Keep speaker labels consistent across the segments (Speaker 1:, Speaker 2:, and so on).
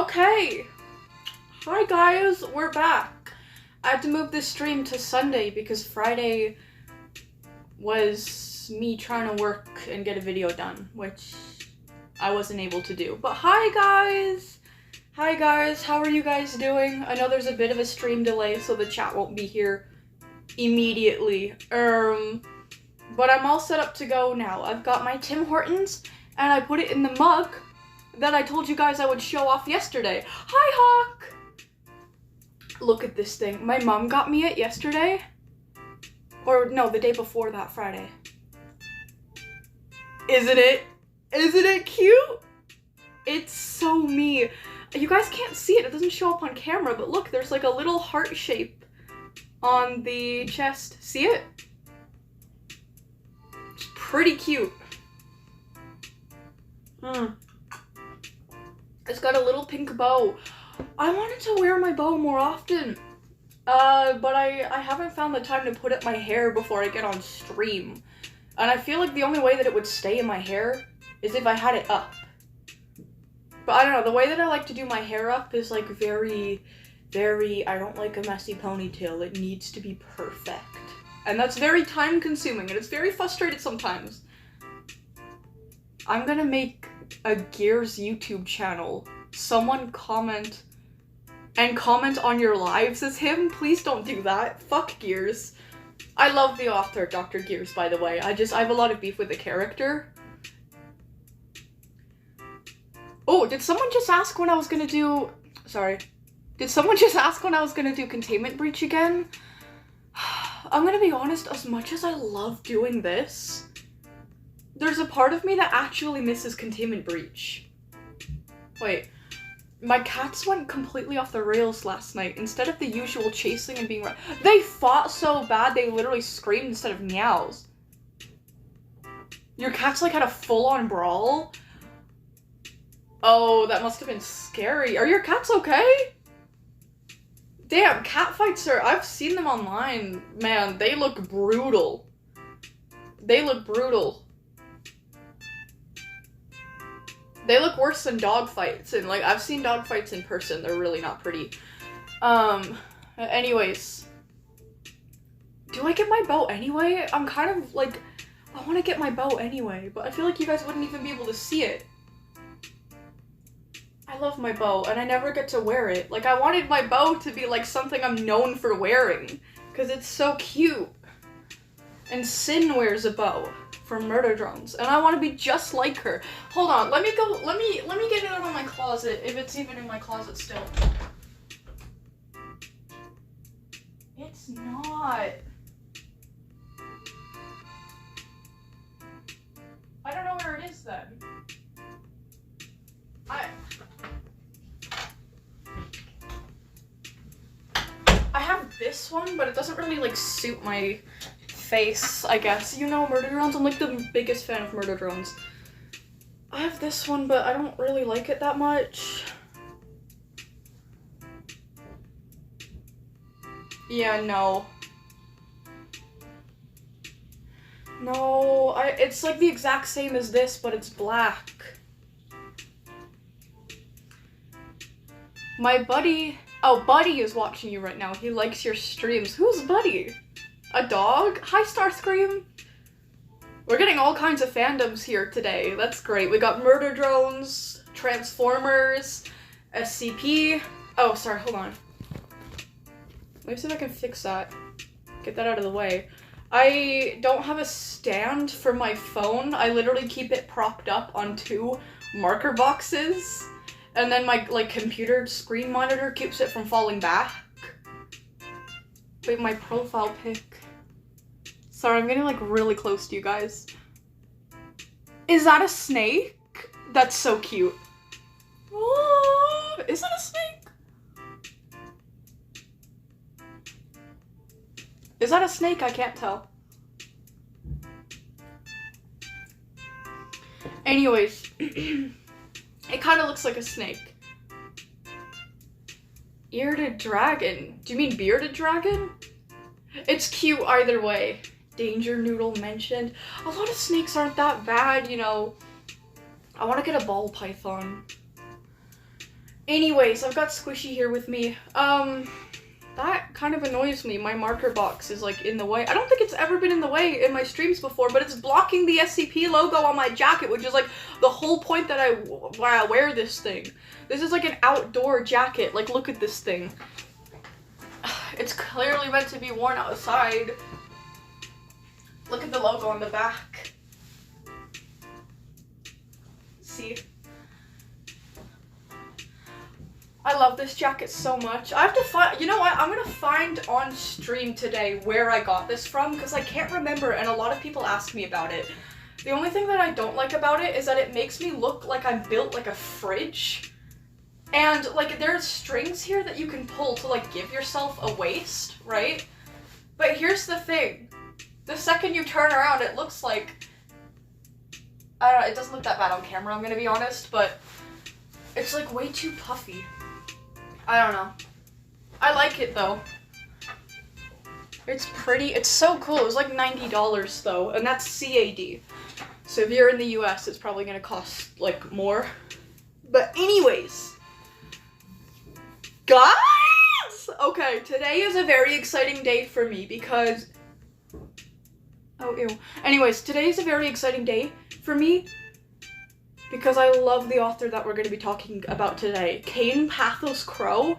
Speaker 1: Okay. Hi guys, we're back. I had to move this stream to Sunday because Friday was me trying to work and get a video done, which I wasn't able to do. But hi guys! Hi guys, how are you guys doing? I know there's a bit of a stream delay, so the chat won't be here immediately. But I'm all set up to go now. I've got my Tim Hortons, and I put it in the mug that I told you guys I would show off yesterday. Hi, Hawk! Look at this thing. My mom got me it yesterday. Or, no, the day before that, Friday. Isn't it cute? It's so me. You guys can't see it. It doesn't show up on camera, but look, there's like a little heart shape on the chest. See it? It's pretty cute. It's got a little pink bow. I wanted to wear my bow more often, but I haven't found the time to put up my hair before I get on stream. And I feel like the only way that it would stay in my hair is if I had it up. But I don't know, the way that I like to do my hair up is like very, I don't like a messy ponytail. It needs to be perfect. And that's very time consuming, and it's very frustrating sometimes. I'm gonna make a Gears YouTube channel. Someone comment on your lives as him. Please don't do that. Fuck Gears. I love the author, Dr. Gears, by the way. I have a lot of beef with the character. Oh, did someone just ask when I was gonna do... Sorry. Did someone just ask when I was gonna do Containment Breach again? I'm gonna be honest, as much as I love doing this, there's a part of me that actually misses Containment Breach. Wait. My cats went completely off the rails last night. Instead of the usual chasing and being they fought so bad they literally screamed instead of meows. Your cats like had a full-on brawl? Oh, that must have been scary. Are your cats okay? Damn, cat fights I've seen them online. Man, they look brutal. They look brutal. They look worse than dog fights, and like, I've seen dog fights in person. They're really not pretty. Anyways. Do I get my bow anyway? I'm kind of like, I want to get my bow anyway, but I feel like you guys wouldn't even be able to see it. I love my bow, and I never get to wear it. Like, I wanted my bow to be like something I'm known for wearing, because it's so cute. And Sin wears a bow from Murder Drones, and I want to be just like her. Hold on, let me get it out of my closet, if it's even in my closet still. It's not. I don't know where it is then. I have this one, but it doesn't really like suit my face, I guess. You know Murder Drones? I'm like the biggest fan of Murder Drones. I have this one, but I don't really like it that much. Yeah, no. No, it's like the exact same as this, but it's black. My buddy... Oh, Buddy is watching you right now. He likes your streams. Who's Buddy? A dog? Hi, Starscream. We're getting all kinds of fandoms here today. That's great. We got Murder Drones, Transformers, SCP. Oh, sorry, hold on. Let me see if I can fix that. Get that out of the way. I don't have a stand for my phone. I literally keep it propped up on 2 marker boxes. And then my, like, computer screen monitor keeps it from falling back. Wait, my profile pic. Sorry, I'm getting, like, really close to you guys. Is that a snake? That's so cute. Oh, is that a snake? Is that a snake? I can't tell. Anyways. It kind of looks like a snake. Bearded dragon. Do you mean bearded dragon? It's cute either way. Danger Noodle mentioned. A lot of snakes aren't that bad, you know. I want to get a ball python. Anyways, I've got Squishy here with me. That kind of annoys me. My marker box is like in the way. I don't think it's ever been in the way in my streams before, but it's blocking the SCP logo on my jacket, which is like the whole point that why I wear this thing. This is like an outdoor jacket. Like, look at this thing. It's clearly meant to be worn outside. Look at the logo on the back. See? I love this jacket so much. I have to find, you know what, I'm gonna find on stream today where I got this from, because I can't remember, and a lot of people ask me about it. The only thing that I don't like about it is that it makes me look like I'm built like a fridge. And, like, there's strings here that you can pull to, like, give yourself a waist, right? But here's the thing. The second you turn around, it looks like... I don't know, it doesn't look that bad on camera, I'm gonna be honest, but it's, like, way too puffy. I don't know. I like it, though. It's pretty. It's so cool. It was like $90, though, and that's CAD. So if you're in the US, it's probably gonna cost, like, more. But anyways. Guys! Okay, today is a very exciting day for me because... Oh, ew. Anyways, today is a very exciting day for me because I love the author that we're going to be talking about today. Kain Pathos Crow.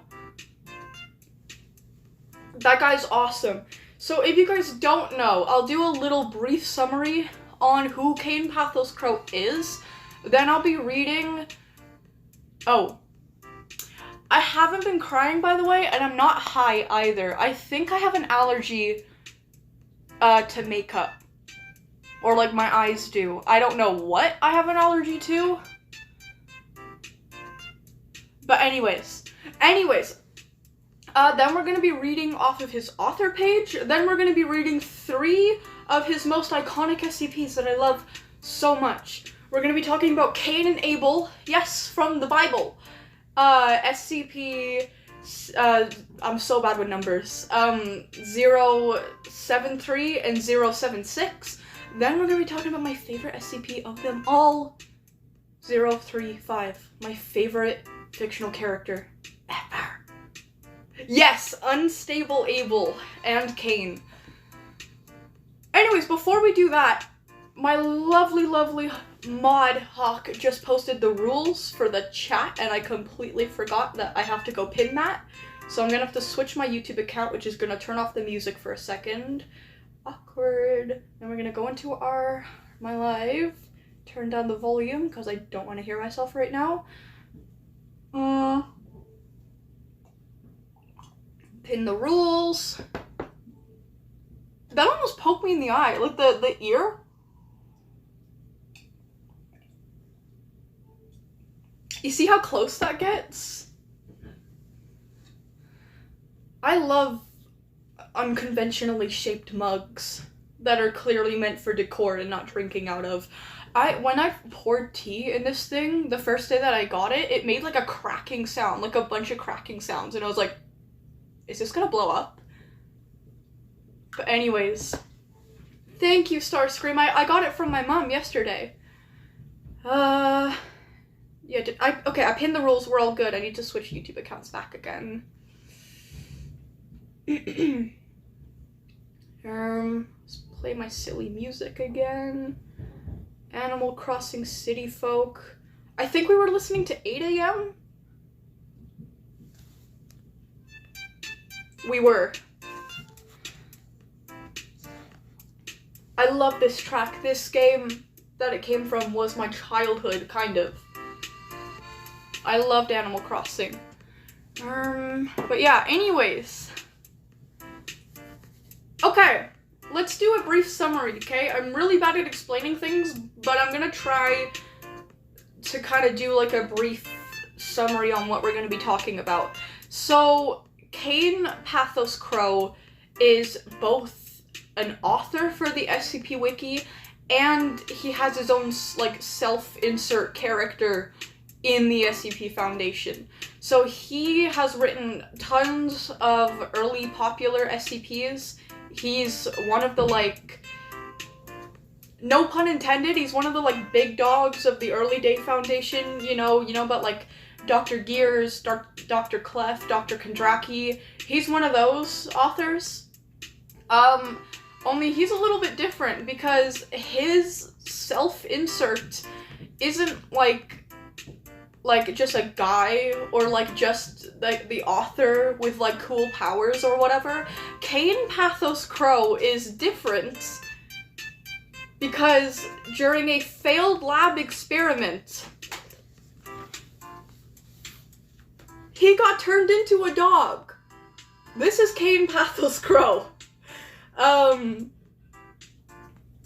Speaker 1: That guy's awesome. So if you guys don't know, I'll do a little brief summary on who Kain Pathos Crow is. Then I'll be reading... Oh. I haven't been crying, by the way, and I'm not high either. I think I have an allergy to makeup. Or like my eyes do. I don't know what I have an allergy to. But anyways. Then we're going to be reading off of his author page. Then we're going to be reading 3 of his most iconic SCPs that I love so much. We're going to be talking about Cain and Abel. Yes, from the Bible. SCP... I'm so bad with numbers. 073 and 076. Then we're going to be talking about my favorite SCP of them all. 035. My favorite fictional character ever. Yes, Unstable Abel and Cain. Anyways, before we do that, my lovely Mod Hawk just posted the rules for the chat, and I completely forgot that I have to go pin that. So I'm gonna have to switch my YouTube account, which is gonna turn off the music for a second. Awkward. Then we're gonna go into my live, turn down the volume because I don't want to hear myself right now. Pin the rules. That almost poked me in the eye, like the ear. You see how close that gets? I love unconventionally shaped mugs that are clearly meant for decor and not drinking out of. When I poured tea in this thing, the first day that I got it, it made like a cracking sound, like a bunch of cracking sounds, and I was like, is this gonna blow up? But anyways, thank you, Starscream. I got it from my mom yesterday. Yeah, okay, I pinned the rules, we're all good. I need to switch YouTube accounts back again. Let's play my silly music again. Animal Crossing City Folk. I think we were listening to 8 AM? We were. I love this track. This game that it came from was my childhood, kind of. I loved Animal Crossing. But yeah, anyways. Okay, let's do a brief summary, okay? I'm really bad at explaining things, but I'm gonna try to kind of do like a brief summary on what we're gonna be talking about. So, Kain Pathos Crow is both an author for the SCP Wiki, and he has his own, like, self-insert character in the SCP Foundation. So he has written tons of early popular SCPs. He's one of the, like, no pun intended, he's one of the, like, big dogs of the early day Foundation, you know about, like, Dr. Gears, Dr. Clef, Dr. Kondraki. He's one of those authors. Only he's a little bit different because his self-insert isn't like just a guy or like just like the author with like cool powers or whatever. Kain Pathos Crow is different because during a failed lab experiment, he got turned into a dog. This is Kain Pathos Crow.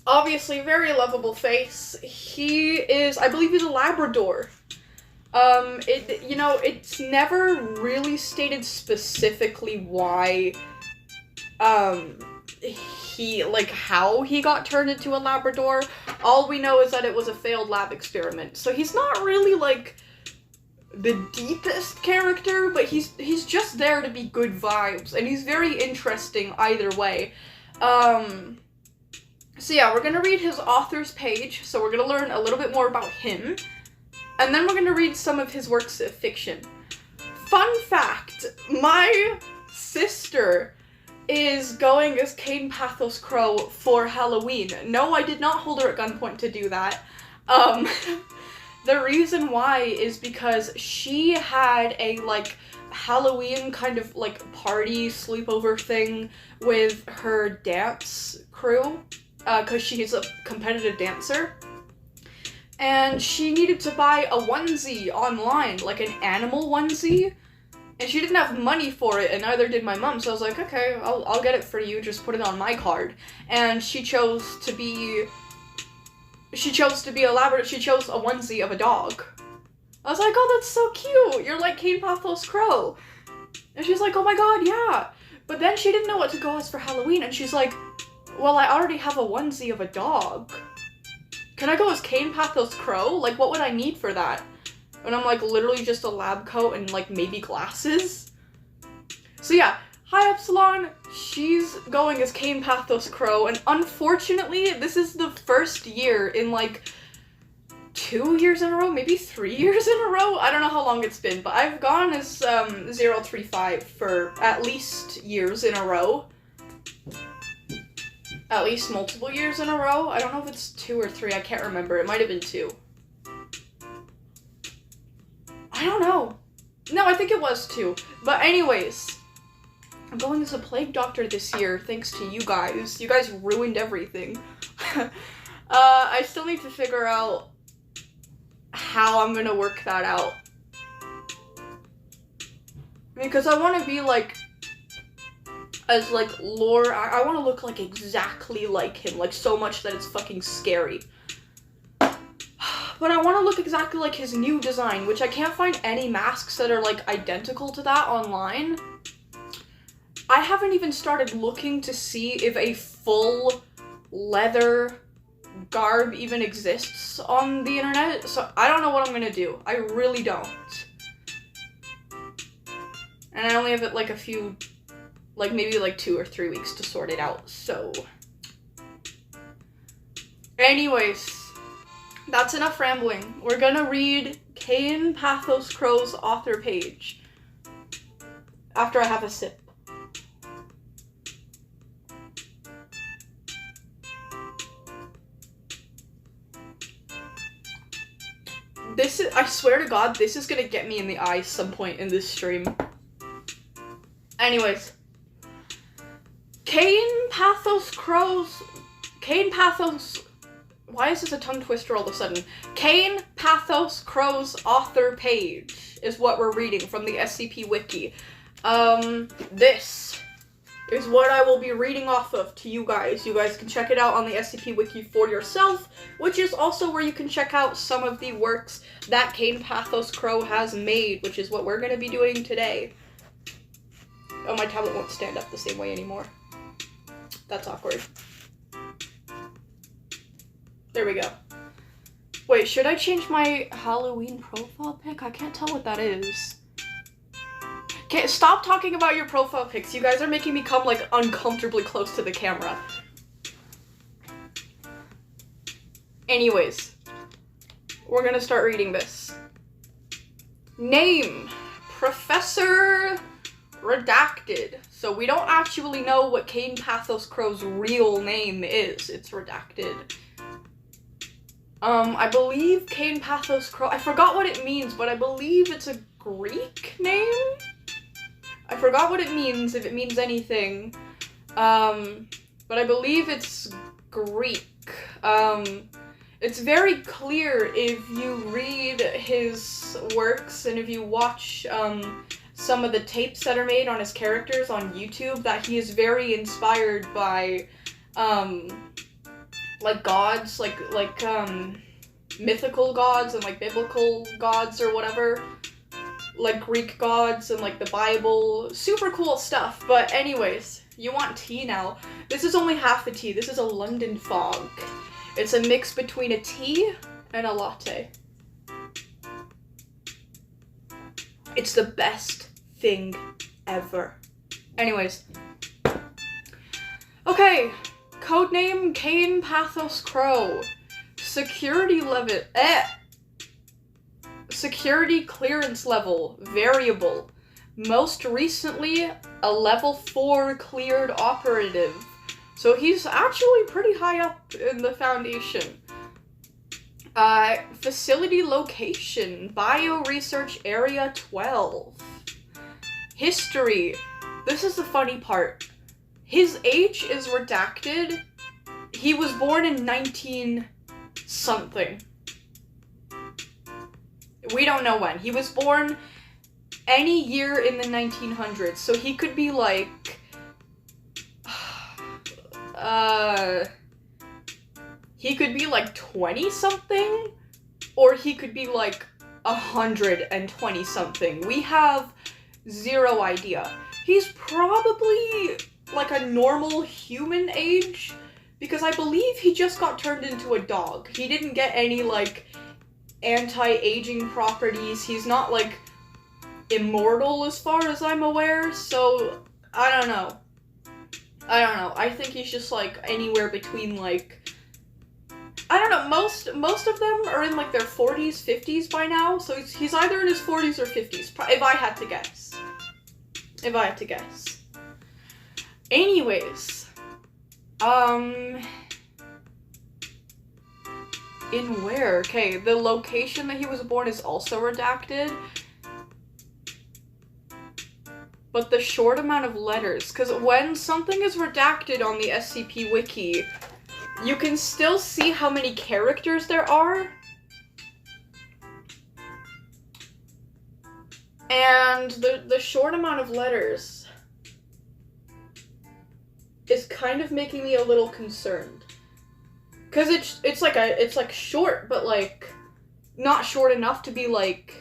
Speaker 1: Obviously very lovable face. He is, I believe he's a Labrador. It's never really stated specifically why, how he got turned into a Labrador. All we know is that it was a failed lab experiment. So he's not really, like, the deepest character, but he's just there to be good vibes, and he's very interesting either way. So yeah, we're gonna read his author's page, so we're gonna learn a little bit more about him, and then we're gonna read some of his works of fiction. Fun fact, my sister is going as Kain Pathos Crow for Halloween. No, I did not hold her at gunpoint to do that. The reason why is because she had a, like, Halloween kind of, like, party sleepover thing with her dance crew, because she's a competitive dancer. And she needed to buy a onesie online, like an animal onesie, and she didn't have money for it, and neither did my mom, so I was like, okay, I'll get it for you, just put it on my card. And she chose to be a Labrador. She chose a onesie of a dog. I was like, oh, that's so cute. You're like Kain Pathos Crow. And she's like, oh my god, yeah. But then she didn't know what to go as for Halloween, and she's like, well, I already have a onesie of a dog. Can I go as Kain Pathos Crow? Like, what would I need for that? And I'm like, literally just a lab coat and, like, maybe glasses. So yeah, hi Epsilon, she's going as Kain Pathos Crow, and unfortunately, this is the first year in, like, 2 years in a row, maybe 3 years in a row? I don't know how long it's been, but I've gone as, 035 for at least years in a row. At least multiple years in a row. I don't know if it's 2 or 3, I can't remember. It might have been 2. I don't know. No, I think it was 2. But anyways, I'm going as a plague doctor this year, thanks to you guys. You guys ruined everything. I still need to figure out how I'm gonna work that out. Because I want to be, like, as, like, lore, I want to look, like, exactly like him, like, so much that it's fucking scary. But I want to look exactly like his new design, which I can't find any masks that are, like, identical to that online. I haven't even started looking to see if a full leather garb even exists on the internet, so I don't know what I'm gonna do. I really don't. And I only have it, like, a few, like, maybe, like, 2 or 3 weeks to sort it out, so. Anyways, that's enough rambling. We're gonna read Kain Pathos Crow's author page after I have a sip. This is, I swear to God, this is gonna get me in the eye some point in this stream. Anyways. Kain Pathos, why is this a tongue twister all of a sudden? Kain Pathos Crow's author page is what we're reading from the SCP Wiki. This is what I will be reading off of to you guys. You guys can check it out on the SCP Wiki for yourself, which is also where you can check out some of the works that Kain Pathos Crow has made, which is what we're going to be doing today. Oh, my tablet won't stand up the same way anymore. That's awkward. There we go. Wait, should I change my Halloween profile pic? I can't tell what that is. Okay, stop talking about your profile pics. You guys are making me come, like, uncomfortably close to the camera. Anyways, we're gonna start reading this. Name, Professor Redacted. So we don't actually know what Kain Pathos Crow's real name is. It's redacted. I believe Kain Pathos Crow, I forgot what it means, but I believe it's a Greek name? I forgot what it means, if it means anything. But I believe it's Greek. It's very clear if you read his works and if you watch, some of the tapes that are made on his characters on YouTube, that he is very inspired by, like gods, like mythical gods and like biblical gods or whatever, like Greek gods and like the Bible, super cool stuff. But anyways, you want tea now. This is only half the tea. This is a London fog. It's a mix between a tea and a latte. It's the best thing ever. Anyways. Okay. Codename Kain Pathos Crow. Security level. Security clearance level. Variable. Most recently, a level 4 cleared operative. So he's actually pretty high up in the Foundation. Facility location. Bio Research Area 12. History. This is the funny part. His age is redacted. He was born in 19-something. We don't know when. He was born any year in the 1900s. So he could be like... he could be like 20-something, or he could be like 120-something. We have zero idea. He's probably like a normal human age, because I believe he just got turned into a dog. He didn't get any like anti-aging properties. He's not like immortal as far as I'm aware, so I don't know. I think he's just like anywhere between like, I don't know, most of them are in like their 40s, 50s by now, so he's either in his 40s or 50s, if I had to guess. Anyways, in where? Okay, the location that he was born is also redacted. But the short amount of letters, because when something is redacted on the SCP Wiki, you can still see how many characters there are. And the short amount of letters is kind of making me a little concerned. Because it's like short, but like not short enough to be like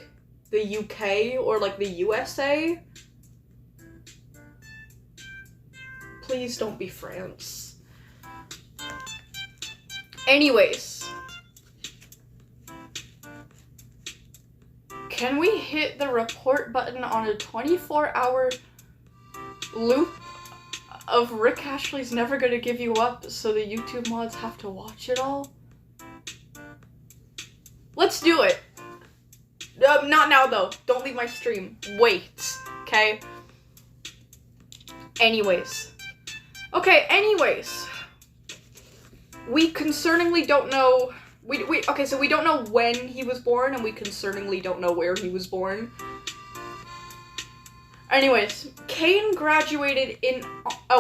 Speaker 1: the UK or like the USA. Please don't be France. Anyways. Can we hit the report button on a 24-hour loop of Rick Ashley's Never Gonna Give You Up so the YouTube mods have to watch it all? Let's do it. Not now though. Don't leave my stream. Wait. Okay? Anyways. Okay, anyways. We concerningly don't know... Okay, so we don't know when he was born, and we concerningly don't know where he was born. Anyways, Kain graduated in...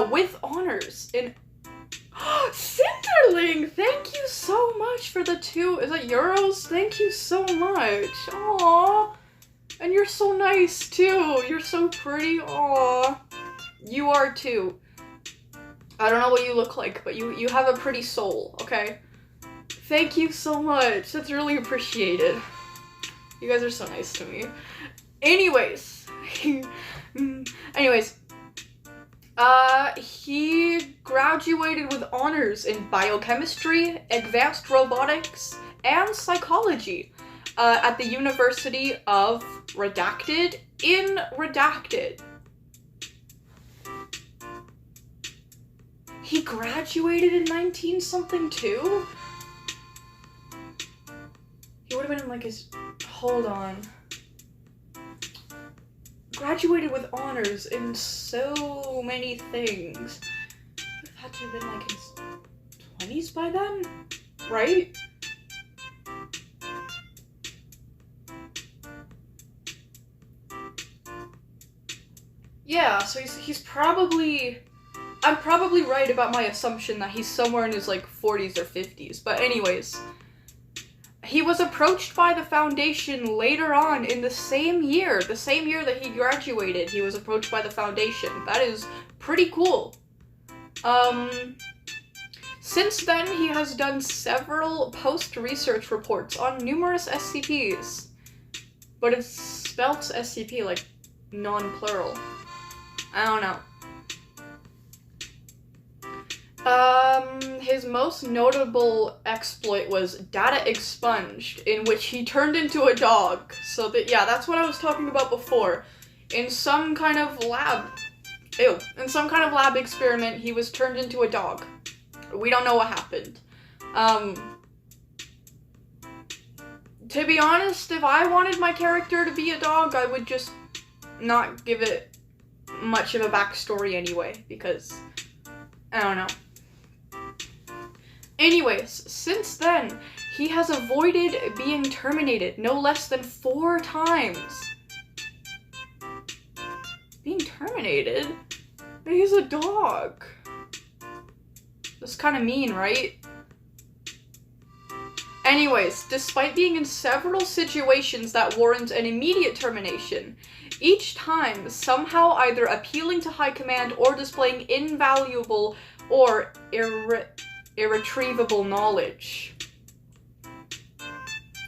Speaker 1: with honors in... Cinderling! Thank you so much for the 2... Is it euros? Thank you so much. Aww. And you're so nice, too. You're so pretty. Aww. You are, too. I don't know what you look like, but you have a pretty soul, okay? Thank you so much. That's really appreciated. You guys are so nice to me. Anyways. He graduated with honors in biochemistry, advanced robotics, and psychology at the University of Redacted in Redacted. He graduated in 19-something too? He would have been in like his... Hold on. graduated with honors in so many things. You've had to have been like in his 20s by then, right? Yeah, so he's probably... I'm probably right about my assumption that he's somewhere in his, like, 40s or 50s. But anyways, he was approached by the Foundation later on in the same year that he graduated. He was approached by the Foundation. That is pretty cool. Since then, he has done several post-research reports on numerous SCPs. But it's spelled SCP, like, non-plural. I don't know. His most notable exploit was Data Expunged, in which he turned into a dog. So that, yeah, that's what I was talking about before. In some kind of lab experiment, he was turned into a dog. We don't know what happened. To be honest, if I wanted my character to be a dog, I would just not give it much of a backstory anyway, because I don't know. Anyways, since then, he has avoided being terminated no less than 4 times. Being terminated? He's a dog. That's kind of mean, right? Anyways, despite being in several situations that warrant an immediate termination, each time somehow either appealing to high command or displaying invaluable or irretrievable knowledge.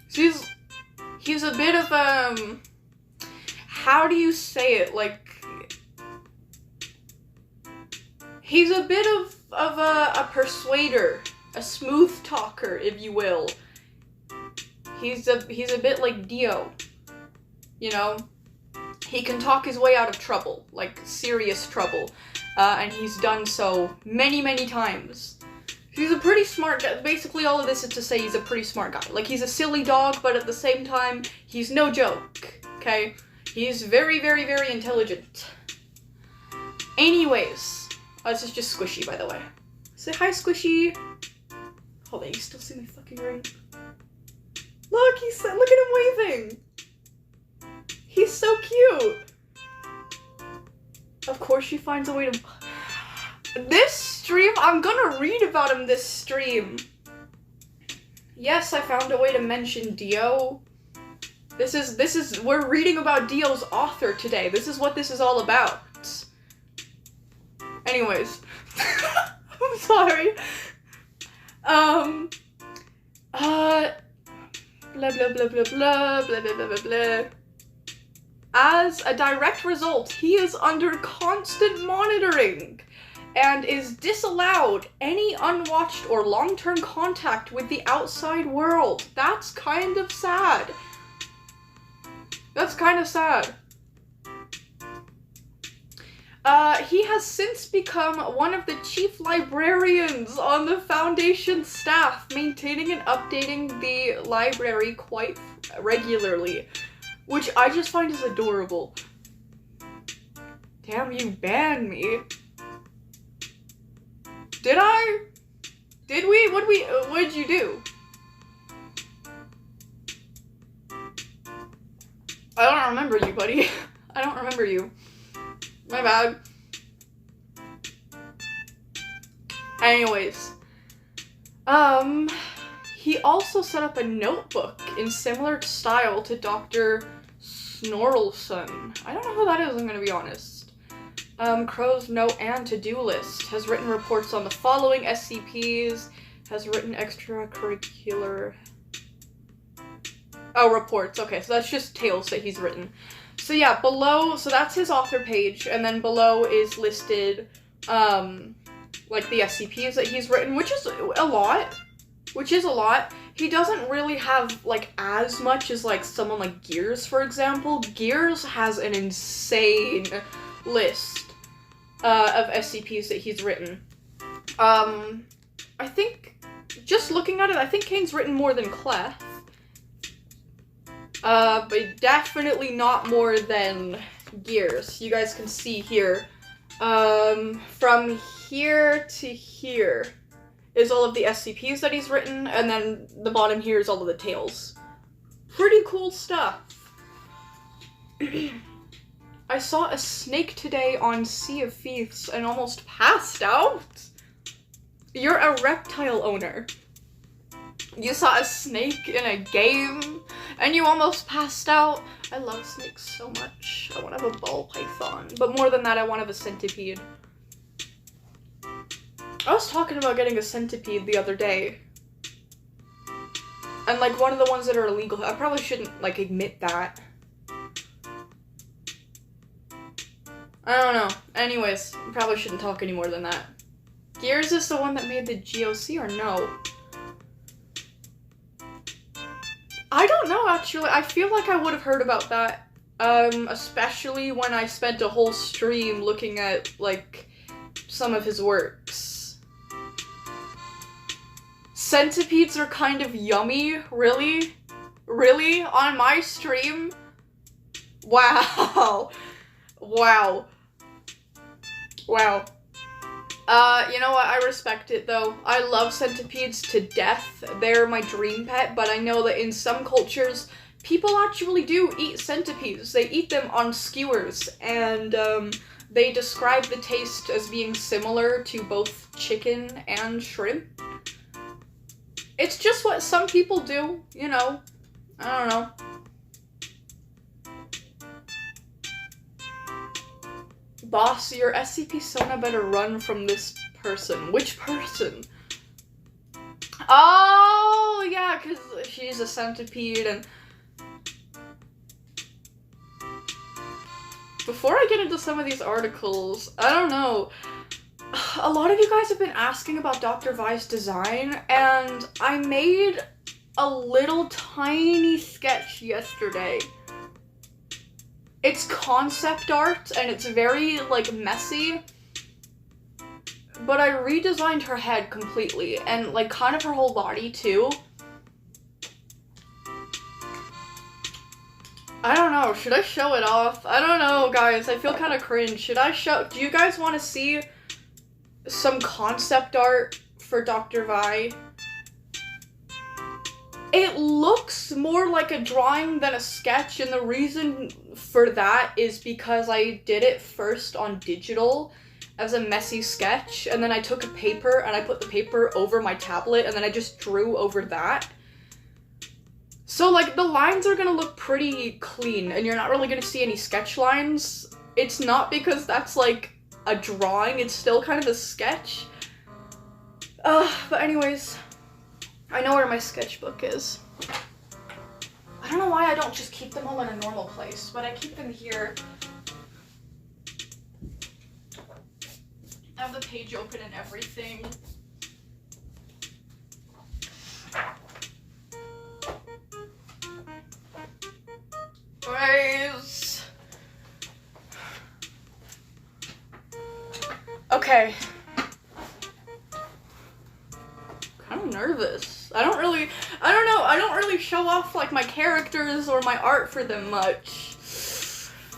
Speaker 1: So he's a bit of how do you say it, like, he's a bit of a persuader, a smooth talker, if you will. He's a bit like Dio, you know? He can talk his way out of trouble, like serious trouble, and he's done so many, many times. He's a pretty smart guy. Basically, all of this is to say he's a pretty smart guy. Like, he's a silly dog, but at the same time, he's no joke, okay? He's very, very, very intelligent. Anyways, this is just Squishy, by the way. Say hi, Squishy. Hold on, you still see my fucking ring? Look, look at him waving. He's so cute. Of course she finds a way to... This stream, I'm gonna read about him this stream. Yes, I found a way to mention Dio. We're reading about Dio's author today. This is what this is all about. Anyways. I'm sorry. Blah, blah, blah, blah, blah, blah, blah, blah, blah, blah. As a direct result, he is under constant monitoring and is disallowed any unwatched or long-term contact with the outside world. That's kind of sad. That's kind of sad. He has since become one of the chief librarians on the Foundation staff, maintaining and updating the library quite regularly, which I just find is adorable. Damn, you banned me. Did I? Did we? What did you do? I don't remember you, buddy. I don't remember you. My bad. Anyways. He also set up a notebook in similar style to Dr. Snorrelson. I don't know who that is, I'm gonna be honest. Crow's note and to-do list. Has written reports on the following SCPs. Has written extracurricular... Oh, reports. Okay, so that's just tales that he's written. So yeah, below, so that's his author page, and then below is listed, like the SCPs that he's written, which is a lot. He doesn't really have, like, as much as, like, someone like Gears, for example. Gears has an insane list, of SCPs that he's written. I think, just looking at it, I think Kain's written more than Clef. But definitely not more than gears. You guys can see here. From here to here is all of the SCPs that he's written, and then the bottom here is all of the tales. Pretty cool stuff. I saw a snake today on Sea of Thieves and almost passed out. You're a reptile owner. You saw a snake in a game and you almost passed out. I love snakes so much. I want to have a ball python. But more than that, I want to have a centipede. I was talking about getting a centipede the other day. And like one of the ones that are illegal. I probably shouldn't like admit that. I don't know. Anyways, I probably shouldn't talk any more than that. Gears is the one that made the GOC or no? I don't know, actually. I feel like I would have heard about that. Especially when I spent a whole stream looking at, like, some of his works. Centipedes are kind of yummy? Really? Really? On my stream? Wow. Wow. Wow. You know what? I respect it, though. I love centipedes to death. They're my dream pet, but I know that in some cultures, people actually do eat centipedes. They eat them on skewers, and, they describe the taste as being similar to both chicken and shrimp. It's just what some people do, you know. I don't know. Boss, your SCP Sona better run from this person. Which person? Oh, yeah, because she's a centipede and... Before I get into some of these articles, I don't know. A lot of you guys have been asking about Dr. Vi's design, and I made a little tiny sketch yesterday. It's concept art, and it's very, like, messy, but I redesigned her head completely, and, like, kind of her whole body, too. I don't know, should I show it off? I don't know, guys, I feel kind of cringe. Should I show- Do you guys want to see some concept art for Dr. Vi? It looks more like a drawing than a sketch, and the reason for that is because I did it first on digital as a messy sketch, and then I took a paper and I put the paper over my tablet, and then I just drew over that. So, like, the lines are gonna look pretty clean, and you're not really gonna see any sketch lines. It's not because that's, like, a drawing, it's still kind of a sketch. But anyways, I know where my sketchbook is. I don't know why I don't just keep them all in a normal place, but I keep them here. I have the page open and everything. Guys. Okay. Kind of nervous. I don't really show off, like, my characters or my art for them much.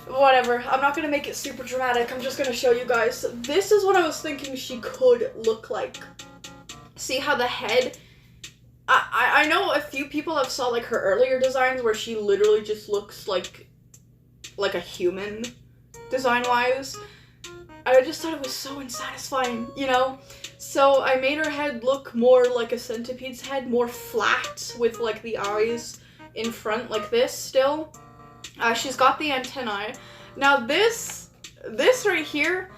Speaker 1: Whatever, I'm not gonna make it super dramatic, I'm just gonna show you guys. This is what I was thinking she could look like. See how the head... I know a few people have saw, like, her earlier designs where she literally just looks like a human, design-wise. I just thought it was so unsatisfying, you know? So I made her head look more like a centipede's head, more flat, with, like, the eyes in front like this still. She's got the antennae. Now this right here,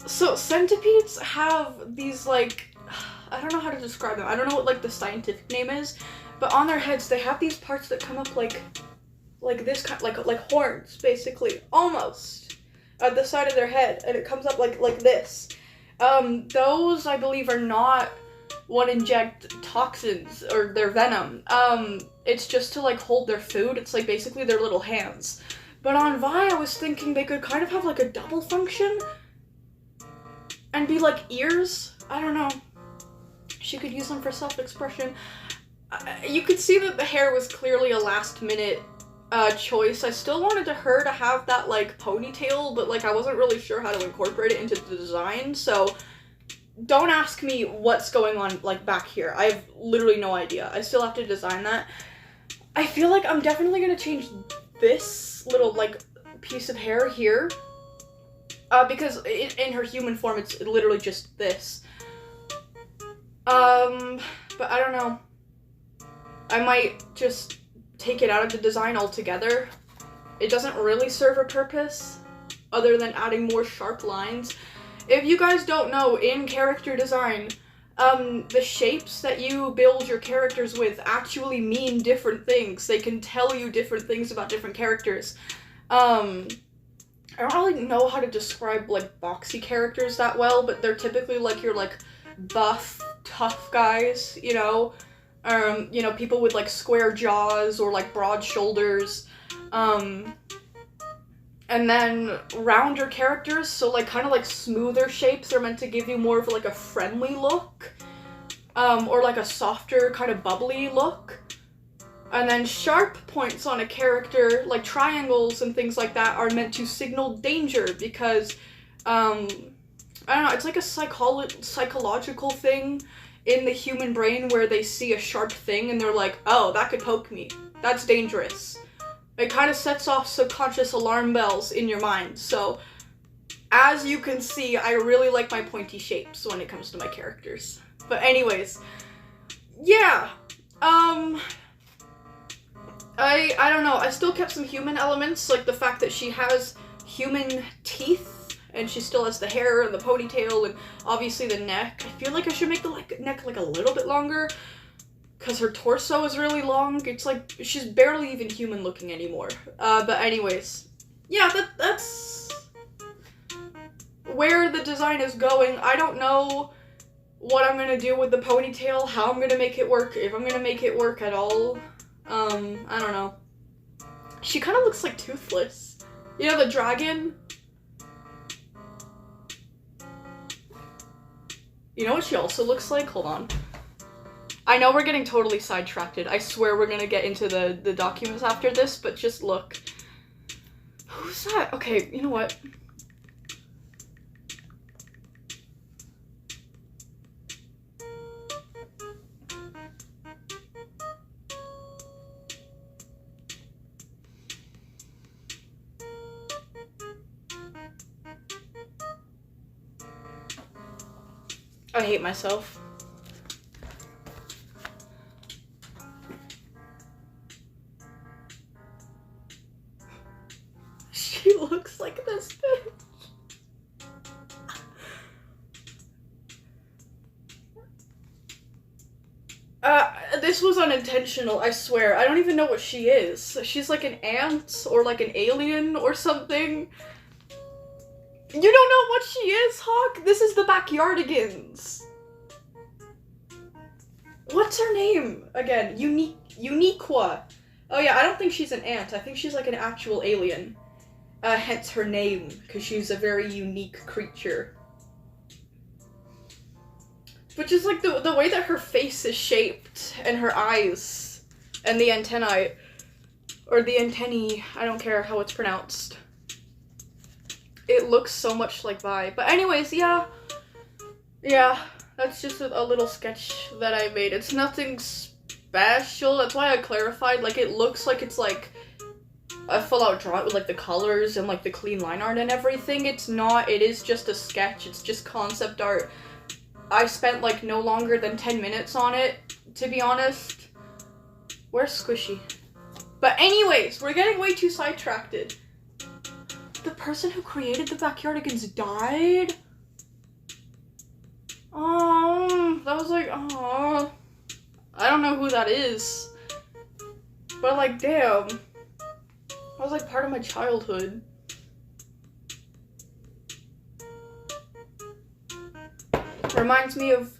Speaker 1: so centipedes have these, like, I don't know how to describe them. I don't know what, like, the scientific name is, but on their heads they have these parts that come up like this, kind, like horns, basically, almost, at the side of their head, and it comes up like this. Those, I believe, are not what inject toxins or their venom. It's just to, like, hold their food. It's, like, basically their little hands. But on Vi, I was thinking they could kind of have, like, a double function and be, like, ears. I don't know. She could use them for self-expression. You could see that the hair was clearly a last-minute choice. I still wanted her to have that, like, ponytail, but, like, I wasn't really sure how to incorporate it into the design, so don't ask me what's going on, like, back here. I have literally no idea. I still have to design that. I feel like I'm definitely gonna change this little, like, piece of hair here, because in her human form, it's literally just this. But I don't know. I might just take it out of the design altogether. It doesn't really serve a purpose other than adding more sharp lines. If you guys don't know, in character design, the shapes that you build your characters with actually mean different things. They can tell you different things about different characters. I don't really know how to describe, like, boxy characters that well, but they're typically, like, your, like, buff, tough guys, you know? You know, people with, like, square jaws or, like, broad shoulders. And then rounder characters, so, like, kind of, like, smoother shapes are meant to give you more of, like, a friendly look. Or, like, a softer, kind of bubbly look. And then sharp points on a character, like triangles and things like that, are meant to signal danger because, I don't know, it's like a psychological thing in the human brain where they see a sharp thing and they're like, oh, that could poke me. That's dangerous. It kind of sets off subconscious alarm bells in your mind. So, as you can see, I really like my pointy shapes when it comes to my characters. But anyways, yeah, I don't know, I still kept some human elements, like the fact that she has human teeth, and she still has the hair and the ponytail and obviously the neck. I feel like I should make the neck like a little bit longer because her torso is really long. It's like she's barely even human looking anymore. But anyways, yeah, that's where the design is going. I don't know what I'm gonna do with the ponytail, how I'm gonna make it work, if I'm gonna make it work at all. I don't know. She kind of looks like Toothless. You know, the dragon? You know what she also looks like? Hold on. I know we're getting totally sidetracked. I swear we're gonna get into the documents after this, but just look. Who's that? Okay, you know what? I hate myself. She looks like this bitch. This was unintentional, I swear. I don't even know what she is. She's like an ant or like an alien or something. You don't know what she is, Hawk? This is the Backyardigans. What's her name again? Uniqua. Oh yeah, I don't think she's an ant. I think she's like an actual alien. Hence her name, because she's a very unique creature. But just like the way that her face is shaped, and her eyes, and the antennae, or the antennae, I don't care how it's pronounced. It looks so much like Vi. But anyways, yeah, that's just a little sketch that I made. It's nothing special, that's why I clarified, like, it looks like it's like a full-out drawing with like the colors and like the clean line art and everything. It's not, it is just a sketch, it's just concept art. I spent like no longer than 10 minutes on it, to be honest. Where's Squishy? But anyways, we're getting way too sidetracked. The person who created the Backyardigans died? Oh, that was like, oh, I don't know who that is. But like, damn. That was like part of my childhood. Reminds me of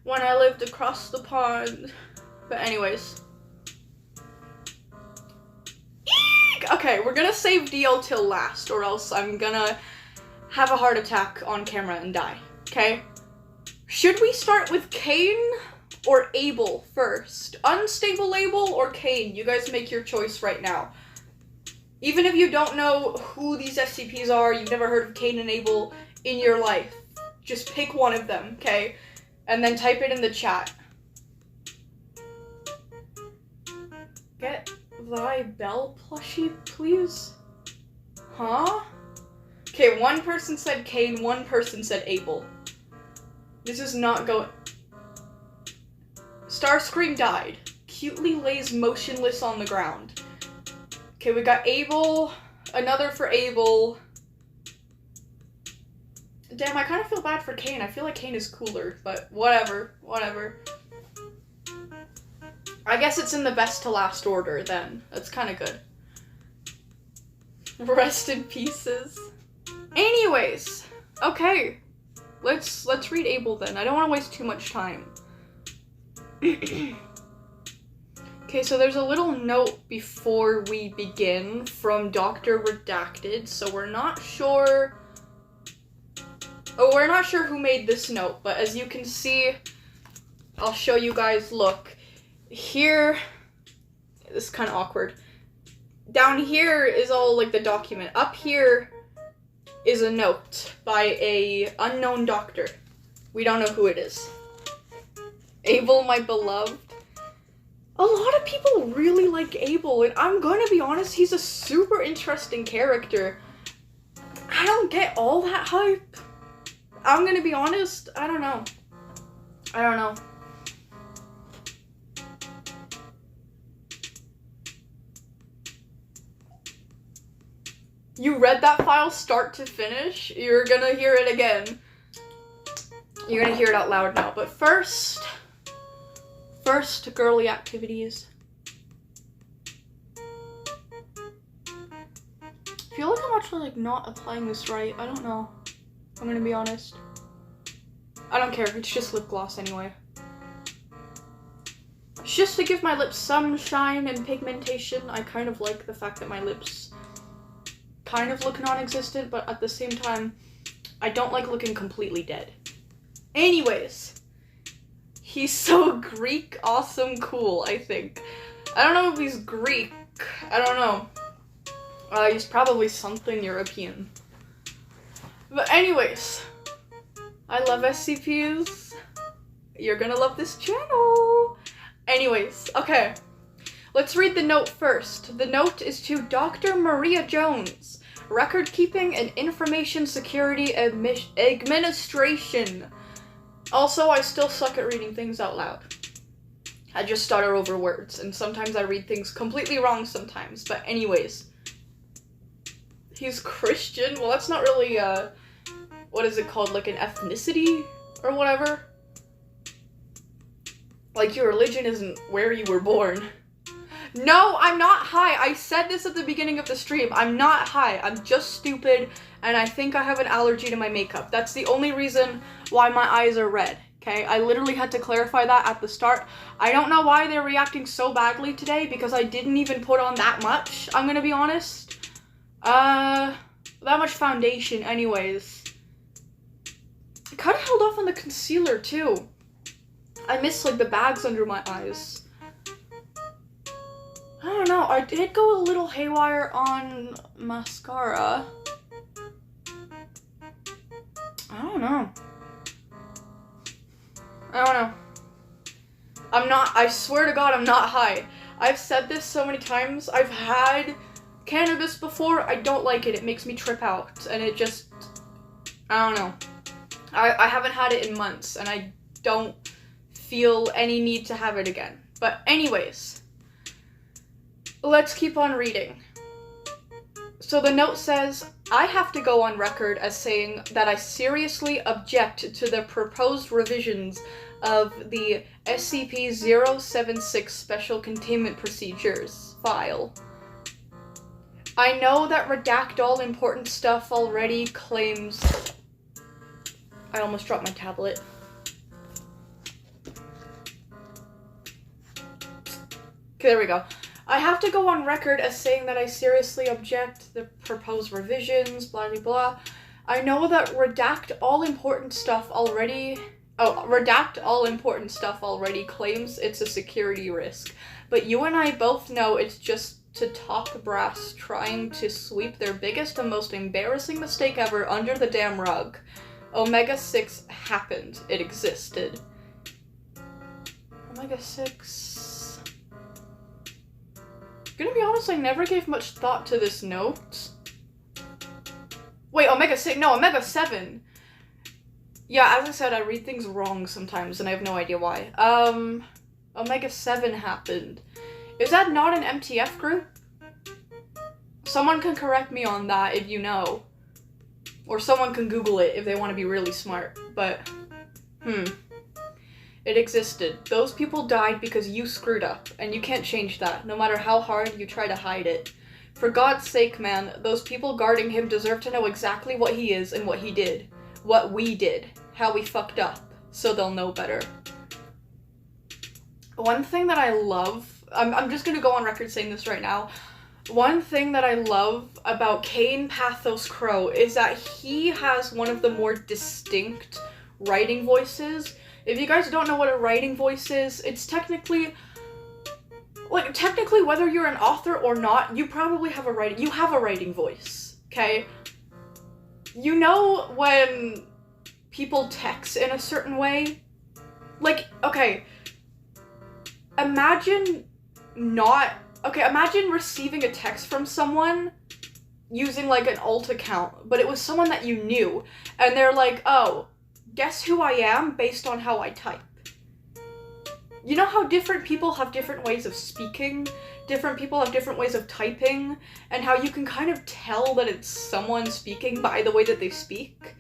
Speaker 1: when I lived across the pond. But anyways. Eek! Okay, we're gonna save DL till last, or else I'm gonna have a heart attack on camera and die. Okay? Should we start with Kain or Abel first? Unstable Abel or Kain? You guys make your choice right now. Even if you don't know who these SCPs are, you've never heard of Kain and Abel in your life, just pick one of them, okay? And then type it in the chat. Get thy bell plushie, please? Huh? Okay, one person said Kain, one person said Abel. This is not going... Starscream died. Cutely lays motionless on the ground. Okay, we got Abel, another for Abel. Damn, I kind of feel bad for Kain. I feel like Kain is cooler, but whatever. I guess it's in the best to last order then. That's kind of good. Rest in pieces. Anyways, okay. Let's read Abel then. I don't want to waste too much time. Okay, so there's a little note before we begin from Dr. Redacted, so we're not sure who made this note, but as you can see, I'll show you guys, look. Here, this is kind of awkward. Down here is all, like, the document. Up here is a note by a unknown doctor. We don't know who it is. Abel, my beloved. A lot of people really like Abel, and I'm gonna be honest, he's a super interesting character. I don't get all that hype. I'm gonna be honest, I don't know. You read that file start to finish? You're gonna hear it again. You're gonna hear it out loud now, but first, girly activities. I feel like I'm actually, like, not applying this right. I don't know. I'm gonna be honest. I don't care. It's just lip gloss anyway. It's just to give my lips some shine and pigmentation. I kind of like the fact that my lips kind of look non-existent, but at the same time, I don't like looking completely dead. Anyways. He's so Greek, awesome, cool, I think. I don't know if he's Greek. I don't know. He's probably something European. But anyways, I love SCPs. You're gonna love this channel. Anyways, okay. Let's read the note first. The note is to Dr. Maria Jones, Record Keeping and Information Security Administration. Also, I still suck at reading things out loud. I just stutter over words, and sometimes I read things completely wrong sometimes. But anyways, he's Christian. Well, that's not really, what is it called? Like an ethnicity or whatever? Like your religion isn't where you were born. No, I'm not high. I said this at the beginning of the stream. I'm not high. I'm just stupid, and I think I have an allergy to my makeup. That's the only reason why my eyes are red, okay? I literally had to clarify that at the start. I don't know why they're reacting so badly today, because I didn't even put on that much, I'm gonna be honest. That much foundation anyways. I kind of held off on the concealer, too. I missed, like, the bags under my eyes. I don't know, I did go a little haywire on mascara. I don't know. I swear to God, I'm not high. I've said this so many times. I've had cannabis before. I don't like it. It makes me trip out. And it just, I don't know. I haven't had it in months, and I don't feel any need to have it again. But anyways, let's keep on reading. So the note says, I have to go on record as saying that I seriously object to the proposed revisions of the SCP-076 Special Containment Procedures file. I know that redact all important stuff already claims... I almost dropped my tablet. Okay, there we go. I have to go on record as saying that I seriously object to the proposed revisions, blah, blah, blah. I know that redact all important stuff already claims it's a security risk. But you and I both know it's just to top brass trying to sweep their biggest and most embarrassing mistake ever under the damn rug. Omega-6 happened. It existed. Omega-6... Gonna be honest, I never gave much thought to this note. Wait, Omega-6? No, Omega-7. Yeah, as I said, I read things wrong sometimes, and I have no idea why. Omega-7 happened. Is that not an MTF group? Someone can correct me on that if you know. Or someone can Google it if they want to be really smart. But, it existed. Those people died because you screwed up, and you can't change that, no matter how hard you try to hide it. For God's sake, man, those people guarding him deserve to know exactly what he is and what he did. What we did. How we fucked up. So they'll know better. One thing that I love... I'm just gonna go on record saying this right now. One thing that I love about Kain Pathos Crow is that he has one of the more distinct writing voices. If you guys don't know what a writing voice is, it's technically... Like, technically, whether you're an author or not, you probably have a writing voice, okay? You know when people text in a certain way? Like, okay, imagine receiving a text from someone using, like, an alt account, but it was someone that you knew, and they're like, oh, guess who I am based on how I type. You know how different people have different ways of speaking, different people have different ways of typing, and how you can kind of tell that it's someone speaking by the way that they speak?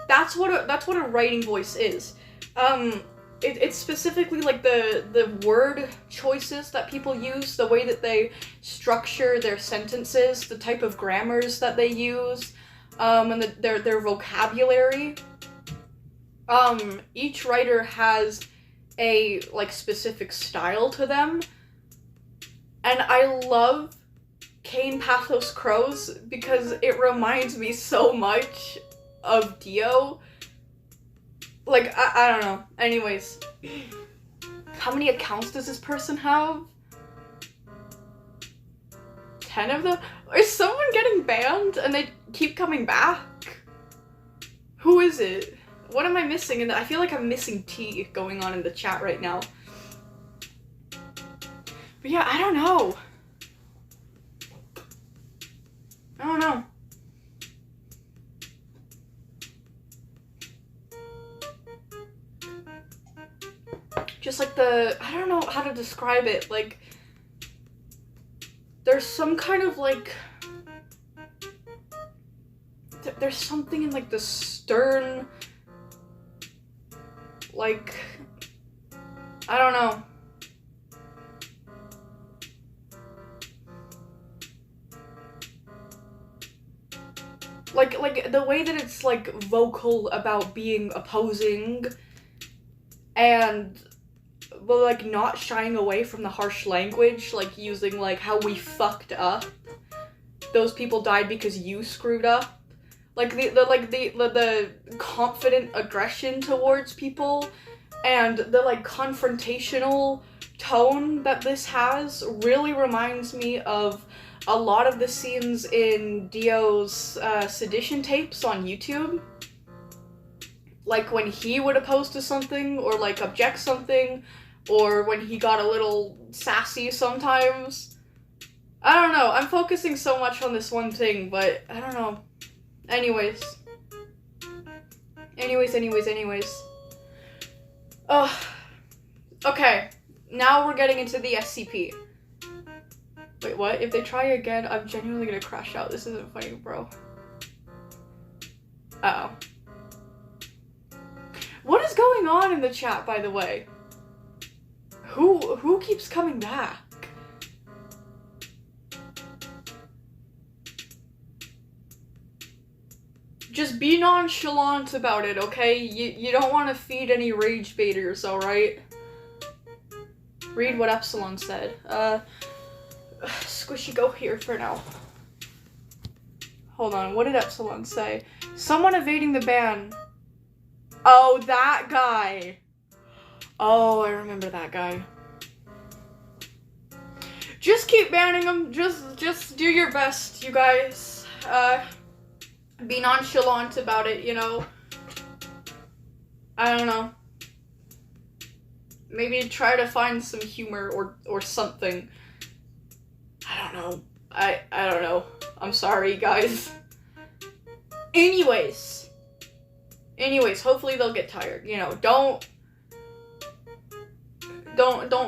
Speaker 1: That's what a writing voice is. It's specifically like the word choices that people use, the way that they structure their sentences, the type of grammars that they use, and their vocabulary. Each writer has a, like, specific style to them, and I love Kain Pathos Crows because it reminds me so much of Dio. Like, I don't know. Anyways, how many accounts does this person have? 10 of them? Is someone getting banned and they keep coming back? Who is it? What am I missing? And I feel like I'm missing tea going on in the chat right now. But yeah, I don't know. I don't know. Just like I don't know how to describe it, like, there's some kind of, like, there's something in, like, the stern, like, I don't know. Like the way that it's, like, vocal about being opposing and, but, like, not shying away from the harsh language, like, using, like, how we fucked up. Those people died because you screwed up. Like, the confident aggression towards people, and the, like, confrontational tone that this has really reminds me of a lot of the scenes in Dio's sedition tapes on YouTube. Like, when he would oppose to something, or, like, object something, or when he got a little sassy sometimes. I don't know, I'm focusing so much on this one thing, but I don't know. Anyways. Okay, now we're getting into the SCP. Wait, what? If they try again, I'm genuinely gonna crash out. This isn't funny, bro. Uh-oh. What is going on in the chat, by the way? Who keeps coming back? Just be nonchalant about it, okay? You don't want to feed any rage baiters, alright? Read what Epsilon said. Squishy, go here for now. Hold on, what did Epsilon say? Someone evading the ban. Oh, that guy. Oh, I remember that guy. Just keep banning them. Just do your best, you guys. Be nonchalant about it, you know. I don't know. Maybe try to find some humor or something. I don't know. I don't know. I'm sorry, guys. Anyways, hopefully they'll get tired. You know, don't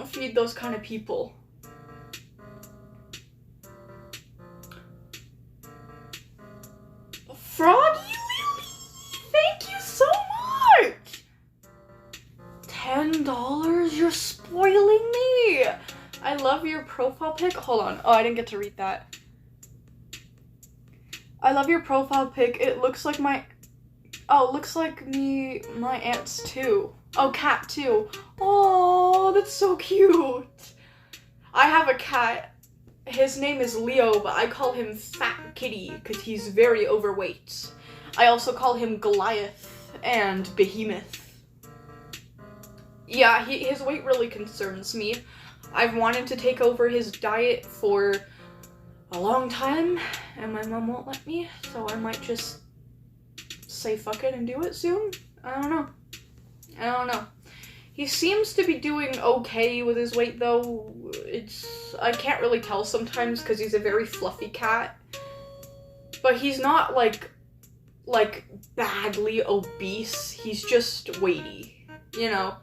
Speaker 1: feed those kind of people. Froggy Lily, thank you so much. $10? You're spoiling me. I love your profile pic. Hold on. Oh, I didn't get to read that. I love your profile pic. It looks like my... Oh, looks like my aunt's too. Oh, cat too. Oh, that's so cute. I have a cat. His name is Leo, but I call him Fat Kitty because he's very overweight. I also call him Goliath and Behemoth. Yeah, his weight really concerns me. I've wanted to take over his diet for a long time, and my mom won't let me, so I might just say fuck it and do it soon. I don't know. He seems to be doing okay with his weight, though. I can't really tell sometimes because he's a very fluffy cat. But he's not like badly obese. He's just weighty, you know?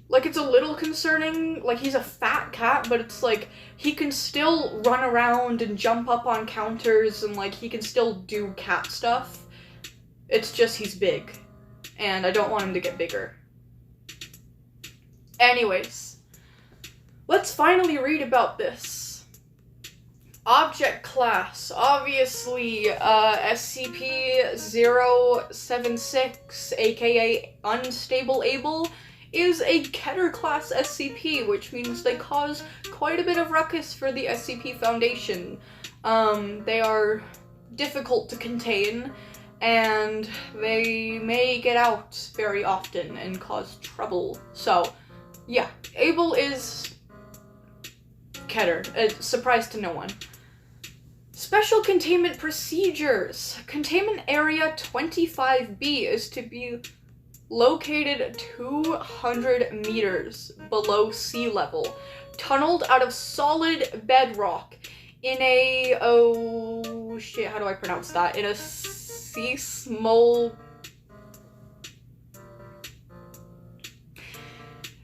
Speaker 1: Like, it's a little concerning. Like, he's a fat cat, but it's like, he can still run around and jump up on counters, and like, he can still do cat stuff. It's just he's big. And I don't want him to get bigger. Anyways, let's finally read about this. Object class, obviously, SCP-076, aka Unstable Able, is a Keter class SCP, which means they cause quite a bit of ruckus for the SCP Foundation. They are difficult to contain, and they may get out very often and cause trouble. So, yeah, Able is Keter. Surprise to no one. Special containment procedures. Containment area 25B is to be located 200 meters below sea level, tunneled out of solid bedrock in a, oh shit, how do I pronounce that? In a seismol...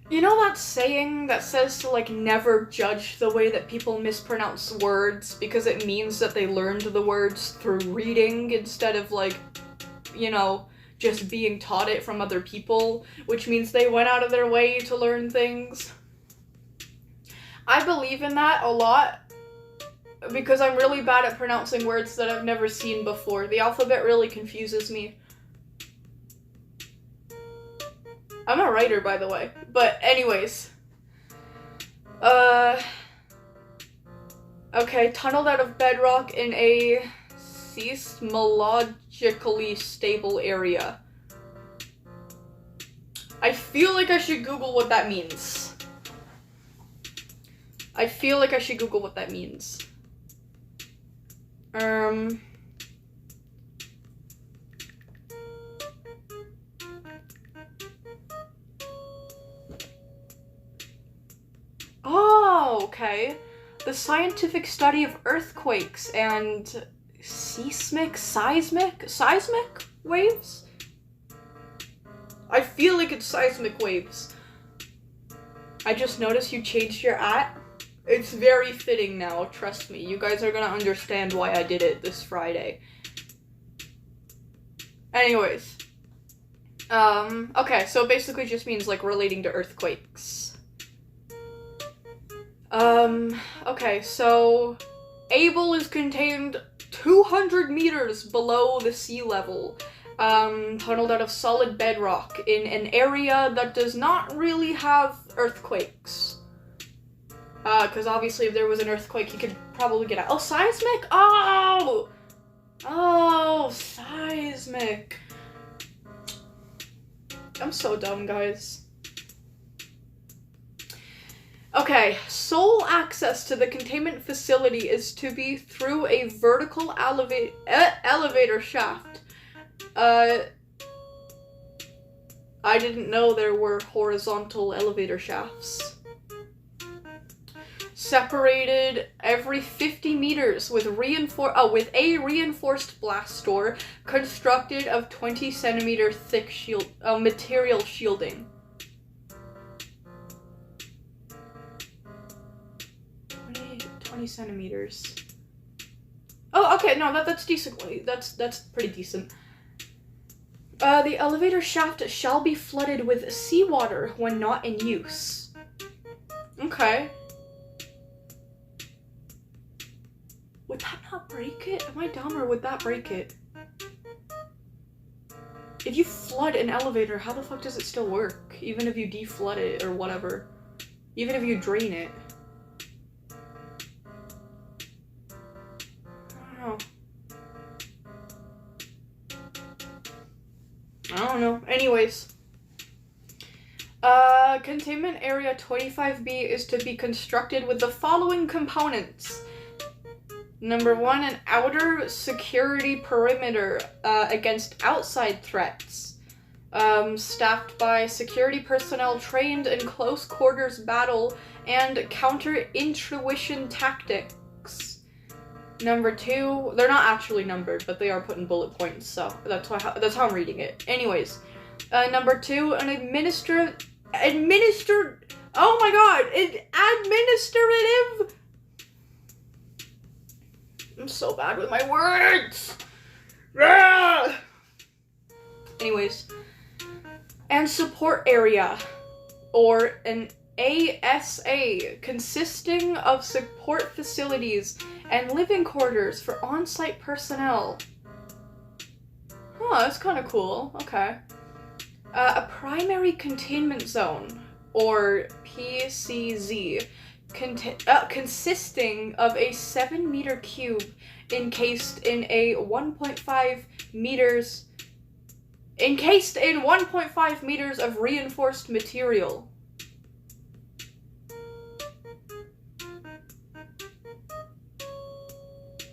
Speaker 1: You know that saying that says to, like, never judge the way that people mispronounce words because it means that they learned the words through reading instead of, like, you know, just being taught it from other people, which means they went out of their way to learn things. I believe in that a lot because I'm really bad at pronouncing words that I've never seen before. The alphabet really confuses me. I'm a writer, by the way. But anyways. Okay, tunneled out of bedrock in a seismologically stable area. I feel like I should Google what that means. Oh, okay. The scientific study of earthquakes and seismic waves? I feel like it's seismic waves. I just noticed you changed your @ It's very fitting now, trust me. You guys are gonna understand why I did it this Friday. Anyways. Okay, so it basically just means, like, relating to earthquakes. Okay, so Able is contained 200 meters below the sea level, tunneled out of solid bedrock in an area that does not really have earthquakes. Because obviously if there was an earthquake, you could probably get out. Oh, seismic? Oh! Oh, seismic. I'm so dumb, guys. Okay, sole access to the containment facility is to be through a vertical elevator shaft. I didn't know there were horizontal elevator shafts. Separated every 50 meters with a reinforced blast door constructed of 20 centimeter thick material shielding. 20 centimeters. Oh, okay, no, that's decent. That's pretty decent. The elevator shaft shall be flooded with seawater when not in use. Okay. Would that not break it? Am I dumb, or would that break it? If you flood an elevator, how the fuck does it still work? Even if you deflood it or whatever. Even if you drain it. I don't know. Anyways. Containment Area 25B is to be constructed with the following components. Number 1, an outer security perimeter against outside threats. Staffed by security personnel trained in close quarters battle and counter-intuition tactics. Number 2, they're not actually numbered, but they are put in bullet points, so that's how I'm reading it. Anyways, number 2, an administrative. I'm so bad with my words. Anyways, and support area, or an ASA, consisting of support facilities and living quarters for on-site personnel. Oh, that's kind of cool. Okay. A primary containment zone, or PCZ, consisting of a 7-meter cube encased in 1.5 meters of reinforced material.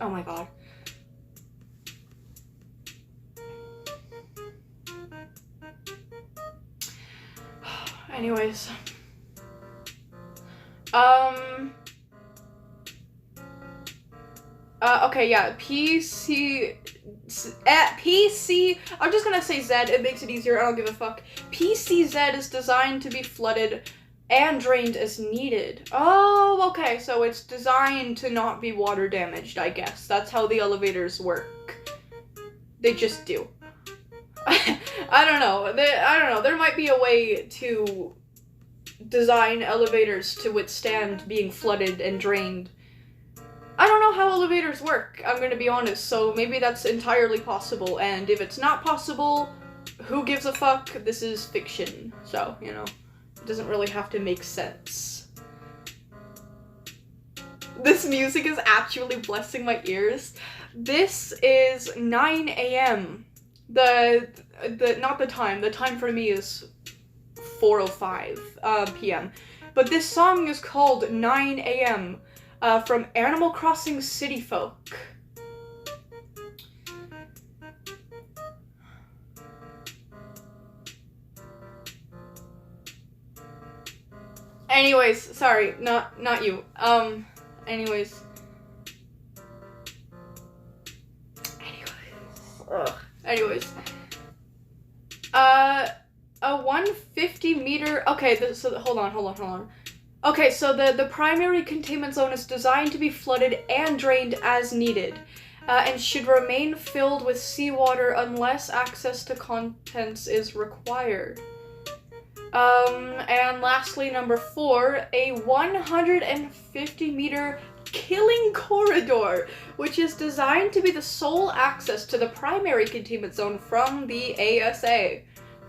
Speaker 1: Oh my god. Anyways. Okay, yeah, PC, I'm just gonna say Z, it makes it easier, I don't give a fuck. PCZ is designed to be flooded and drained as needed. Oh, okay, so it's designed to not be water damaged, I guess. That's how the elevators work. They just do. I don't know, there might be a way to design elevators to withstand being flooded and drained. I don't know how elevators work, I'm gonna be honest, so maybe that's entirely possible, and if it's not possible, who gives a fuck? This is fiction, so, you know, it doesn't really have to make sense. This music is actually blessing my ears. This is 9 a.m. Not the time for me is 4:05 p.m. But this song is called 9 a.m. From Animal Crossing City Folk. Anyways, sorry, not you. Anyways. Anyways. A 150 meter, okay, so hold on. Okay, so the primary containment zone is designed to be flooded and drained as needed, and should remain filled with seawater unless access to contents is required. And lastly, number 4, a 150 meter killing corridor, which is designed to be the sole access to the primary containment zone from the ASA.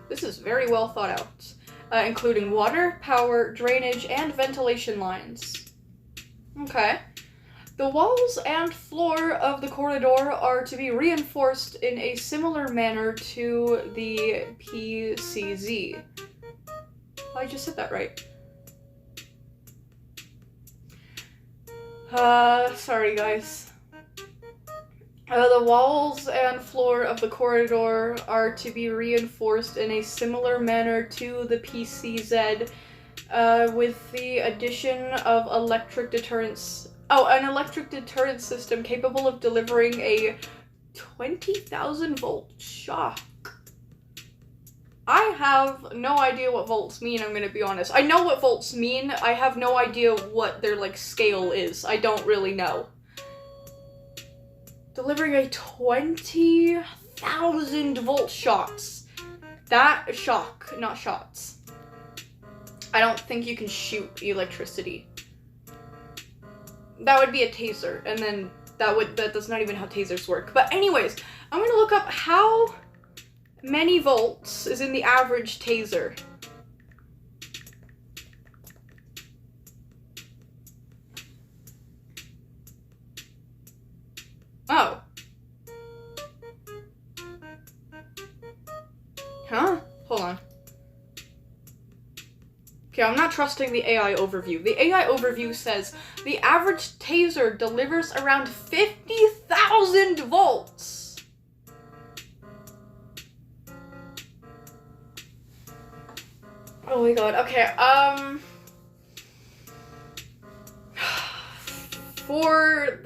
Speaker 1: This is very well thought out. Including water, power, drainage, and ventilation lines. Okay. The walls and floor of the corridor are to be reinforced in a similar manner to the PCZ. I just said that right. Sorry guys. The walls and floor of the corridor are to be reinforced in a similar manner to the PCZ, with the addition of electric deterrence. Oh, an electric deterrence system capable of delivering a 20,000 volt shock. I have no idea what volts mean, I'm gonna be honest. I know what volts mean, I have no idea what their, like, scale is. I don't really know. Delivering a 20,000 volt shots. That shock, not shots. I don't think you can shoot electricity. That would be a taser, and then that's not even how tasers work. But anyways, I'm gonna look up how many volts is in the average taser. Oh. Huh? Hold on. Okay, I'm not trusting the AI overview. The AI overview says the average taser delivers around 50,000 volts. Oh my god, okay, for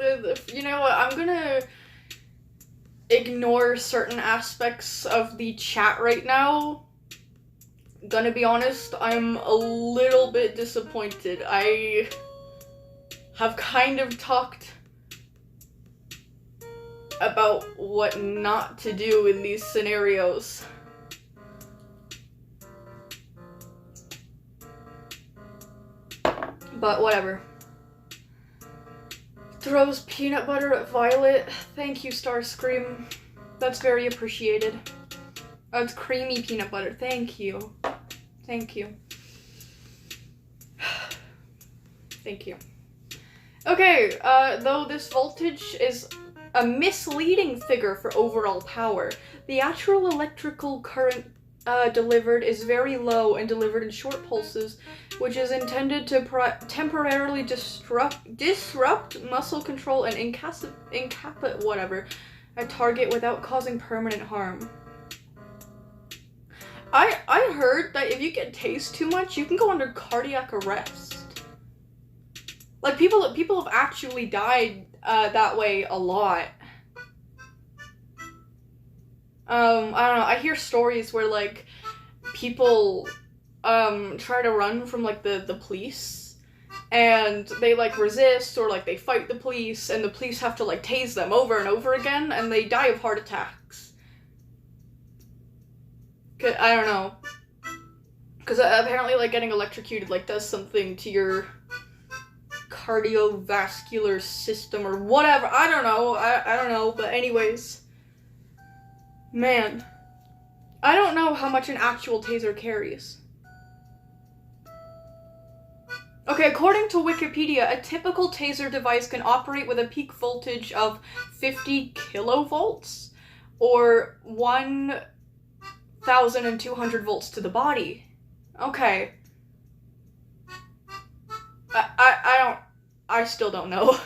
Speaker 1: you know what, I'm gonna ignore certain aspects of the chat right now. Gonna be honest, I'm a little bit disappointed. I have kind of talked about what not to do in these scenarios. But whatever. Throws peanut butter at Violet. Thank you, Starscream. That's very appreciated. Oh, it's creamy peanut butter. Thank you. Thank you. Thank you. Okay, though this voltage is a misleading figure for overall power, the actual electrical current delivered is very low and delivered in short pulses, which is intended to temporarily disrupt muscle control and incapacitate whatever a target without causing permanent harm. I heard that if you get tased too much, you can go under cardiac arrest. Like, people have actually died that way a lot. I don't know, I hear stories where, like, people try to run from, like, the police, and they, like, resist, or, like, they fight the police, and the police have to, like, tase them over and over again, and they die of heart attacks. I don't know. Because apparently, like, getting electrocuted, like, does something to your cardiovascular system or whatever. I don't know. I don't know. But anyways. Man. I don't know how much an actual taser carries. Okay, according to Wikipedia, a typical taser device can operate with a peak voltage of 50 kilovolts, or 1,200 volts to the body. Okay. I still don't know.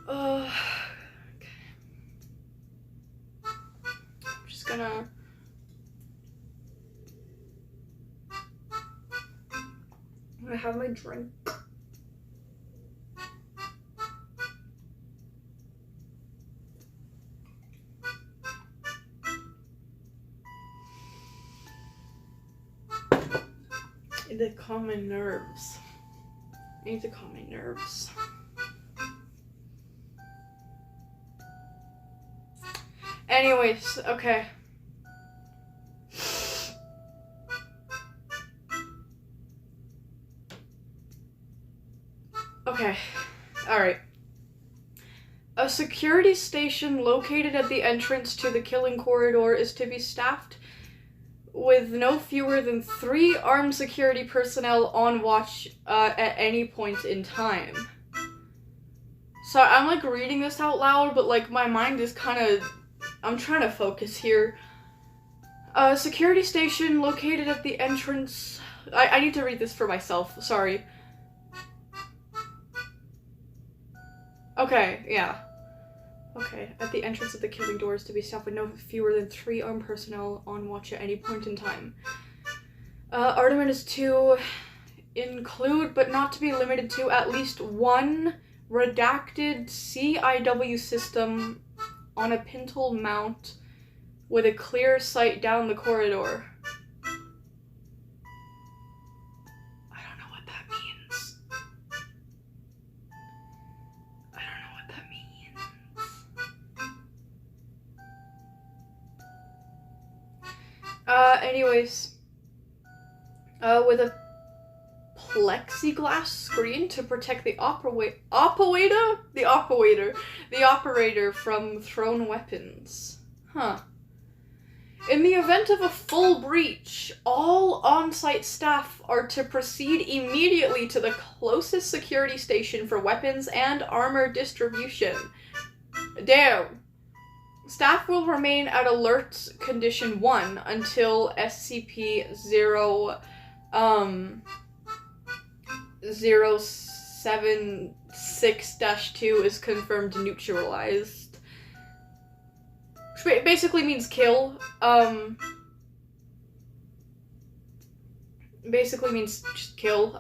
Speaker 1: Oh. Okay. I'm just gonna... I'm gonna have my drink. I need to calm my nerves. I need to calm my nerves. Anyways, okay. Okay, alright. A security station located at the entrance to the killing corridor is to be staffed with no fewer than 3 armed security personnel on watch at any point in time. So I'm like reading this out loud, but like my mind is kind of, I'm trying to focus here. Security station located at the entrance. I need to read this for myself, sorry. Okay, yeah. Okay, at the entrance of the killing doors to be staffed with no fewer than 3 armed personnel on watch at any point in time. Armament is to include, but not to be limited to, at least 1 redacted CIW system on a pintle mount with a clear sight down the corridor. I don't know what that means. I don't know what that means. Anyways, with a plexiglass screen to protect the operator from thrown weapons. Huh. In the event of a full breach, all on-site staff are to proceed immediately to the closest security station for weapons and armor distribution. Damn. Staff will remain at alert condition 1 until SCP-076-2 is confirmed neutralized. Which basically means kill. Basically means just kill.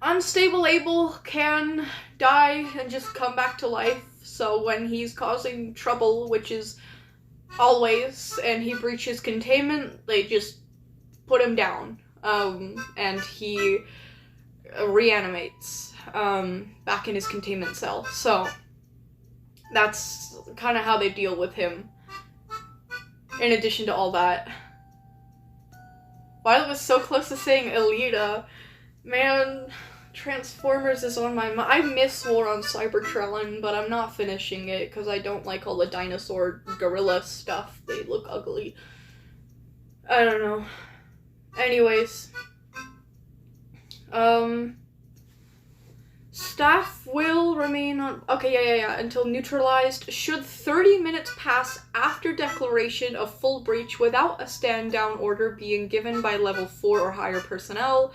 Speaker 1: Unstable Able can die and just come back to life. So when he's causing trouble, which is always, and he breaches containment, they just put him down. And he reanimates back in his containment cell. So that's kind of how they deal with him. In addition to all that. Violet was so close to saying Elita. Man, Transformers is on my mind. I miss War on Cybertron, but I'm not finishing it because I don't like all the dinosaur gorilla stuff. They look ugly. I don't know. Anyways. Staff will remain on... Okay, yeah. Until neutralized. Should 30 minutes pass after declaration of full breach without a stand-down order being given by level 4 or higher personnel,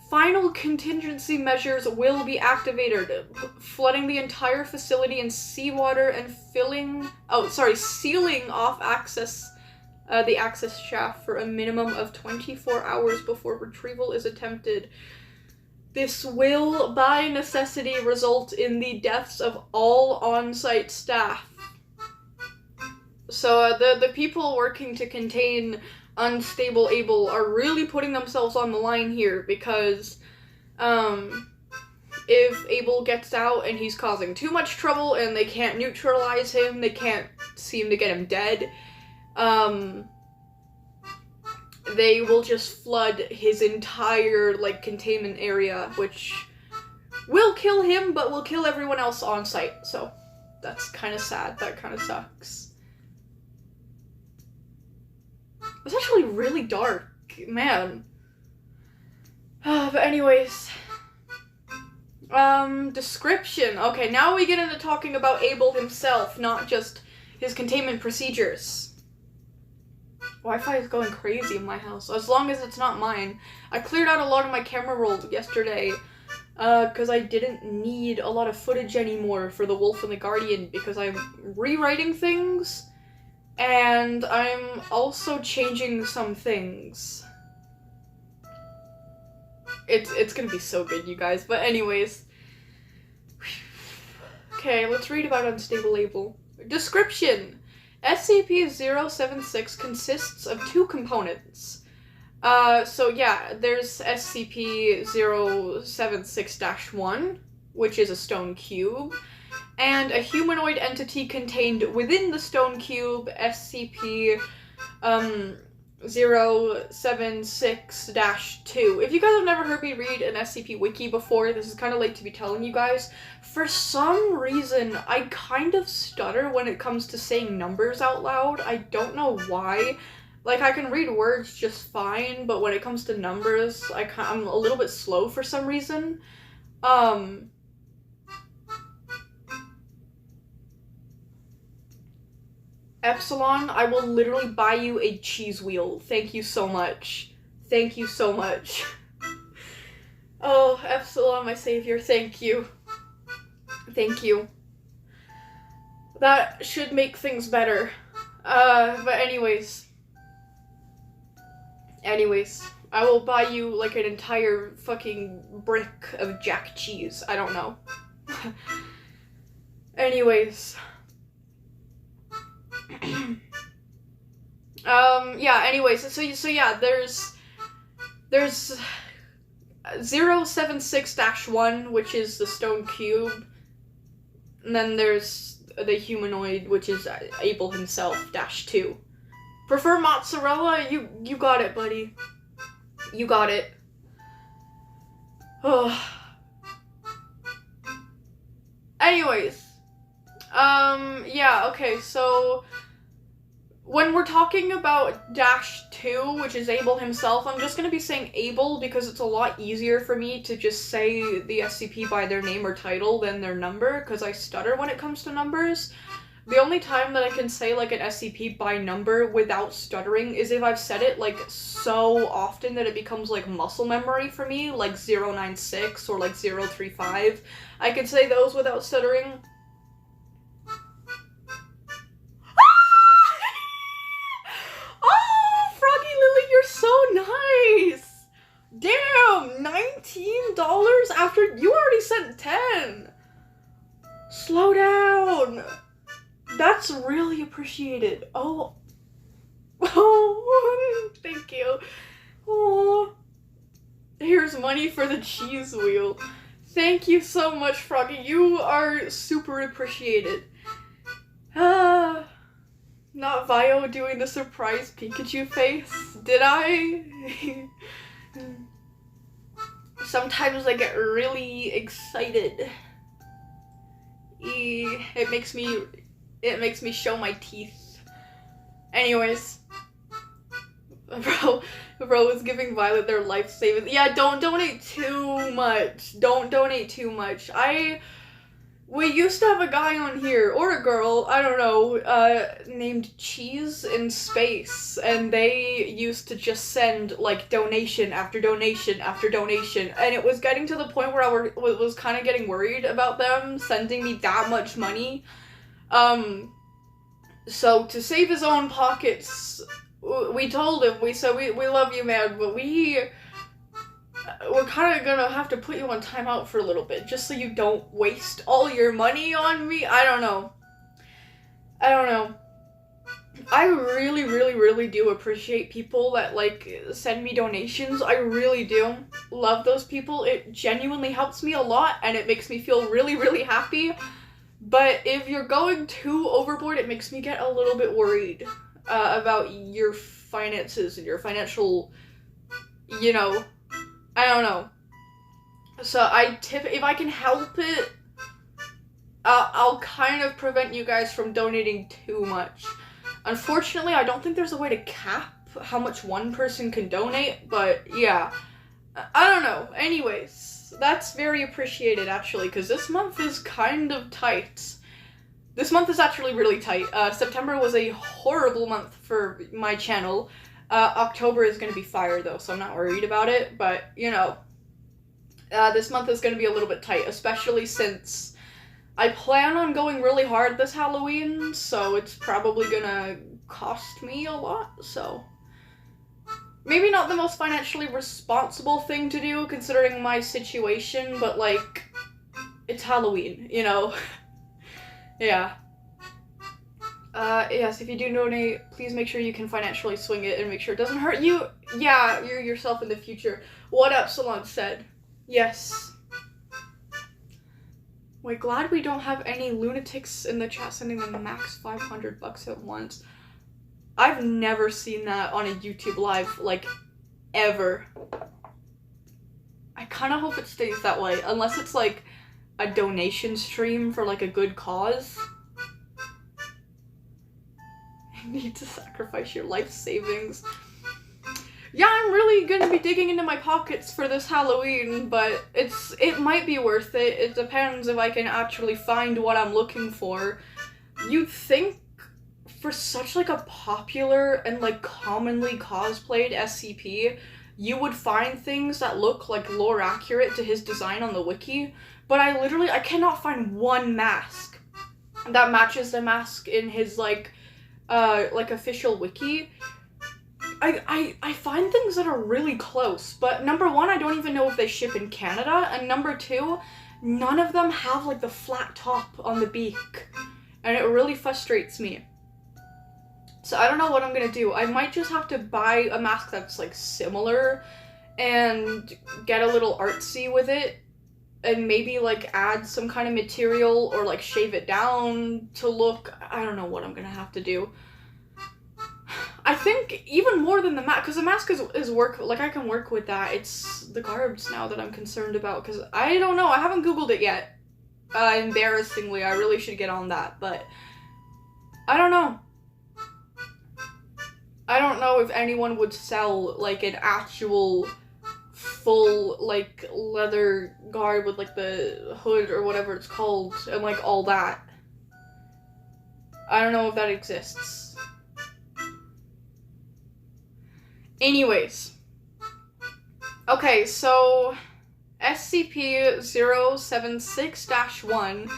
Speaker 1: final contingency measures will be activated, flooding the entire facility in seawater and sealing off the access shaft for a minimum of 24 hours before retrieval is attempted. This will, by necessity, result in the deaths of all on-site staff. So the people working to contain Unstable Able are really putting themselves on the line here because if Able gets out and he's causing too much trouble and they can't neutralize him, they can't seem to get him dead, they will just flood his entire, containment area, which will kill him, but will kill everyone else on site. So, that's kind of sad. That kind of sucks. It's actually really dark. Man. But anyways. Description. Okay, now we get into talking about Able himself, not just his containment procedures. Wi-Fi is going crazy in my house, as long as it's not mine. I cleared out a lot of my camera roll yesterday, because I didn't need a lot of footage anymore for The Wolf and the Guardian, because I'm rewriting things, and I'm also changing some things. It's gonna be so good, you guys, but anyways. Okay, let's read about Unstable Able. Description. SCP-076 consists of 2 components. So yeah, there's SCP-076-1, which is a stone cube, and a humanoid entity contained within the stone cube, SCP-076-2. If you guys have never heard me read an SCP wiki before, this is kind of late to be telling you guys. For some reason, I kind of stutter when it comes to saying numbers out loud. I don't know why. Like, I can read words just fine, but when it comes to numbers, I'm a little bit slow for some reason. Epsilon, I will literally buy you a cheese wheel. Thank you so much. Thank you so much. Oh, Epsilon, my savior, thank you. Thank you. That should make things better. But anyways, I will buy you, like, an entire fucking brick of jack cheese. I don't know. Anyways. Yeah, anyways, so yeah, there's 076-1, which is the stone cube, and then there's the humanoid, which is Abel himself, -2. Prefer mozzarella? You got it, buddy. You got it. Oh. Anyways. Yeah, okay, so when we're talking about -2, which is Abel himself, I'm just gonna be saying Abel because it's a lot easier for me to just say the SCP by their name or title than their number, because I stutter when it comes to numbers. The only time that I can say, like, an SCP by number without stuttering is if I've said it, like, so often that it becomes, like, muscle memory for me, like 096 or, like, 035. I can say those without stuttering. Oh, Froggy Lily, you're so nice! Damn, $19 after you already sent 10. Slow down. That's really appreciated. Oh, thank you. Oh, here's money for the cheese wheel. Thank you so much, Froggy. You are super appreciated. Not Vio doing the surprise Pikachu face. Did I? Sometimes I get really excited. It makes me show my teeth. Anyways. Bro is giving Violet their life savings. Yeah, don't donate too much. Don't donate too much. We used to have a guy on here, or a girl, I don't know, named Cheese in Space, and they used to just send, like, donation after donation after donation, and it was getting to the point where I was kind of getting worried about them sending me that much money. So to save his own pockets, we told him, we said, we love you, man, but we're kind of gonna have to put you on timeout for a little bit, just so you don't waste all your money on me. I don't know. I really, really, really do appreciate people that, like, send me donations. I really do love those people. It genuinely helps me a lot, and it makes me feel really, really happy. But if you're going too overboard, it makes me get a little bit worried about your finances and your financial, you know, I don't know. So if I can help it, I'll kind of prevent you guys from donating too much. Unfortunately, I don't think there's a way to cap how much one person can donate, but yeah. I don't know. Anyways, that's very appreciated, actually, because this month is kind of tight. This month is actually really tight. September was a horrible month for my channel. October is going to be fire, though, so I'm not worried about it, but, you know, this month is going to be a little bit tight, especially since I plan on going really hard this Halloween, so it's probably going to cost me a lot, so maybe not the most financially responsible thing to do, considering my situation, but, like, it's Halloween, you know? Yeah. Yes, if you do donate, please make sure you can financially swing it and make sure it doesn't hurt you. Yeah, you yourself in the future. What Epsilon said. Yes. We're glad we don't have any lunatics in the chat sending them max $500 at once. I've never seen that on a YouTube live, like, ever. I kind of hope it stays that way, unless it's, like, a donation stream for, like, a good cause. need to sacrifice your life savings. Yeah, I'm really gonna be digging into my pockets for this Halloween, but it might be worth it. It depends if I can actually find what I'm looking for. You'd think for such like a popular and like commonly cosplayed SCP, you would find things that look like lore accurate to his design on the wiki, but I cannot find one mask that matches the mask in his like official wiki. I find things that are really close, but number one, I don't even know if they ship in Canada, and number two, none of them have like the flat top on the beak, and it really frustrates me. So I don't know what I'm gonna do. I might just have to buy a mask that's like similar and get a little artsy with it, and maybe like add some kind of material or like shave it down to look, I don't know what I'm gonna have to do. I think even more than the mask, because the mask is work, like I can work with that. It's the garbs now that I'm concerned about, because I don't know, I haven't Googled it yet. Embarrassingly, I really should get on that, but I don't know. I don't know if anyone would sell like an actual full like leather garb with like the hood or whatever it's called and like all that. I don't know if that exists. Anyways. Okay, so SCP-076-1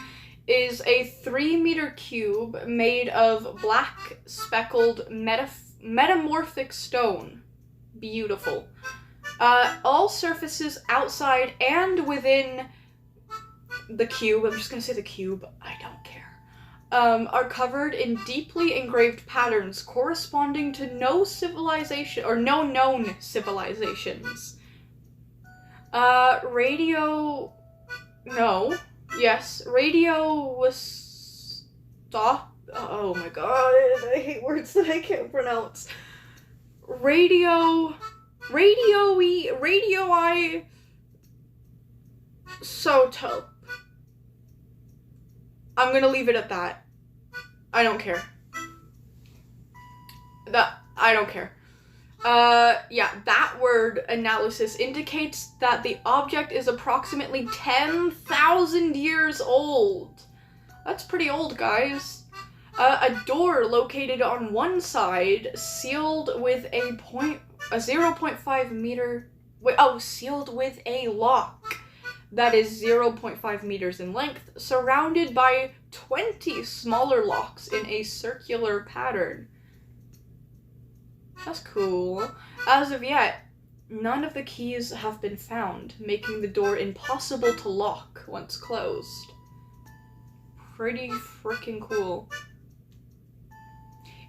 Speaker 1: is a 3-meter cube made of black speckled metamorphic stone. Beautiful. All surfaces outside and within the cube, I'm just gonna say the cube, I don't care, are covered in deeply engraved patterns corresponding to no civilization, or no known civilizations. Radio was stop. Oh my god, I hate words that I can't pronounce. Radioisotope. I'm gonna leave it at that. I don't care. I don't care. Yeah, that word analysis indicates that the object is approximately 10,000 years old. That's pretty old, guys. A door located on one side, sealed with a 0.5 meter... sealed with a lock that is 0.5 meters in length, surrounded by 20 smaller locks in a circular pattern. That's cool. As of yet, none of the keys have been found, making the door impossible to lock once closed. Pretty freaking cool.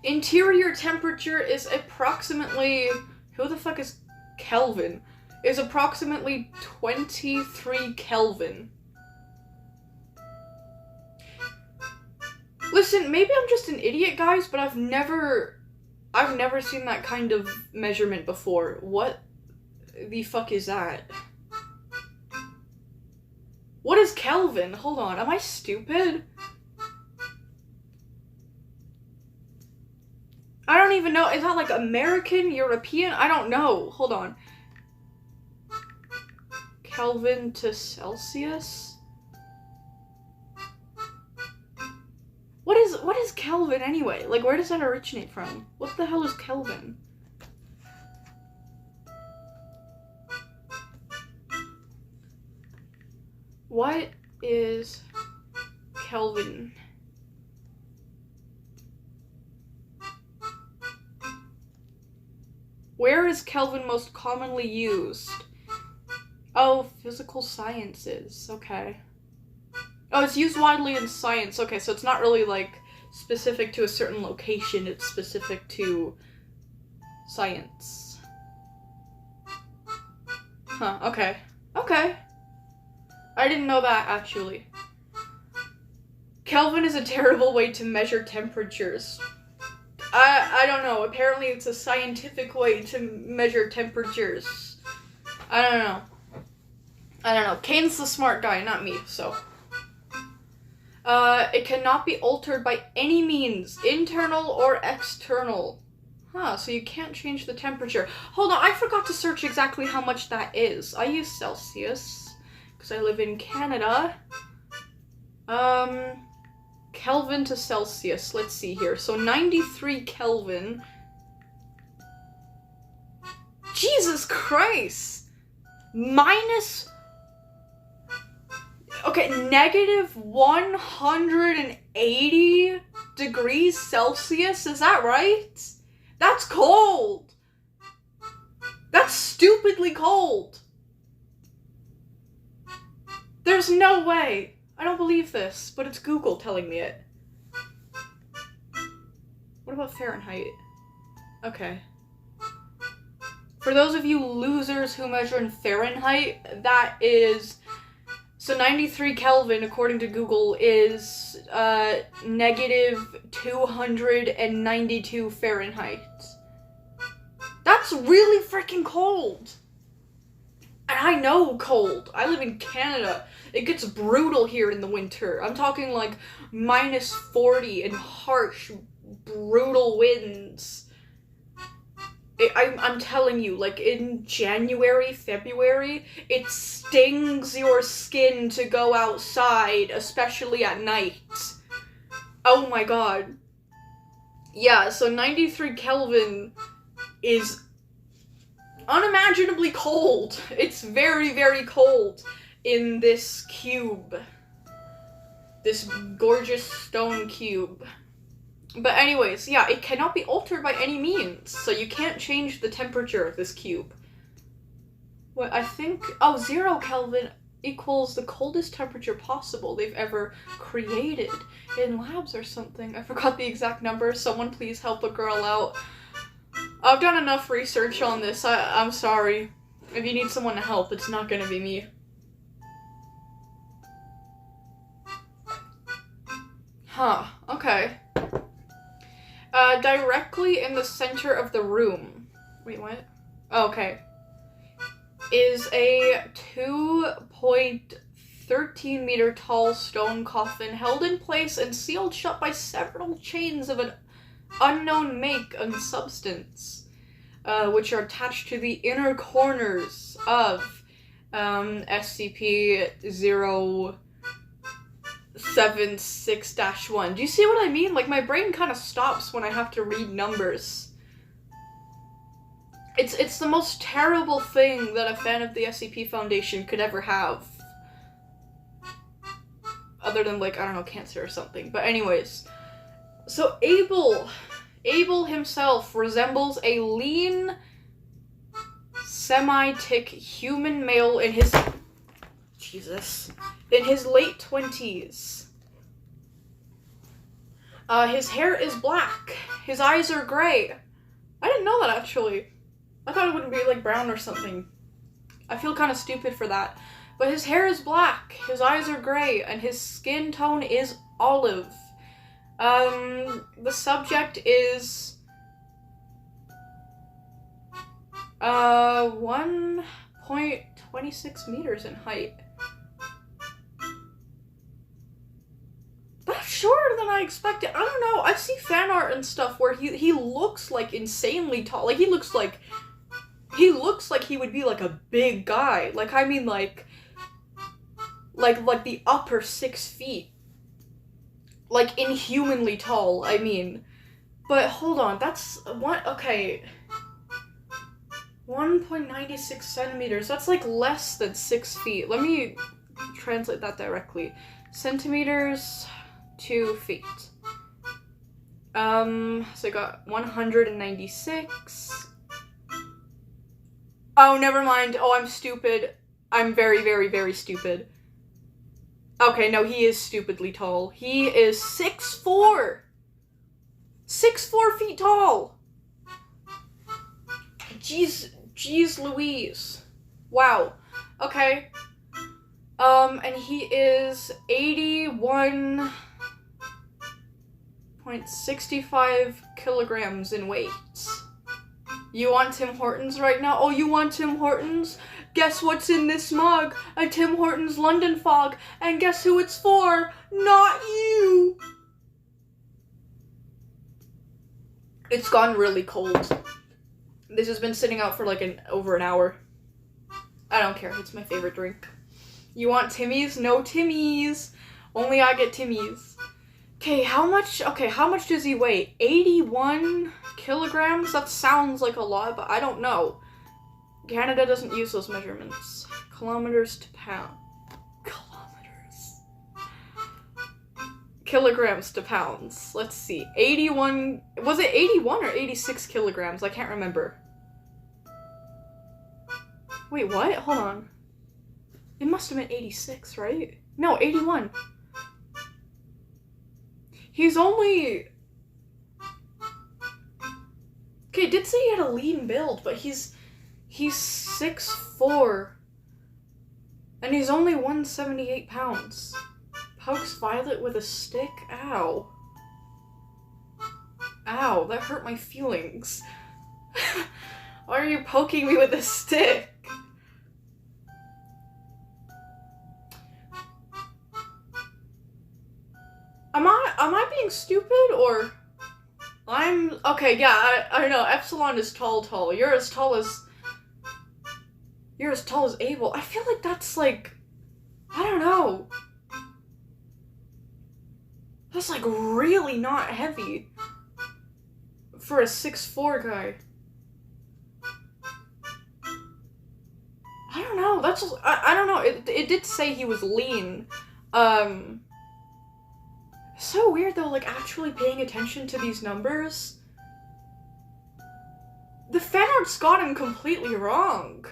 Speaker 1: Interior temperature is approximately... Who the fuck is Kelvin? Is approximately 23 Kelvin. Listen, maybe I'm just an idiot, guys, but I've never seen that kind of measurement before. What the fuck is that? What is Kelvin? Hold on, am I stupid? I don't even know. Is that like American, European? I don't know. Hold on. Kelvin to Celsius? What is Kelvin anyway? Like, where does that originate from? What the hell is Kelvin? What is Kelvin? Where is Kelvin most commonly used? Oh, physical sciences. Okay. Oh, it's used widely in science. Okay, so it's not really, like, specific to a certain location. It's specific to science. Huh, okay. Okay. I didn't know that, actually. Kelvin is a terrible way to measure temperatures. I don't know. Apparently it's a scientific way to measure temperatures. I don't know. Kain's the smart guy, not me, so. It cannot be altered by any means, internal or external. Huh, so you can't change the temperature. Hold on, I forgot to search exactly how much that is. I use Celsius, because I live in Canada. Kelvin to Celsius, let's see here. So 93 Kelvin. Jesus Christ! Minus... Okay, negative 180 degrees Celsius, is that right? That's cold! That's stupidly cold! There's no way! I don't believe this, but it's Google telling me it. What about Fahrenheit? Okay. For those of you losers who measure in Fahrenheit, that is... So 93 Kelvin, according to Google, is negative 292 Fahrenheit. That's really freaking cold! And I know cold. I live in Canada. It gets brutal here in the winter. I'm talking like minus 40 and harsh, brutal winds. I'm telling you, like in January, February, it stings your skin to go outside, especially at night. Oh my god. Yeah, so 93 Kelvin is unimaginably cold. It's very, very cold in this cube. This gorgeous stone cube. But anyways, yeah, it cannot be altered by any means, so you can't change the temperature of this cube. What, I think... Oh, 0 Kelvin equals the coldest temperature possible they've ever created in labs or something. I forgot the exact number. Someone please help a girl out. I've done enough research on this. I'm sorry. If you need someone to help, it's not gonna be me. Huh, okay. Directly in the center of the room. Wait, what? Oh, okay. Is a 2.13 meter tall stone coffin held in place and sealed shut by several chains of an unknown make and substance, which are attached to the inner corners of SCP-076-1. Do you see what I mean? Like, my brain kind of stops when I have to read numbers. It's the most terrible thing that a fan of the SCP Foundation could ever have. Other than, like, I don't know, cancer or something. But anyways. So Abel himself resembles a lean, semi-tick human male in his... Jesus. In his late 20s. His hair is black. His eyes are gray. I didn't know that, actually. I thought it would be, like, brown or something. I feel kind of stupid for that. But his hair is black, his eyes are gray, and his skin tone is olive. The subject is... 1.26 meters in height. That's shorter than I expected. I don't know, I see fan art and stuff where he looks, like, insanely tall. Like, he looks like he would be, like, a big guy. Like, I mean, like the upper 6 feet. Like, inhumanly tall, I mean. But, hold on, that's... okay. 1.96 centimeters, that's, like, less than 6 feet. Let me translate that directly. Centimeters to feet. So I got 196... Oh, never mind. Oh, I'm stupid. I'm very, very, very stupid. Okay, no, he is stupidly tall. He is 6'4". 6'4" feet tall. Jeez Louise. Wow. Okay. And he is 81.65 kilograms in weight. You want Tim Hortons right now? Oh, you want Tim Hortons? Guess what's in this mug? A Tim Hortons London Fog. And guess who it's for? Not you! It's gone really cold. This has been sitting out for like over an hour. I don't care. It's my favorite drink. You want Timmy's? No Timmy's. Only I get Timmy's. Okay, how much does he weigh? 81 kilograms? That sounds like a lot, but I don't know. Canada doesn't use those measurements. Kilometers to pound. Kilometers. Kilograms to pounds. Let's see. 81... Was it 81 or 86 kilograms? I can't remember. Wait, what? Hold on. It must have been 86, right? No, 81. He's only... Okay, it did say he had a lean build, but he's 6'4". And he's only 178 pounds. Pokes Violet with a stick? Ow. Ow, that hurt my feelings. Why are you poking me with a stick? Am I being stupid, or... Okay, yeah, I don't know. Epsilon is tall. You're as tall as Abel. I feel like that's like... I don't know. That's like really not heavy for a 6'4" guy. I don't know. That's just, I don't know. It did say he was lean. So weird though, like actually paying attention to these numbers. The fan art's got him completely wrong.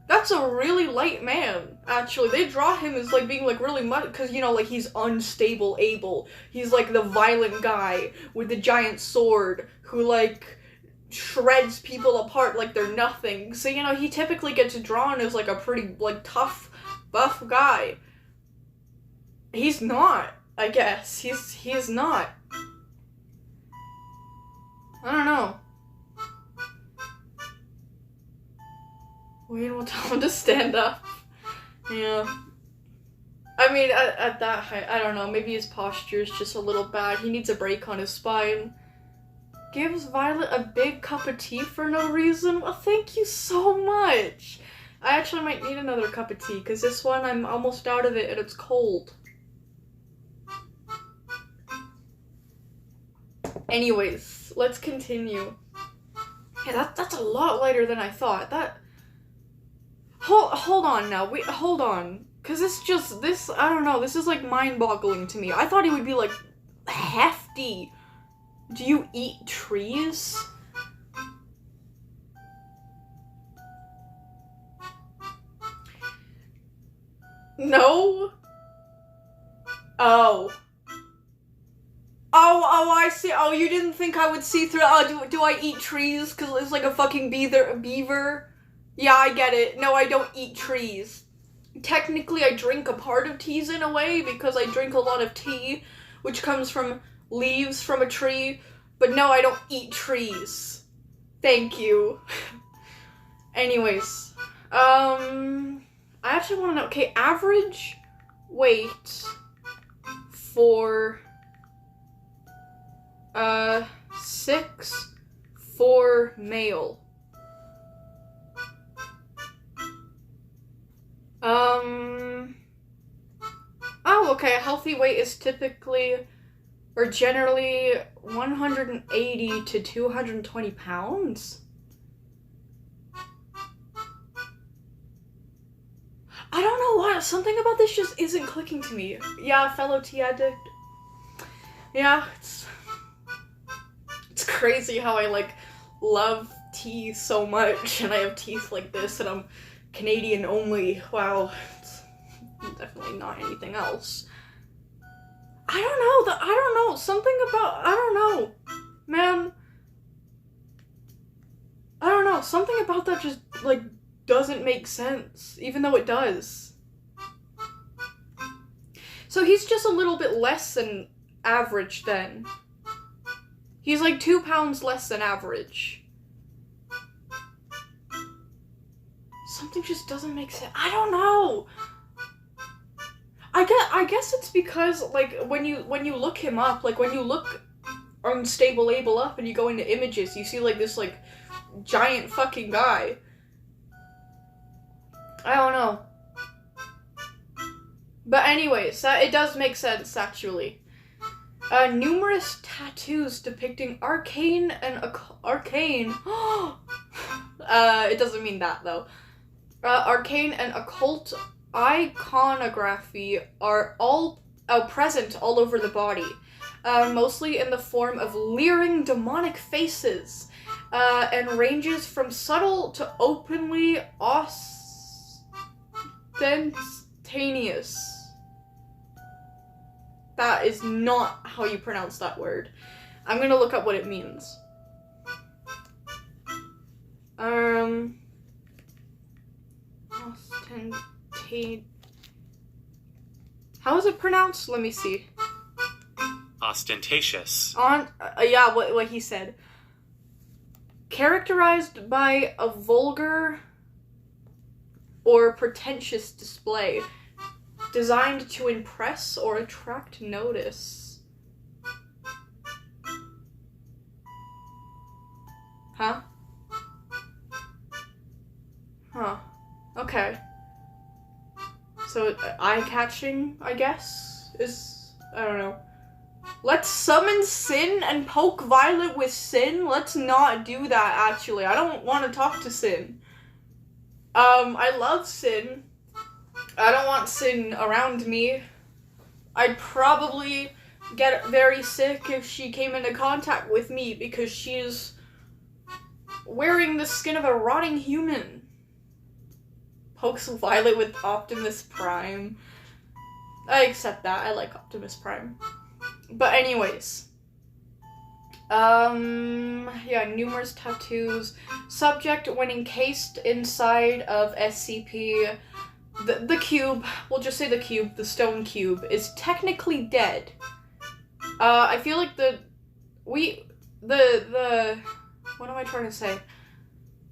Speaker 1: That's a really light man, actually. They draw him as like being like really much, because you know, like he's unstable Abel. He's like the violent guy with the giant sword who like shreds people apart like they're nothing. So you know, he typically gets drawn as like a pretty like tough, buff guy. He's not. I guess. He is not. I don't know. Wayne will tell him to stand up. Yeah. I mean, at that height, I don't know. Maybe his posture is just a little bad. He needs a break on his spine. Gives Violet a big cup of tea for no reason? Well, thank you so much. I actually might need another cup of tea, because this one, I'm almost out of it, and it's cold. Anyways, let's continue. Yeah, that's a lot lighter than I thought. Hold on now. Wait, hold on. Cause I don't know, this is like mind-boggling to me. I thought he would be like hefty. Do you eat trees? No? Oh, I see. Oh, you didn't think I would see through. Oh, do I eat trees? Because it's like a fucking beaver? Yeah, I get it. No, I don't eat trees. Technically, I drink a part of teas in a way, because I drink a lot of tea, which comes from leaves from a tree. But no, I don't eat trees. Thank you. Anyways. I actually want to know. Okay, average weight for... 6'4" male. Oh, okay, a healthy weight is typically, or generally, 180 to 220 pounds? I don't know why, something about this just isn't clicking to me. Yeah, fellow tea addict. Yeah, it's crazy how I, like, love tea so much, and I have teeth like this, and I'm Canadian only. Wow, it's definitely not anything else. I don't know, something about, I don't know, man. I don't know, something about that just, like, doesn't make sense, even though it does. So he's just a little bit less than average then. He's like 2 pounds less than average. Something just doesn't make sense. I don't know. I guess it's because, like, when you look him up, like, when you look Unstable Able up and you go into images, you see, like, this, like, giant fucking guy. I don't know. But anyways, it does make sense, actually. Numerous tattoos depicting arcane and arcane. It doesn't mean that, though. Arcane and occult iconography are all present all over the body, mostly in the form of leering demonic faces, and ranges from subtle to openly ostentatious. That is not how you pronounce that word. I'm gonna look up what it means. How is it pronounced? Let me see.
Speaker 2: Ostentatious.
Speaker 1: Yeah, what he said. Characterized by a vulgar or pretentious display, designed to impress or attract notice. Huh? Huh. Okay. So, eye-catching, I guess, is... I don't know. Let's summon Sin and poke Violet with Sin? Let's not do that, actually. I don't want to talk to Sin. I love Sin. I don't want Sin around me. I'd probably get very sick if she came into contact with me because she's wearing the skin of a rotting human. Pokes Violet with Optimus Prime. I accept that. I like Optimus Prime. But anyways. Yeah, numerous tattoos. Subject, when encased inside of SCP, the cube, we'll just say the cube, the stone cube, is technically dead. I feel like what am I trying to say?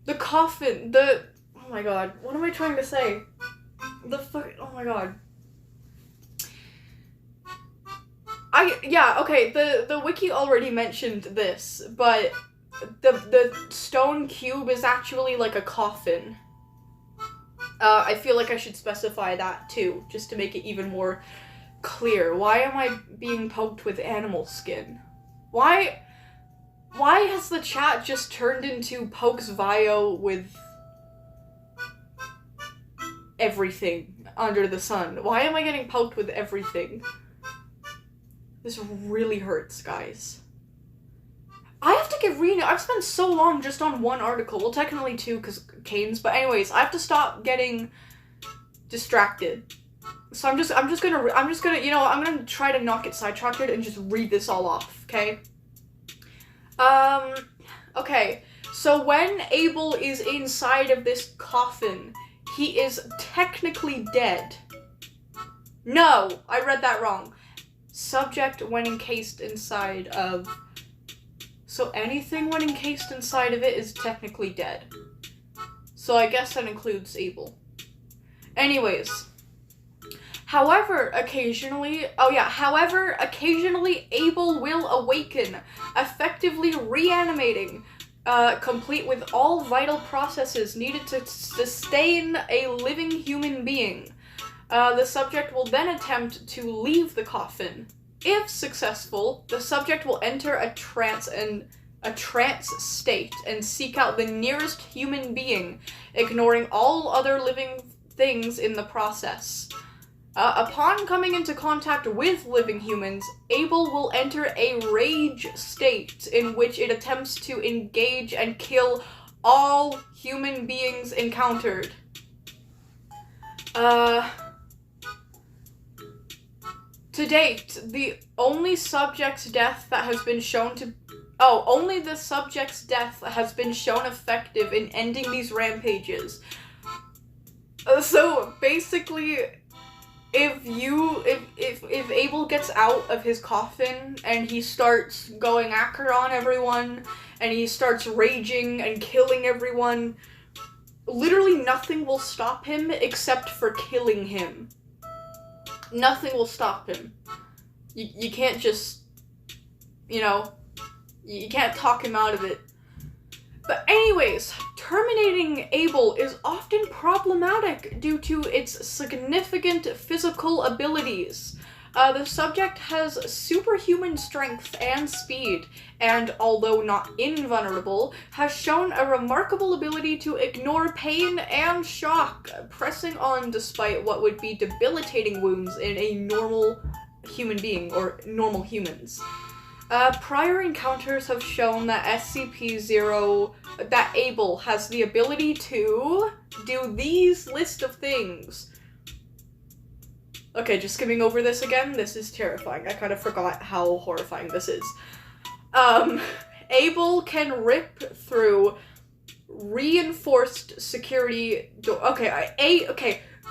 Speaker 1: The coffin, oh my god, what am I trying to say? Oh my god. Okay, the wiki already mentioned this, but the stone cube is actually like a coffin. I feel like I should specify that too, just to make it even more clear. Why am I being poked with animal skin? Why has the chat just turned into pokes Vio with everything under the sun? Why am I getting poked with everything? This really hurts, guys. I have to get I've spent so long just on one article. Well, technically two, because Kain's. But anyways, I have to stop getting distracted. So I'm just gonna, you know, I'm gonna try to not get sidetracked and just read this all off, okay? Okay. So when Abel is inside of this coffin, he is technically dead. No, I read that wrong. Subject when encased inside of... So anything when encased inside of it is technically dead. So I guess that includes Abel. Anyways. However, occasionally Abel will awaken, effectively reanimating, complete with all vital processes needed to sustain a living human being. The subject will then attempt to leave the coffin. If successful, the subject will enter a trance state and seek out the nearest human being, ignoring all other living things in the process. Upon coming into contact with living humans, Abel will enter a rage state in which it attempts to engage and kill all human beings encountered. To date, the only subject's death that has been shown to... only the subject's death has been shown effective in ending these rampages. So, basically, if Abel gets out of his coffin and he starts going Acker on everyone, and he starts raging and killing everyone, literally nothing will stop him except for killing him. Nothing will stop him. You can't just, you know, you can't talk him out of it. But anyways, terminating Abel is often problematic due to its significant physical abilities. The subject has superhuman strength and speed, and although not invulnerable, has shown a remarkable ability to ignore pain and shock, pressing on despite what would be debilitating wounds in a normal human being, or normal humans. Prior encounters have shown that SCP-0, that Abel has the ability to do these list of things. Okay, just skimming over this again, this is terrifying. I kind of forgot how horrifying this is. Abel can rip through reinforced security door.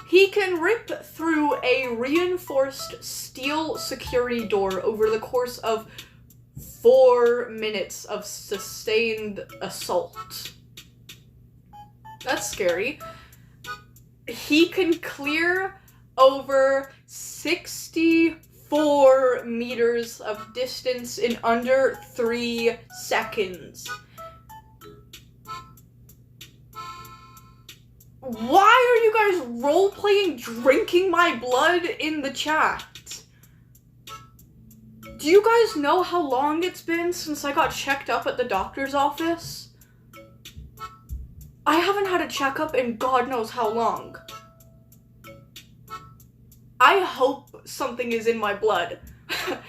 Speaker 1: He can rip through a reinforced steel security door over the course of 4 minutes of sustained assault. That's scary. He can clear over 64 meters of distance in under 3 seconds. Why are you guys role-playing drinking my blood in the chat? Do you guys know how long it's been since I got checked up at the doctor's office? I haven't had a checkup in God knows how long. I hope something is in my blood. And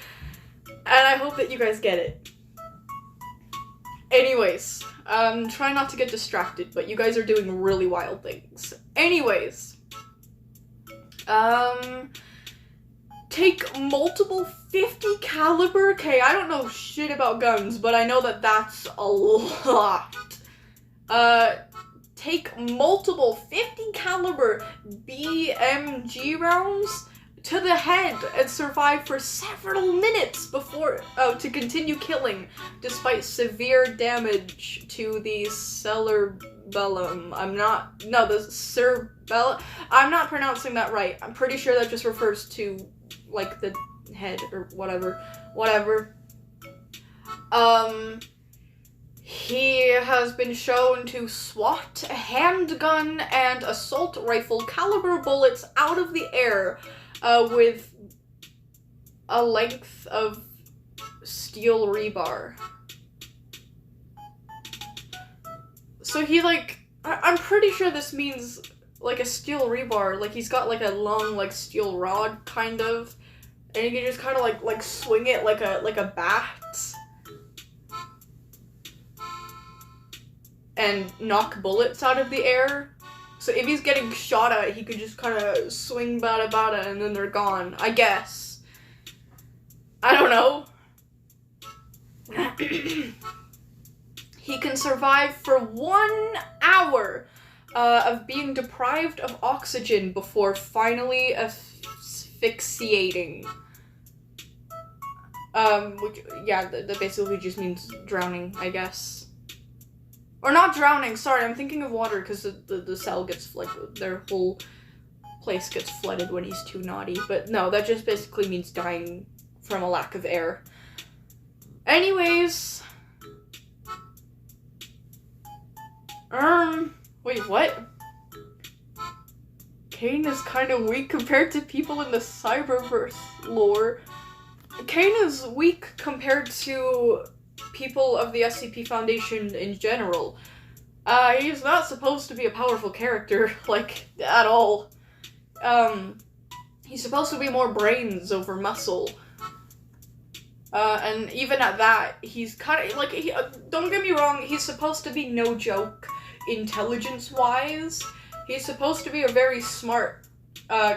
Speaker 1: I hope that you guys get it. Anyways, try not to get distracted, but you guys are doing really wild things. Anyways, take multiple 50 caliber, okay, I don't know shit about guns, but I know that that's a lot. Take multiple 50 caliber BMG rounds to the head and survive for several minutes before, to continue killing, despite severe damage to the cerebellum. I'm not pronouncing that right. I'm pretty sure that just refers to, like, the head or whatever. He has been shown to swat a handgun and assault rifle caliber bullets out of the air with a length of steel rebar. So he, like, I'm pretty sure this means, like, a steel rebar, like, he's got, like, a long, like, steel rod, kind of, and you can just kind of, like, swing it like a bat. And knock bullets out of the air. So if he's getting shot at, he could just kind of swing bada and then they're gone, I guess. I don't know. He can survive for 1 hour of being deprived of oxygen before finally asphyxiating. Which, yeah, that basically just means drowning, I guess. Or not drowning, sorry, I'm thinking of water because the cell gets, like, their whole place gets flooded when he's too naughty. But no, that just basically means dying from a lack of air. Anyways. Wait, what? Kain is kind of weak compared to people in the Cyberverse lore. Kain is weak compared to people of the SCP Foundation in general. He's not supposed to be a powerful character, like, at all. He's supposed to be more brains over muscle. And even at that, he's kind of, like, don't get me wrong, he's supposed to be no joke intelligence-wise. He's supposed to be a very smart,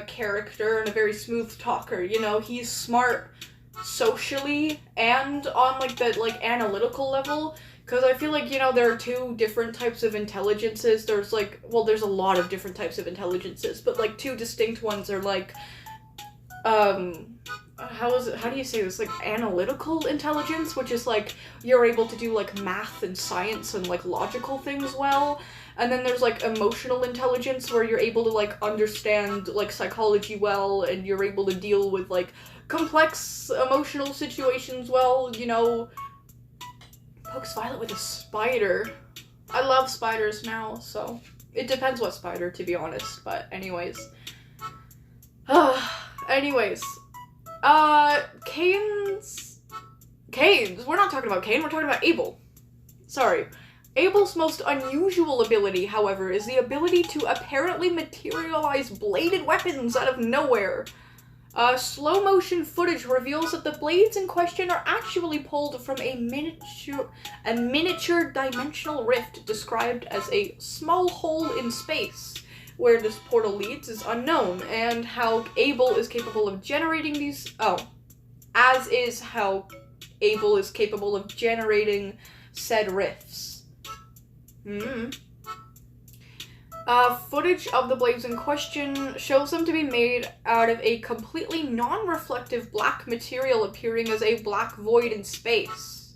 Speaker 1: character and a very smooth talker, you know, he's smart socially and on, like, the, like, analytical level, because I feel like, you know, there are 2 different types of intelligences. There's, like, well, there's a lot of different types of intelligences, but, like, 2 distinct ones are, like, how do you say this, like, analytical intelligence, which is, like, you're able to do, like, math and science and, like, logical things well, And then there's, like, emotional intelligence, where you're able to, like, understand, like, psychology well, and you're able to deal with, like, complex emotional situations well, you know. Pokes Violet with a spider. I love spiders now, so it depends what spider, to be honest, but anyways. Anyways. Kain's, we're not talking about Kain, we're talking about Abel. Sorry. Abel's most unusual ability, however, is the ability to apparently materialize bladed weapons out of nowhere. Slow motion footage reveals that the blades in question are actually pulled from a miniature dimensional rift described as a small hole in space. Where this portal leads is unknown, and how Abel is capable of generating these... as is how Abel is capable of generating said rifts. Footage of the blades in question shows them to be made out of a completely non-reflective black material appearing as a black void in space.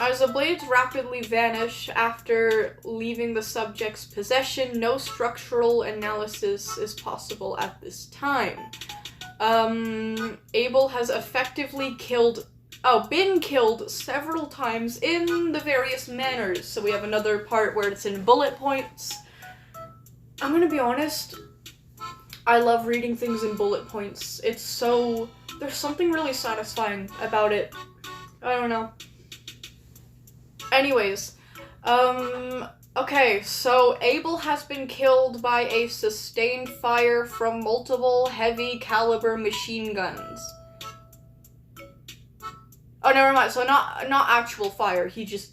Speaker 1: As the blades rapidly vanish after leaving the subject's possession, no structural analysis is possible at this time. Abel has effectively been killed several times in the various manners. So we have another part where it's in bullet points. I'm gonna be honest, I love reading things in bullet points. It's so... there's something really satisfying about it. I don't know. Anyways, okay, so Abel has been killed by a sustained fire from multiple heavy caliber machine guns. Oh, never mind. So not actual fire. He just...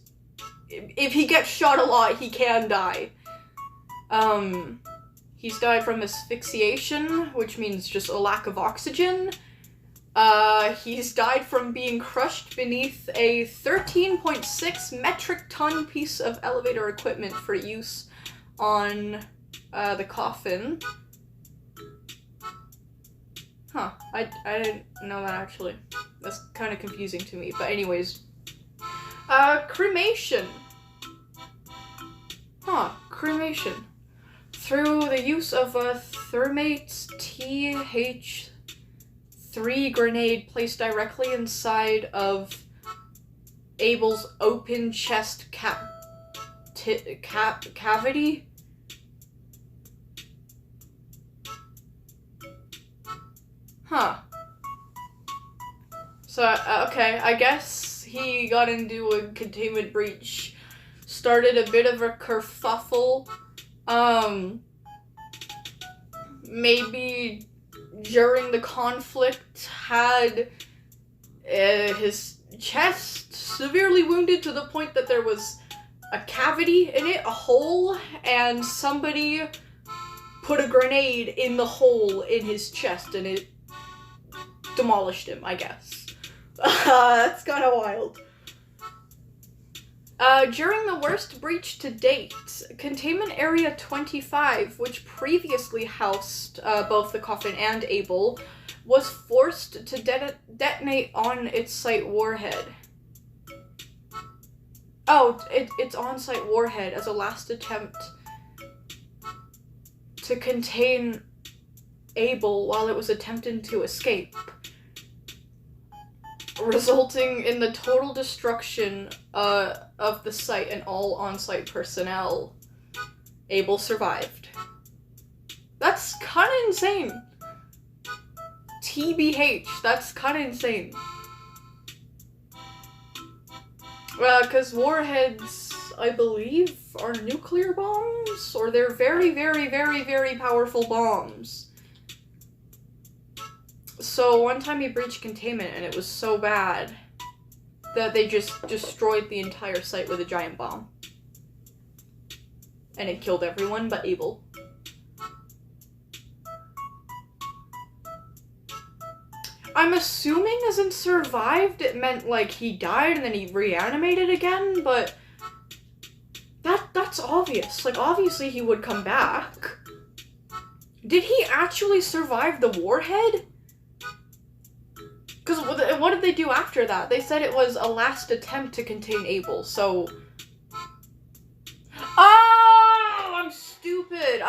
Speaker 1: if he gets shot a lot, he can die. He's died from asphyxiation, which means just a lack of oxygen. He's died from being crushed beneath a 13.6 metric ton piece of elevator equipment for use on, the coffin. Huh. I didn't know that, actually. That's kind of confusing to me, but anyways. Cremation. Cremation. Through the use of a thermate TH3 grenade placed directly inside of Abel's open chest cavity. So, okay, I guess he got into a containment breach, started a bit of a kerfuffle, maybe during the conflict had his chest severely wounded to the point that there was a cavity in it, a hole, and somebody put a grenade in the hole in his chest and it demolished him, I guess. That's kind of wild. During the worst breach to date, Containment Area 25, which previously housed both the coffin and Abel, was forced to detonate on its site warhead. Oh, its on-site warhead as a last attempt to contain Abel while it was attempting to escape, resulting in the total destruction of the site and all on-site personnel. Abel survived. That's kind of insane. TBH, that's kind of insane. Because warheads, I believe, are nuclear bombs, or they're very, very, very, very powerful bombs. So one time he breached containment and it was so bad that they just destroyed the entire site with a giant bomb. And it killed everyone but Abel. I'm assuming as in survived, it meant like he died and then he reanimated again, but that's obvious. Like, obviously he would come back. Did he actually survive the warhead? Because what did they do after that? They said it was a last attempt to contain Abel, so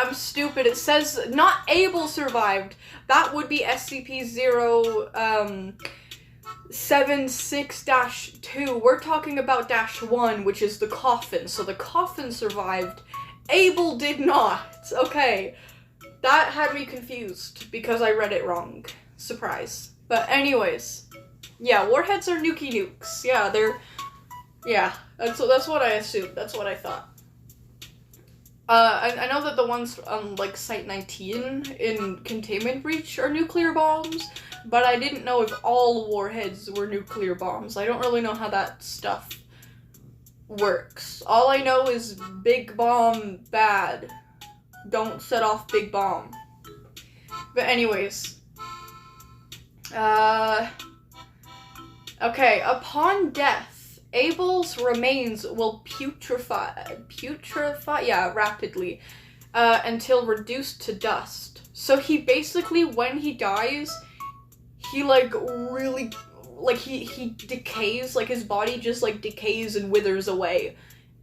Speaker 1: I'm stupid. It says not Abel survived. That would be SCP-076-2. We're talking about -1, which is the coffin. So the coffin survived. Abel did not. Okay. That had me confused because I read it wrong. Surprise. But anyways. Yeah, warheads are nukes. Yeah, they're... Yeah, that's what I assumed. That's what I thought. I know that the ones on, like, Site 19 in Containment Breach are nuclear bombs, but I didn't know if all warheads were nuclear bombs. I don't really know how that stuff works. All I know is big bomb bad. Don't set off big bomb. But anyways. Okay, upon death, Abel's remains will putrefy, rapidly, until reduced to dust. So he basically, when he dies, he, like, really, like, he decays, like, his body just, like, decays and withers away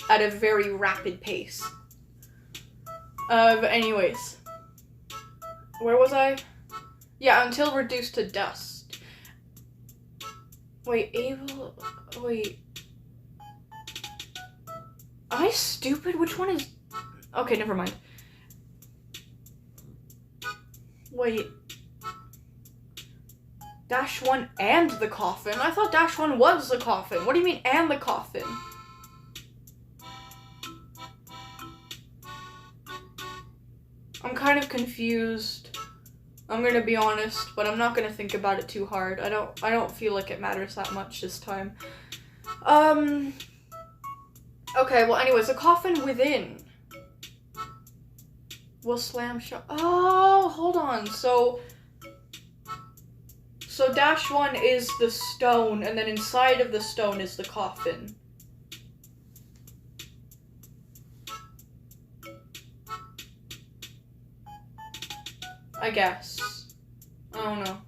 Speaker 1: at a very rapid pace. But anyways. Where was I? Yeah, until reduced to dust. Wait, Abel, wait. Am I stupid? Which one is... Okay, never mind. Wait. -1 and the coffin? I thought -1 was the coffin. What do you mean, and the coffin? I'm kind of confused. I'm gonna be honest, but I'm not gonna think about it too hard. I don't feel like it matters that much this time. Okay, well, anyways, the coffin within will slam shut. Oh, hold on. So -1 is the stone, and then inside of the stone is the coffin. I guess. I don't know.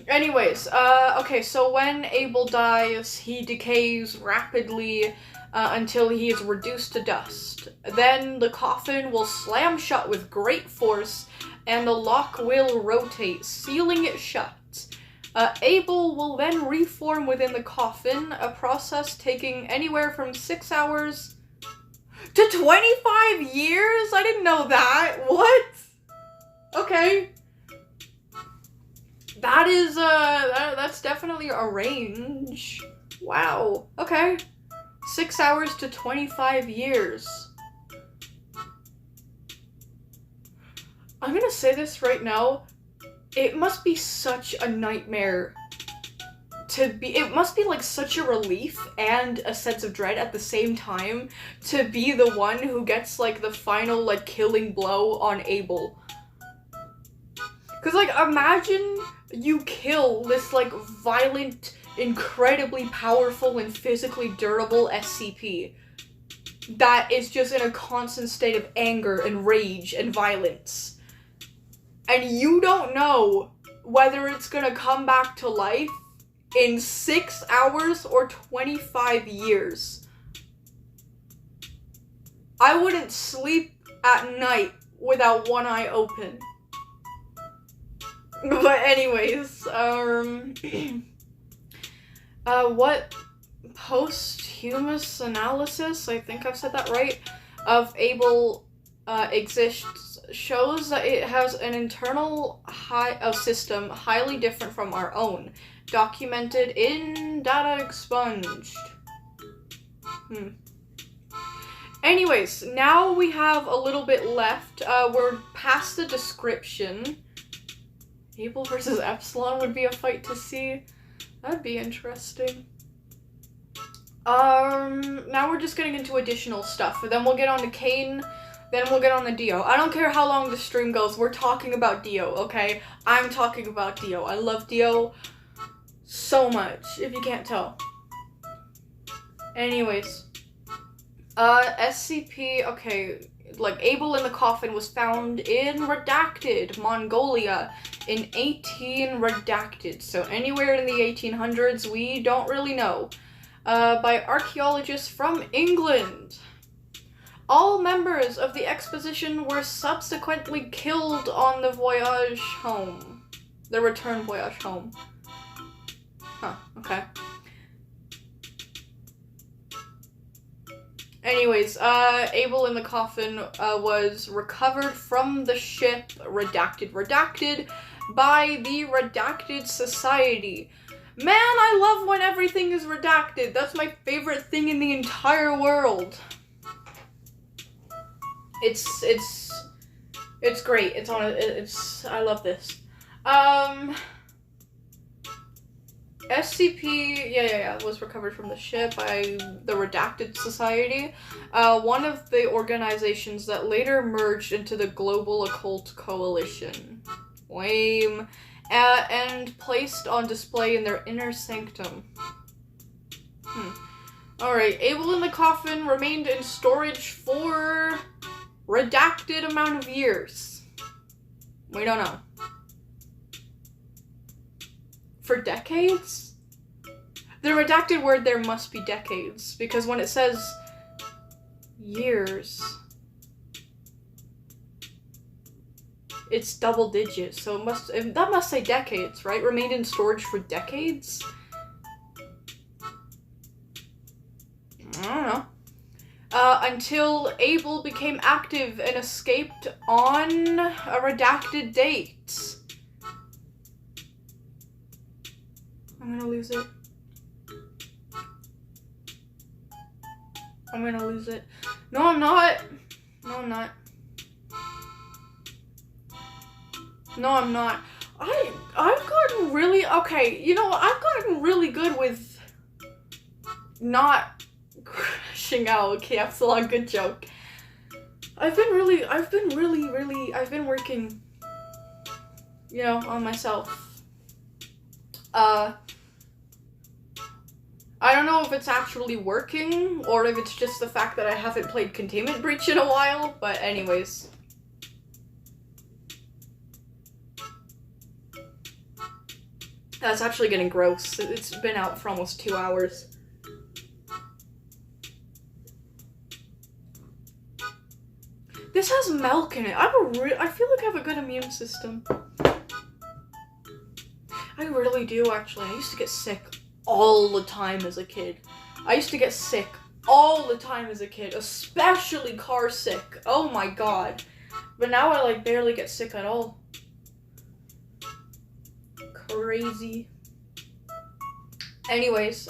Speaker 1: Anyways, okay, so when Abel dies, he decays rapidly until he is reduced to dust. Then the coffin will slam shut with great force, and the lock will rotate, sealing it shut. Abel will then reform within the coffin, a process taking anywhere from 6 hours to 25 years? I didn't know that. What? Okay. That is, that's definitely a range. Wow. Okay. 6 hours to 25 years. I'm gonna say this right now. It must be such a nightmare it must be like such a relief and a sense of dread at the same time to be the one who gets like the final like killing blow on Abel. Cause like imagine you kill this like violent, incredibly powerful and physically durable SCP that is just in a constant state of anger and rage and violence. And you don't know whether it's gonna come back to life in 6 hours or 25 years. I wouldn't sleep at night without one eye open. But anyways, what posthumous analysis, I think I've said that right, of Abel exists shows that it has an internal system highly different from our own, documented in data expunged. Anyways, now we have a little bit left. We're past the description. Abel versus Epsilon would be a fight to see. That'd be interesting. Now we're just getting into additional stuff. Then we'll get on to Kain. Then we'll get on the Dio. I don't care how long the stream goes. We're talking about Dio, okay? I'm talking about Dio. I love Dio so much, if you can't tell. Anyways. SCP, okay. Like, Abel in the coffin was found in Redacted, Mongolia, in 18 Redacted. So anywhere in the 1800s, we don't really know. By archaeologists from England. All members of the expedition were subsequently killed on the voyage home. The return voyage home. Huh, okay. Anyways, Abel in the coffin was recovered from the ship, redacted, by the Redacted Society. Man, I love when everything is redacted. That's my favorite thing in the entire world. It's great. I love this. SCP, yeah, was recovered from the ship by the Redacted Society, one of the organizations that later merged into the Global Occult Coalition. Lame. And placed on display in their inner sanctum. Alright, Abel in the coffin remained in storage for redacted amount of years. We don't know. For decades? The redacted word there must be decades, because when it says years, it's double digits, so that must say decades, right? Remained in storage for decades? I don't know. Until Abel became active and escaped on a redacted date. I'm gonna lose it. I'm gonna lose it. No, I'm not. No, I'm not. No, I'm not. I've gotten really, okay, you know, I've gotten really good with not crashing out. Okay, that's a lot good joke. I've been working, you know, on myself. I don't know if it's actually working, or if it's just the fact that I haven't played Containment Breach in a while, but anyways. That's actually getting gross. It's been out for almost 2 hours. This has milk in it. I feel like I have a good immune system. I really do, actually. I used to get sick all the time as a kid. Especially car sick. Oh my god. But now I, like, barely get sick at all. Crazy. Anyways,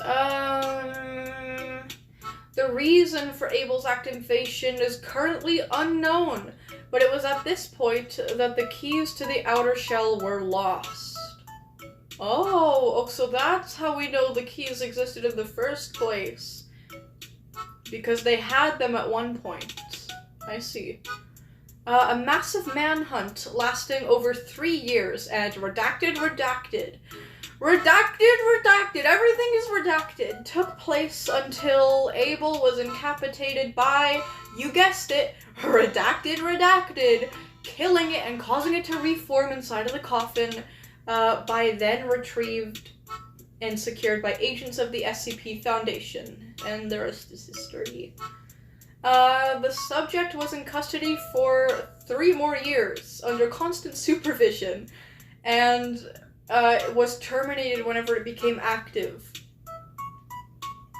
Speaker 1: the reason for Abel's activation is currently unknown, but it was at this point that the keys to the outer shell were lost. Oh, so that's how we know the keys existed in the first place. Because they had them at one point. I see. A massive manhunt lasting over 3 years, and redacted, everything is redacted, took place until Abel was incapacitated by, you guessed it, redacted, killing it and causing it to reform inside of the coffin, by then retrieved and secured by agents of the SCP Foundation. And the rest is history. The subject was in custody for 3 more years under constant supervision, and was terminated whenever it became active.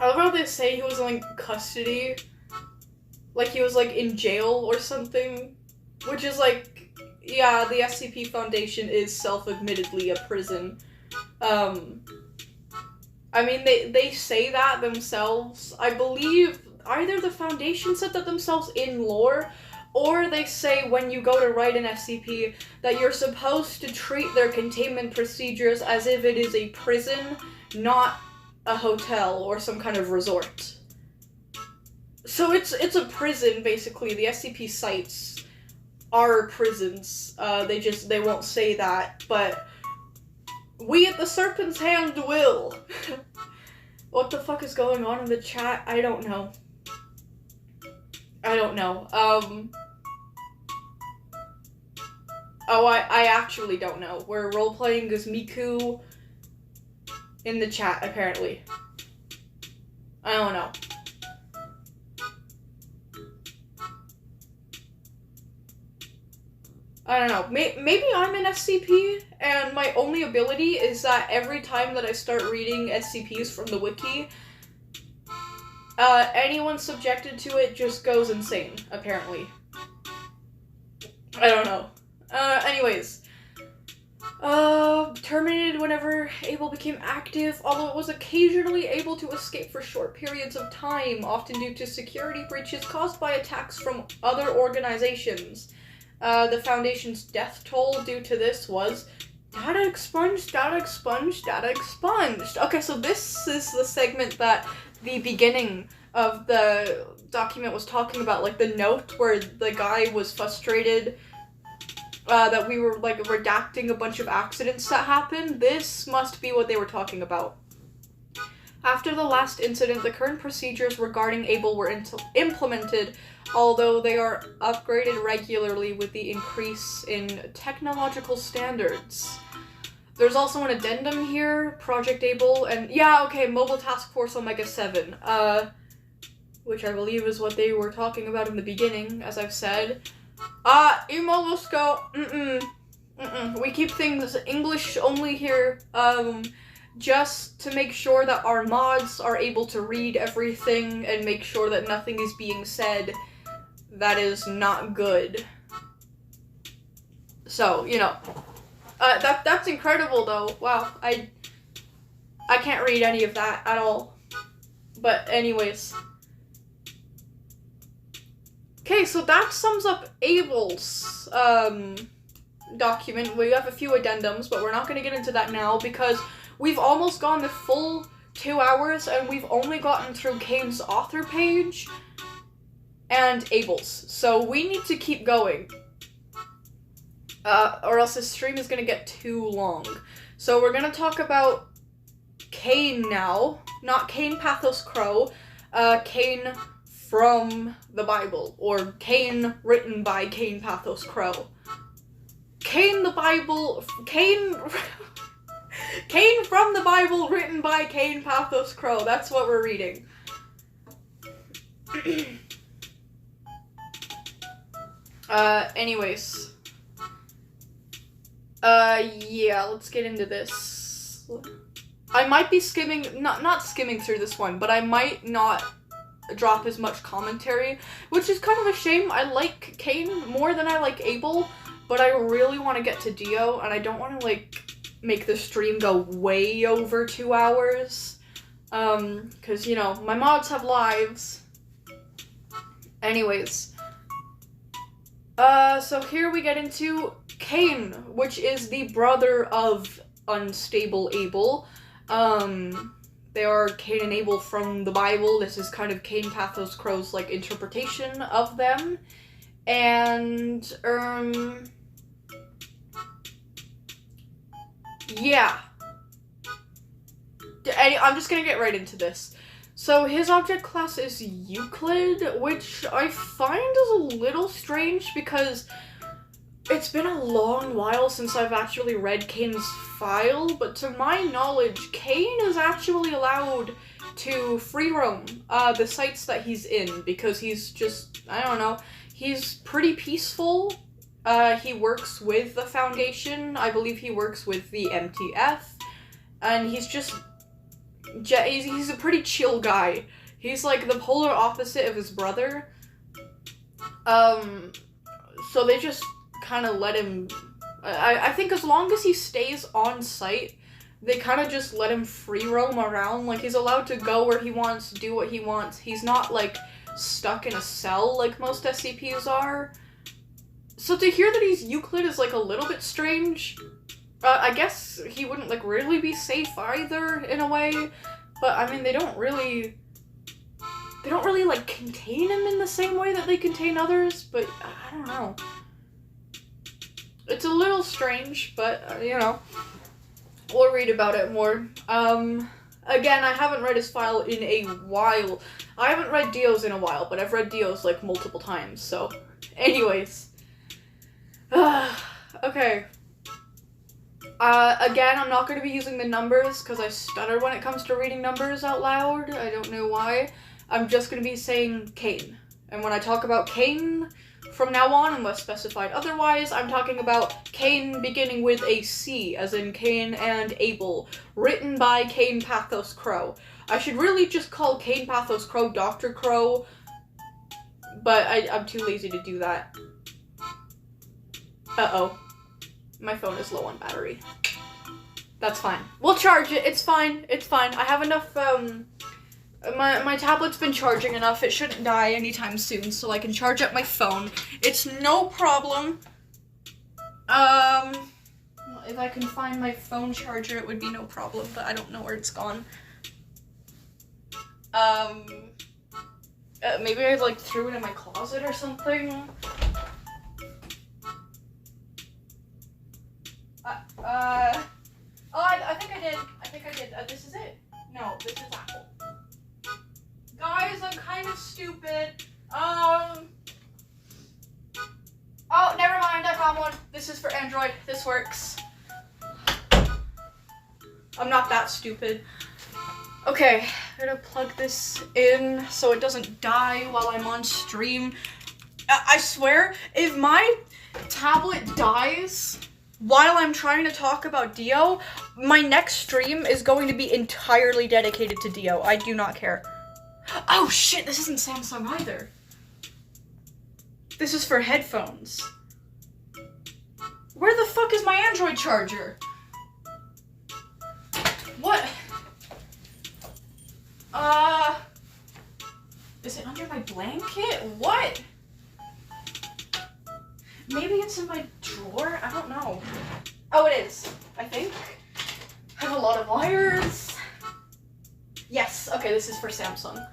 Speaker 1: I love how they say he was in custody, like he was like in jail or something, which is like, yeah, the SCP Foundation is self-admittedly a prison. I mean, they say that themselves. I believe either the Foundation said that themselves in lore, or they say when you go to write an SCP that you're supposed to treat their containment procedures as if it is a prison, not a hotel or some kind of resort. So it's a prison, basically. The SCP sites are prisons. They won't say that, but we at the Serpent's Hand will. What the fuck is going on in the chat? I don't know. I actually don't know. We're role-playing as Miku in the chat, apparently. I don't know. I don't know. Maybe I'm an SCP, and my only ability is that every time that I start reading SCPs from the wiki, anyone subjected to it just goes insane, apparently. I don't know. Anyways. Terminated whenever Abel became active, although it was occasionally able to escape for short periods of time, often due to security breaches caused by attacks from other organizations. The Foundation's death toll due to this was data expunged, data expunged, data expunged. Okay, so this is the segment that the beginning of the document was talking about, like the note where the guy was frustrated that we were, like, redacting a bunch of accidents that happened. This must be what they were talking about. After the last incident, the current procedures regarding Able were implemented, although they are upgraded regularly with the increase in technological standards. There's also an addendum here, Project Able, and yeah, okay, Mobile Task Force Omega 7, which I believe is what they were talking about in the beginning, as I've said. Immobile Scout, we keep things English only here, just to make sure that our mods are able to read everything and make sure that nothing is being said that is not good. So, you know, that's incredible though. Wow, I can't read any of that at all. But anyways. Okay, so that sums up Abel's document. We have a few addendums, but we're not going to get into that now because we've almost gone the full 2 hours and we've only gotten through Kain's author page and Abel's. So we need to keep going. Or else this stream is going to get too long. So we're going to talk about Kain now. Not Kain Pathos Crow. Kain from the Bible, or Kain written by Kain Pathos Crow. Kain the Bible, Kain from the Bible written by Kain Pathos Crow. That's what we're reading. Anyways. Yeah, let's get into this. I might be skimming, not skimming through this one, but I might not drop as much commentary, which is kind of a shame. I like Kain more than I like Abel, but I really want to get to Dio, and I don't want to, like, make the stream go way over 2 hours, because, you know, my mods have lives. Anyways, so here we get into Kain, which is the brother of Unstable Abel. They are Kain and Abel from the Bible. This is kind of Kain Pathos Crow's, like, interpretation of them. And, yeah. I'm just gonna get right into this. So his object class is Euclid, which I find is a little strange because it's been a long while since I've actually read Kain's file, but to my knowledge, Kain is actually allowed to free roam the sites that he's in, because he's just, I don't know, he's pretty peaceful. He works with the Foundation. I believe he works with the MTF, and he's just, he's a pretty chill guy. He's like the polar opposite of his brother. So they just kind of let him, I think as long as he stays on site, they kind of just let him free roam around. Like, he's allowed to go where he wants, do what he wants. He's not, like, stuck in a cell like most SCPs are. So to hear that he's Euclid is, like, a little bit strange. I guess he wouldn't, like, really be safe either, in a way. But, I mean, they don't really, like, contain him in the same way that they contain others. But, I don't know. It's a little strange, but, you know, we'll read about it more. Again, I haven't read his file in a while. I haven't read Dio's in a while, but I've read Dio's, like, multiple times, so. Anyways. Okay. Again, I'm not going to be using the numbers, because I stutter when it comes to reading numbers out loud. I don't know why. I'm just going to be saying Kain. And when I talk about Kain, From now on, unless specified otherwise, I'm talking about Kain beginning with a C, as in Cain and Abel, written by Kain Pathos Crow. I should really just call Kain Pathos Crow Dr. Crow, but I'm too lazy to do that. Uh-oh. My phone is low on battery. That's fine. We'll charge it. It's fine. It's fine. I have enough, my tablet's been charging enough. It shouldn't die anytime soon, so I can charge up my phone. It's no problem. If I can find my phone charger, it would be no problem, but I don't know where it's gone. Maybe I, like, threw it in my closet or something. I think I did. I think I did. This is it. No, this is Apple. Guys, I'm kind of stupid. Oh, never mind. I found one. This is for Android. This works. I'm not that stupid. Okay, I'm gonna plug this in so it doesn't die while I'm on stream. I swear, if my tablet dies while I'm trying to talk about Dio, my next stream is going to be entirely dedicated to Dio. I do not care. Oh shit, this isn't Samsung either. This is for headphones. Where the fuck is my Android charger? What? Is it under my blanket? What? Maybe it's in my drawer? I don't know. Oh, it is, I think. I have a lot of wires. Yes, okay, this is for Samsung.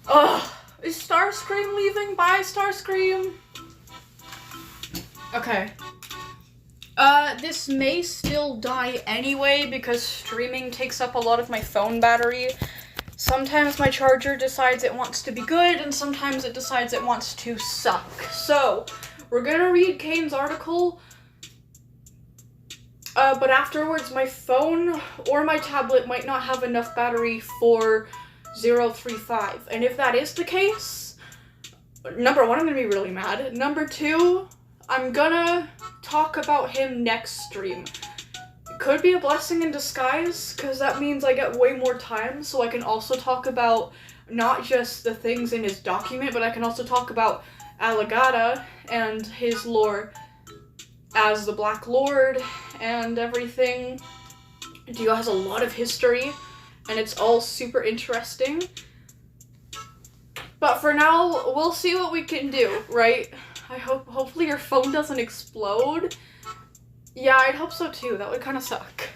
Speaker 1: Ugh, is Starscream leaving? Bye, Starscream. Okay. This may still die anyway because streaming takes up a lot of my phone battery. Sometimes my charger decides it wants to be good, and sometimes it decides it wants to suck. So, we're gonna read Kain's article, but afterwards my phone or my tablet might not have enough battery for 035. And if that is the case, number one, I'm gonna be really mad. Number two, I'm gonna talk about him next stream. Could be a blessing in disguise, because that means I get way more time, so I can also talk about not just the things in his document, but I can also talk about Alagata and his lore as the Black Lord and everything. Dio has a lot of history, and it's all super interesting. But for now, we'll see what we can do, right? Hopefully your phone doesn't explode. Yeah, I'd hope so too. That would kind of suck.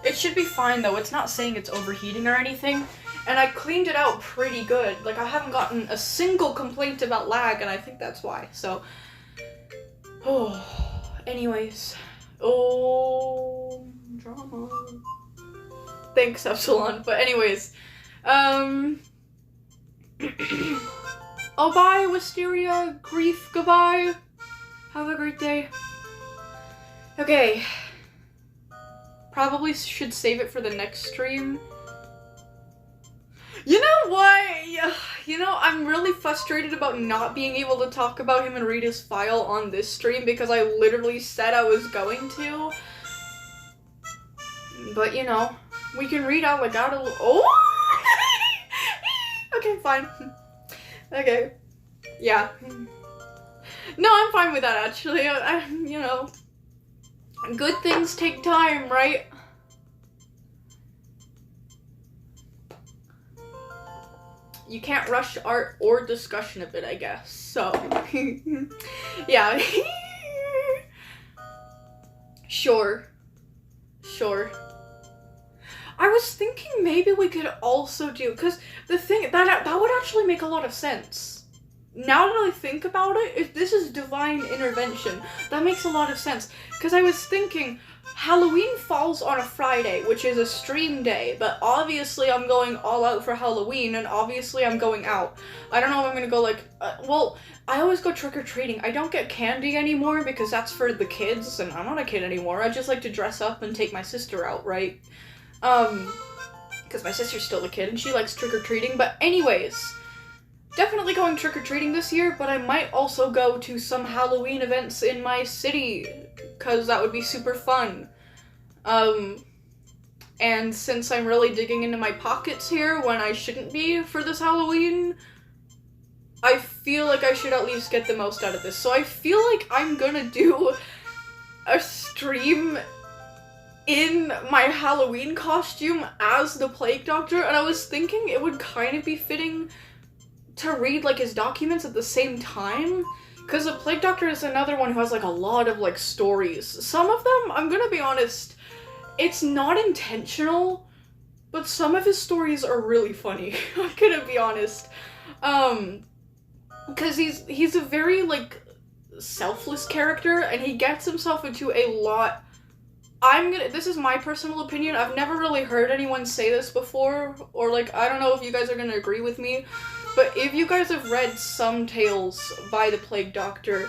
Speaker 1: It should be fine though. It's not saying it's overheating or anything. And I cleaned it out pretty good. Like, I haven't gotten a single complaint about lag, and I think that's why. So, oh, anyways. Oh, drama. Thanks, Epsilon. But anyways, oh, bye, Wisteria, Grief, goodbye. Have a great day. Okay. Probably should save it for the next stream. You know what? You know, I'm really frustrated about not being able to talk about him and read his file on this stream because I literally said I was going to. But, you know, we can read out like out a little. Oh! Okay, fine. Okay. Yeah. No, I'm fine with that, actually. You know, good things take time, right? You can't rush art or discussion of it, I guess. So, yeah. Sure. I was thinking maybe we could also do, because the thing, that would actually make a lot of sense. Now that I think about it, if this is divine intervention, that makes a lot of sense. Because I was thinking, Halloween falls on a Friday, which is a stream day, but obviously I'm going all out for Halloween, and obviously I'm going out. I don't know if I'm gonna go like, well, I always go trick-or-treating. I don't get candy anymore because that's for the kids, and I'm not a kid anymore. I just like to dress up and take my sister out, right? because my sister's still a kid and she likes trick-or-treating. But anyways, definitely going trick-or-treating this year, but I might also go to some Halloween events in my city, because that would be super fun. And since I'm really digging into my pockets here when I shouldn't be for this Halloween, I feel like I should at least get the most out of this. So I feel like I'm gonna do a stream in my Halloween costume as the Plague Doctor, and I was thinking it would kind of be fitting to read, like, his documents at the same time, because the Plague Doctor is another one who has, like, a lot of, like, stories. Some of them, I'm gonna be honest, it's not intentional, but some of his stories are really funny. I'm gonna be honest. Because he's a very, like, selfless character, and he gets himself into a lot. This is my personal opinion, I've never really heard anyone say this before, or, like, I don't know if you guys are gonna agree with me, but if you guys have read some tales by the Plague Doctor,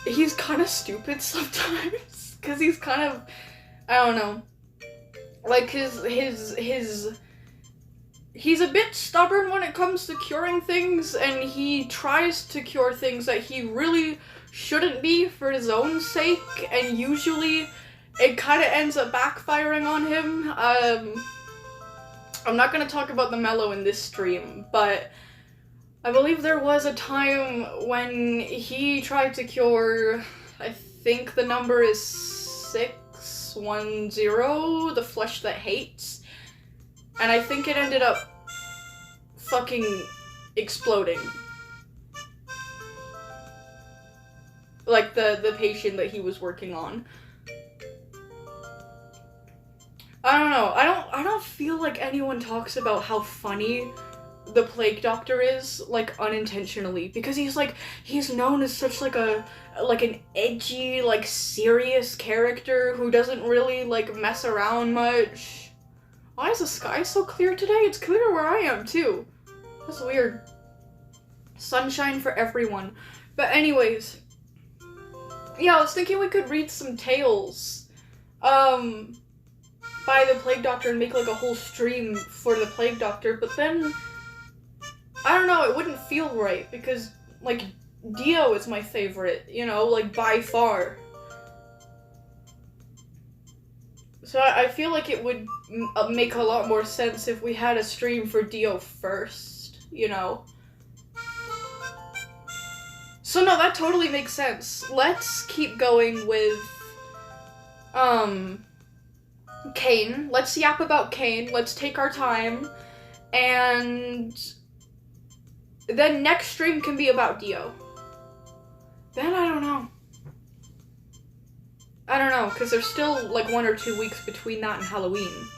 Speaker 1: he's kind of stupid sometimes, because he's kind of, I don't know, like, he's a bit stubborn when it comes to curing things, and he tries to cure things that he really shouldn't be for his own sake, and usually it kind of ends up backfiring on him. I'm not going to talk about the mellow in this stream, but I believe there was a time when he tried to cure, I think the number is 610, the flesh that hates, and I think it ended up fucking exploding. Like, the patient that he was working on. I don't know, I don't feel like anyone talks about how funny the Plague Doctor is, like, unintentionally, because he's known as such, like, an edgy, like, serious character who doesn't really, like, mess around much. Why is the sky so clear today? It's clear where I am, too. That's weird. Sunshine for everyone. But anyways, yeah, I was thinking we could read some tales, by the Plague Doctor and make, like, a whole stream for the Plague Doctor, but then, I don't know, it wouldn't feel right, because, like, Dio is my favorite, you know, like, by far. So I feel like it would make a lot more sense if we had a stream for Dio first, you know? So no, that totally makes sense. Let's keep going with, Kain. Let's yap about Kain. Let's take our time. And then next stream can be about Dio. Then I don't know. I don't know, because there's still like 1 or 2 weeks between that and Halloween.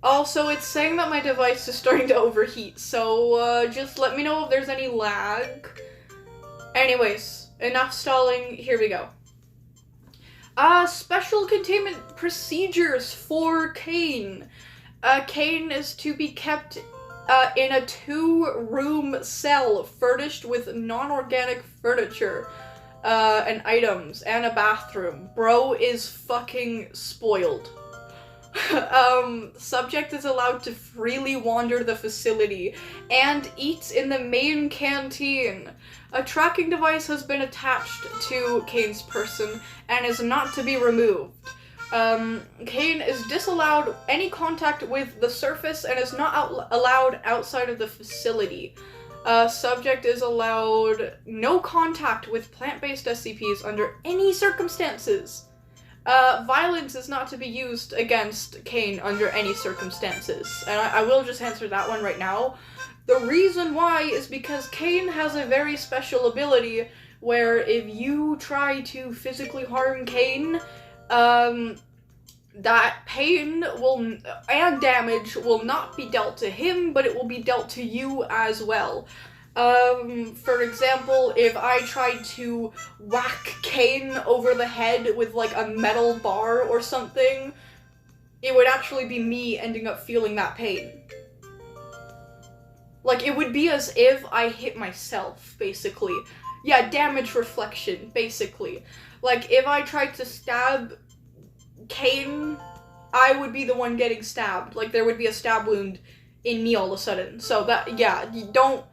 Speaker 1: Also, it's saying that my device is starting to overheat, so just let me know if there's any lag. Anyways, enough stalling, here we go. Special containment procedures for Kain. Kain is to be kept in a 2-room cell furnished with non-organic furniture and items and a bathroom. Bro is fucking spoiled. Subject is allowed to freely wander the facility and eats in the main canteen. A tracking device has been attached to Kain's person and is not to be removed. Kain is disallowed any contact with the surface and is not allowed outside of the facility. Subject is allowed no contact with plant-based SCPs under any circumstances. Violence is not to be used against Kain under any circumstances. And I will just answer that one right now. The reason why is because Kain has a very special ability where if you try to physically harm Kain, that pain and damage will not be dealt to him, but it will be dealt to you as well. For example, if I tried to whack Kain over the head with, like, a metal bar or something, it would actually be me ending up feeling that pain. Like, it would be as if I hit myself, basically. Yeah, damage reflection, basically. Like, if I tried to stab Kain I would be the one getting stabbed. Like, there would be a stab wound in me all of a sudden. So that, yeah, you don't...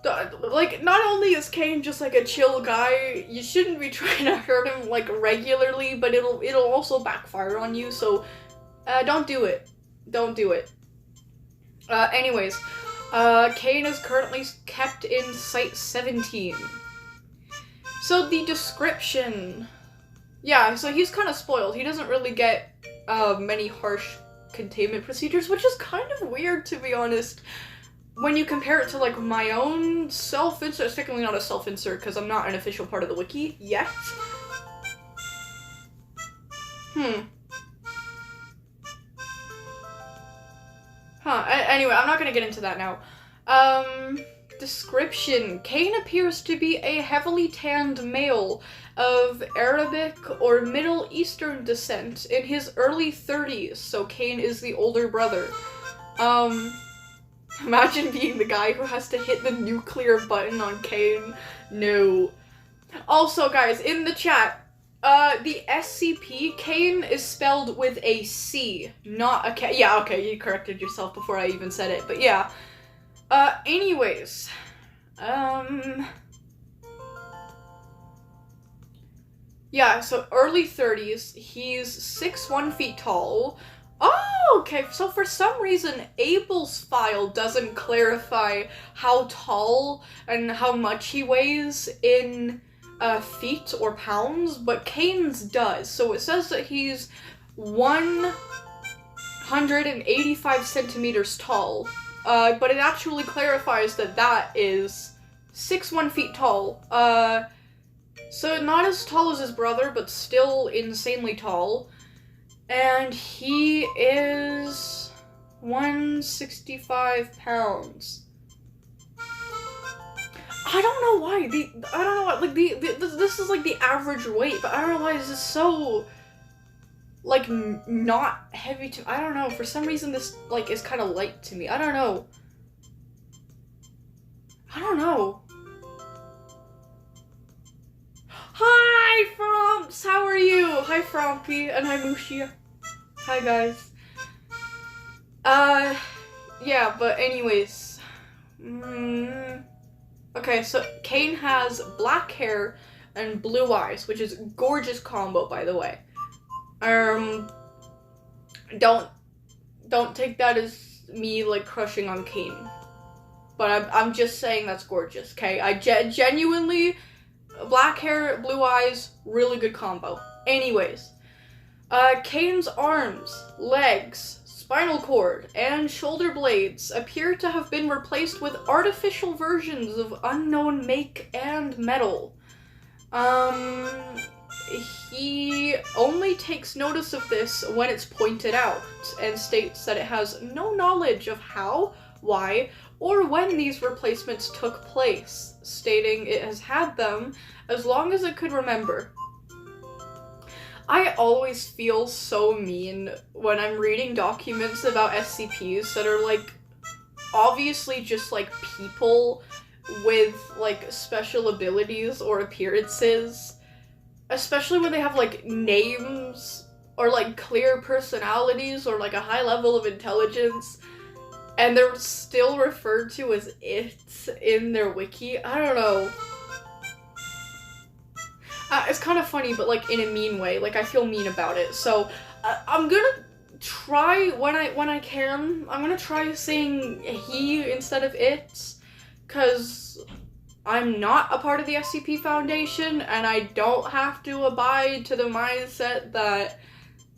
Speaker 1: Like, not only is Kain just, like, a chill guy, you shouldn't be trying to hurt him, like, regularly, but it'll also backfire on you, so, don't do it. Don't do it. Anyways, Kain is currently kept in Site 17. So, the description... Yeah, so he's kind of spoiled. He doesn't really get, many harsh containment procedures, which is kind of weird, to be honest. When you compare it to, like, my own self-insert, it's technically not a self-insert because I'm not an official part of the wiki yet. Anyway, I'm not gonna get into that now. Description. Kain appears to be a heavily tanned male of Arabic or Middle Eastern descent in his early 30s, so Kain is the older brother. Imagine being the guy who has to hit the nuclear button on Kain. No. Also, guys, in the chat, the SCP, Kain is spelled with a C, not a K. Yeah, okay, you corrected yourself before I even said it, but yeah. Anyways. Yeah, so early 30s, he's 6'1" feet tall. Oh, okay, so for some reason, Abel's file doesn't clarify how tall and how much he weighs in feet or pounds, but Kain's does. So it says that he's 185 centimeters tall, but it actually clarifies that that is 6'1" feet tall. So not as tall as his brother, but still insanely tall. And he is 165 pounds. I don't know why. This is like the average weight, but I don't know why this is so, like, not heavy to, I don't know. For some reason this, like, is kind of light to me. I don't know. Hi, Fromps! How are you? Hi, Frompy, and hi, Mushia. Hi, guys. Yeah, but anyways. Okay, so Kain has black hair and blue eyes, which is a gorgeous combo, by the way. Don't take that as me, like, crushing on Kain. But I'm just saying that's gorgeous, okay? I genuinely... Black hair, blue eyes, really good combo. Anyways, Kain's arms, legs, spinal cord, and shoulder blades appear to have been replaced with artificial versions of unknown make and metal. He only takes notice of this when it's pointed out, and states that it has no knowledge of how, why, or when these replacements took place, stating it has had them as long as it could remember. I always feel so mean when I'm reading documents about SCPs that are, like, obviously just, like, people with, like, special abilities or appearances, especially when they have, like, names or, like, clear personalities or, like, a high level of intelligence, and they're still referred to as it in their wiki. I don't know. It's kind of funny, but, like, in a mean way. Like, I feel mean about it. So, I'm gonna try, when I can, I'm gonna try saying he instead of it, because I'm not a part of the SCP Foundation, and I don't have to abide to the mindset that,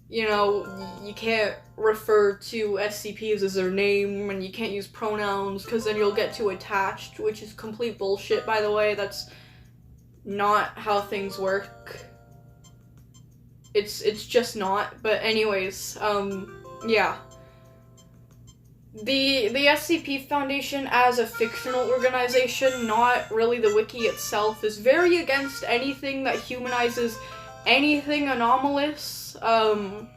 Speaker 1: you know, you can't refer to SCPs as their name, and you can't use pronouns, because then you'll get too attached, which is complete bullshit, by the way. That's not how things work. It's just not. But anyways, yeah. The SCP Foundation as a fictional organization, not really the wiki itself, is very against anything that humanizes anything anomalous. And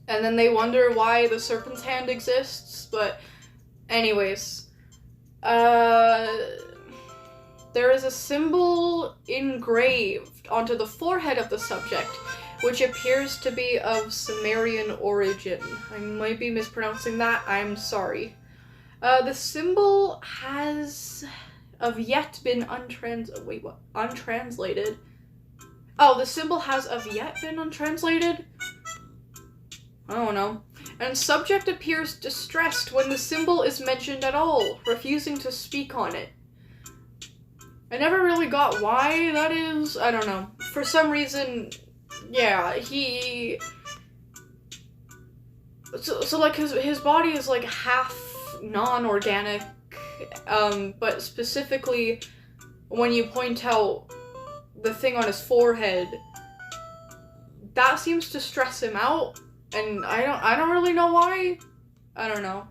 Speaker 1: then they wonder why the Serpent's Hand exists, but anyways. There is a symbol engraved onto the forehead of the subject, which appears to be of Sumerian origin. I might be mispronouncing that, I'm sorry. The symbol has of yet been untranslated. Oh, the symbol has of yet been untranslated? I don't know. And subject appears distressed when the symbol is mentioned at all, refusing to speak on it. I never really got why that is. I don't know. For some reason, yeah, he... So like, his body is, like, half non-organic, but specifically, when you point out the thing on his forehead, that seems to stress him out, and I don't really know why. I don't know.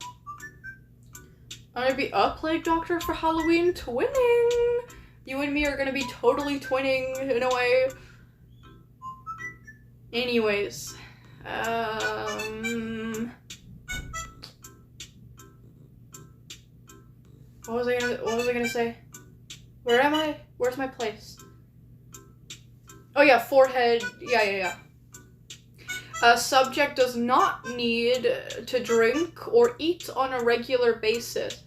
Speaker 1: I'm gonna be a plague doctor for Halloween. Twinning! You and me are gonna be totally twinning, in a way. Anyways. What was I gonna say? Where am I? Where's my place? Oh yeah, forehead. Yeah. Subject does not need to drink or eat on a regular basis,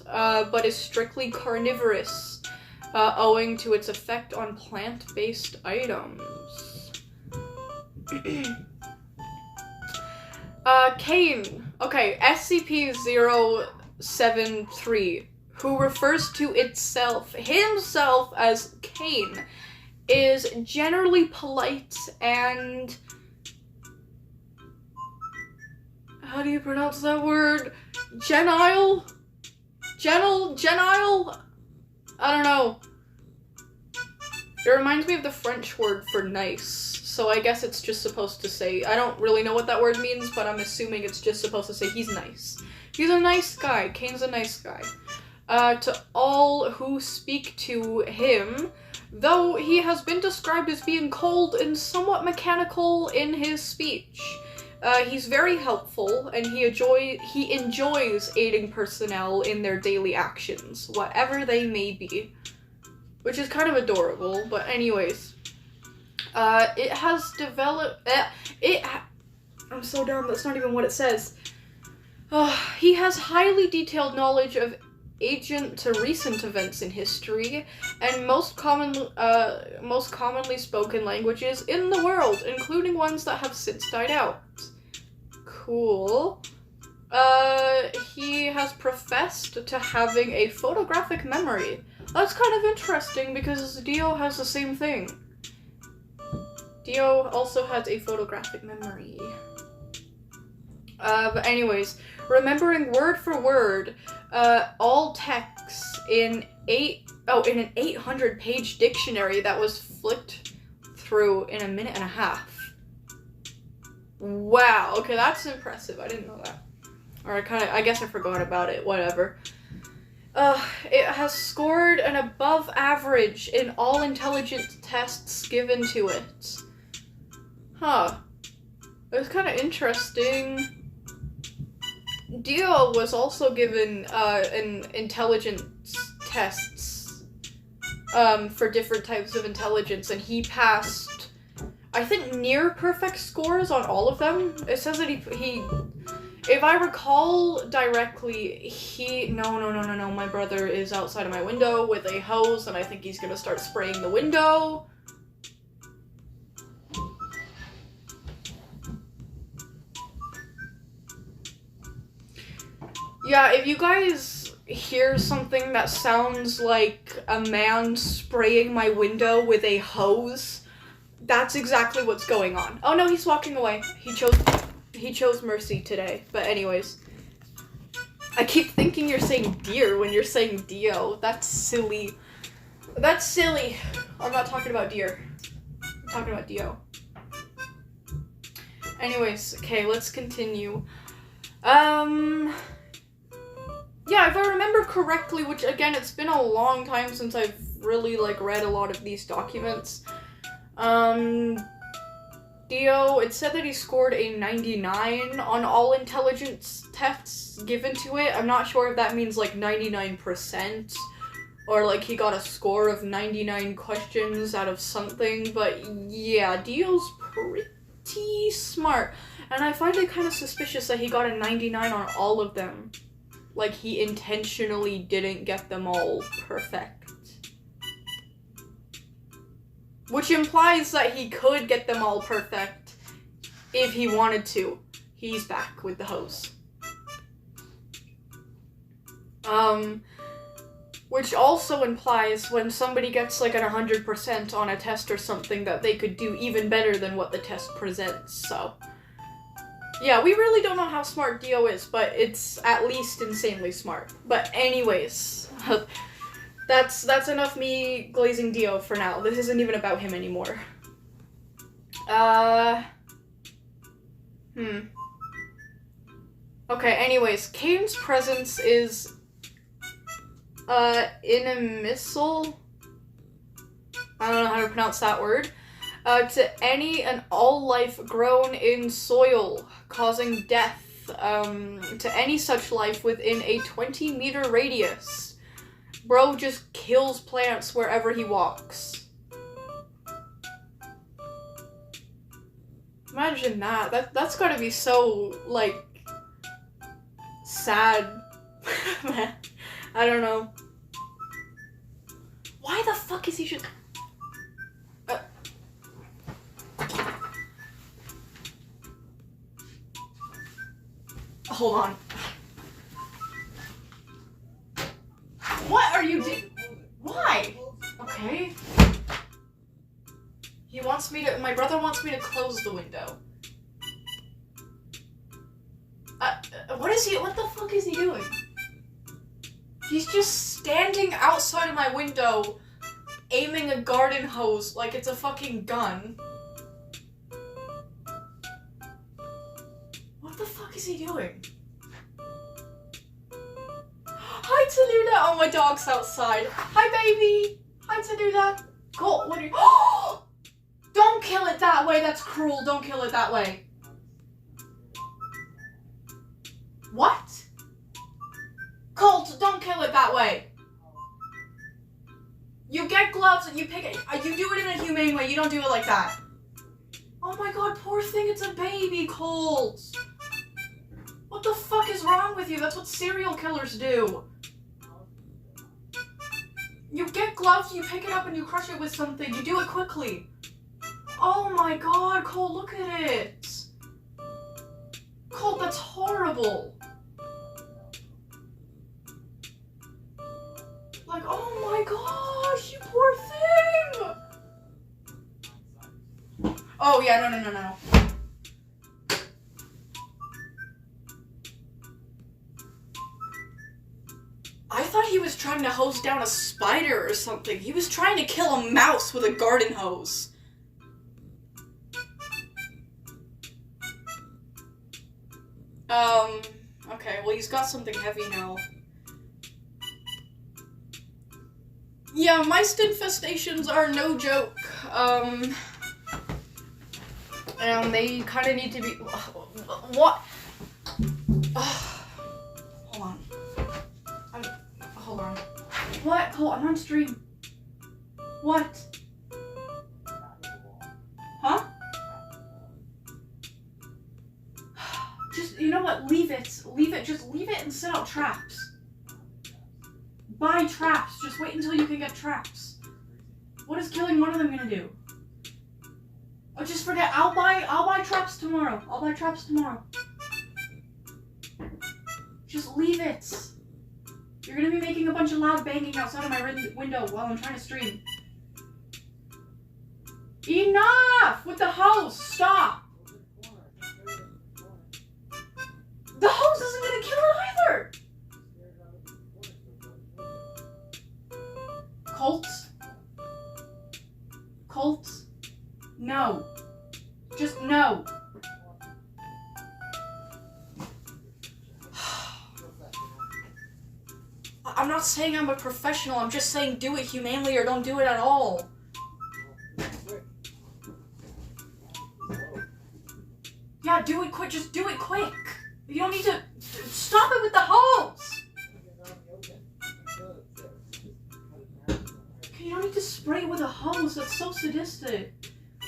Speaker 1: but is strictly carnivorous, owing to its effect on plant-based items. Kain. Okay, SCP-073, who refers to himself as Kain, is generally polite and... How do you pronounce that word? Gentile? I don't know. It reminds me of the French word for nice, so I guess it's just supposed to say, I don't really know what that word means, but I'm assuming it's just supposed to say he's nice. He's a nice guy. Kain's a nice guy. To all who speak to him, though he has been described as being cold and somewhat mechanical in his speech. He's very helpful, and he enjoys aiding personnel in their daily actions, whatever they may be. Which is kind of adorable, but anyways. It has developed... I'm so dumb, that's not even what it says. He has highly detailed knowledge of ancient to recent events in history, and most commonly spoken languages in the world, including ones that have since died out. Cool. He has professed to having a photographic memory. That's kind of interesting because Dio has the same thing. Dio also has a photographic memory. But anyways, remembering word for word, all texts in an 800-page dictionary that was flicked through in a minute and a half. Wow, okay, that's impressive. I didn't know that. Or I guess I forgot about it, whatever. It has scored an above average in all intelligence tests given to it. Huh. It was kind of interesting. Dio was also given, an intelligence tests, for different types of intelligence, and he passed, I think, near perfect scores on all of them. It says that he if I recall directly, no, my brother is outside of my window with a hose, and I think he's gonna start spraying the window. Yeah, if you guys hear something that sounds like a man spraying my window with a hose, that's exactly what's going on. Oh no, he's walking away. He chose mercy today. But anyways. I keep thinking you're saying deer when you're saying Dio. That's silly. That's silly. I'm not talking about deer. I'm talking about Dio. Anyways, okay, let's continue. Yeah, if I remember correctly, which again, it's been a long time since I've really, read a lot of these documents. Dio, it said that he scored a 99 on all intelligence tests given to it. I'm not sure if that means, 99%, Or, like, he got a score of 99 questions out of something, but yeah, Dio's pretty smart. And I find it kind of suspicious that he got a 99 on all of them. Like, he intentionally didn't get them all perfect. Which implies that he could get them all perfect if he wanted to. He's back with the hose. Which also implies when somebody gets like an 100% on a test or something that they could do even better than what the test presents, so. Yeah, we really don't know how smart Dio is, but it's at least insanely smart. But anyways, that's enough me glazing Dio for now. This isn't even about him anymore. Okay, anyways, Kain's presence is inimical, I don't know how to pronounce that word, to any and all life grown in soil, causing death, to any such life within a 20-meter radius. Bro just kills plants wherever he walks. Imagine that. That's gotta be so, like, sad. I don't know. Why the fuck is he just... Hold on. What are you doing? Why? Okay. He wants me to... My brother wants me to close the window. What the fuck is he doing? He's just standing outside of my window, aiming a garden hose like it's a fucking gun. What the fuck is he doing? Hi, Tanuda! Oh, my dog's outside. Hi, baby! Hi, Tanuda! Colt, what are you... Don't kill it that way! That's cruel! Don't kill it that way! What? Colt, don't kill it that way! You get gloves and you pick it. You do it in a humane way. You don't do it like that. Oh my god, poor thing. It's a baby, Colt. What the fuck is wrong with you? That's what serial killers do. You get gloves, you pick it up and you crush it with something. You do it quickly. Oh my god, Colt, look at it. Colt, that's horrible. Like, oh my gosh, you poor thing! Oh yeah, no. I thought he was trying to hose down a spider or something. He was trying to kill a mouse with a garden hose. Okay, well he's got something heavy now. Yeah, mice infestations are no joke. And they kind of need to be... What? Hold on. Hold on. What? Hold on, I'm on stream. What? Huh? Just, you know what? Leave it. Leave it. Just leave it and set out traps. Buy traps. Just wait until you can get traps. What is killing one of them gonna do? Oh, just forget. I'll buy traps tomorrow. I'll buy traps tomorrow. Just leave it. You're gonna be making a bunch of loud banging outside of my window while I'm trying to stream. Enough with the hose. Stop. The hose isn't gonna kill it either. Colt? No. Just no. I'm not saying I'm a professional, I'm just saying do it humanely or don't do it at all. Yeah, do it quick, just do it quick. You don't need to... Stop it with the hose! You don't need to spray it with a hose. That's so sadistic.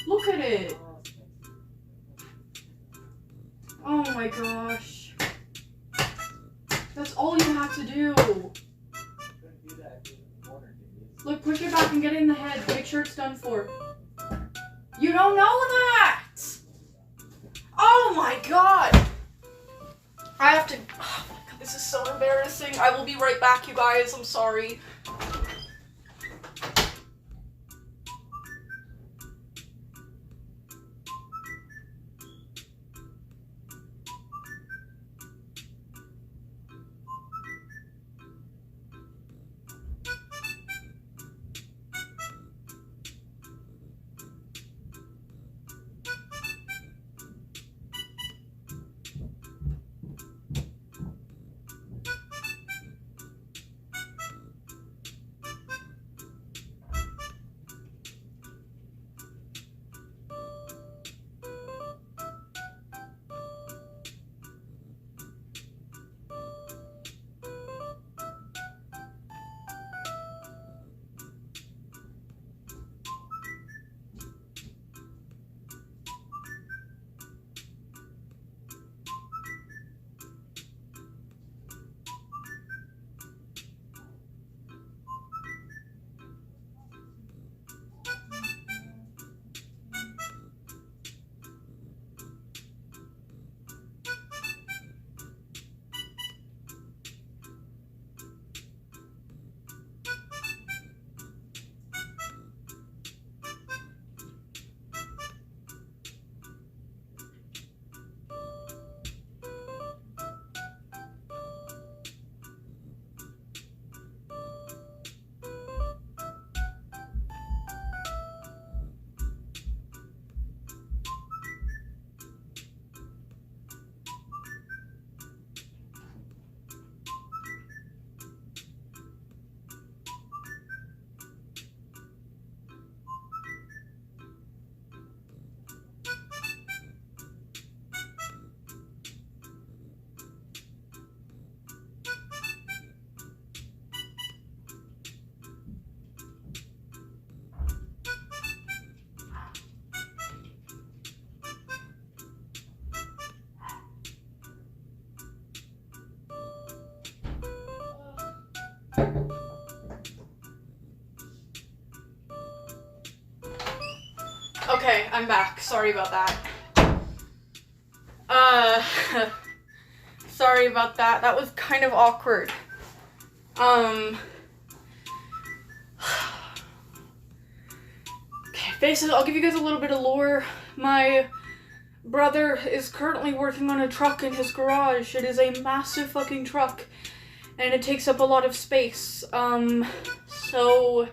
Speaker 1: Look at it. Oh my gosh. That's all you have to do. Look, push it back and get in the head. Make sure it's done for. You don't know that! Oh my god! I have to... Oh my god, this is so embarrassing. I will be right back, you guys. I'm sorry. Okay, I'm back. Sorry about that. Sorry about that. That was kind of awkward. Okay, basically, I'll give you guys a little bit of lore. My brother is currently working on a truck in his garage. It is a massive fucking truck, and it takes up a lot of space. So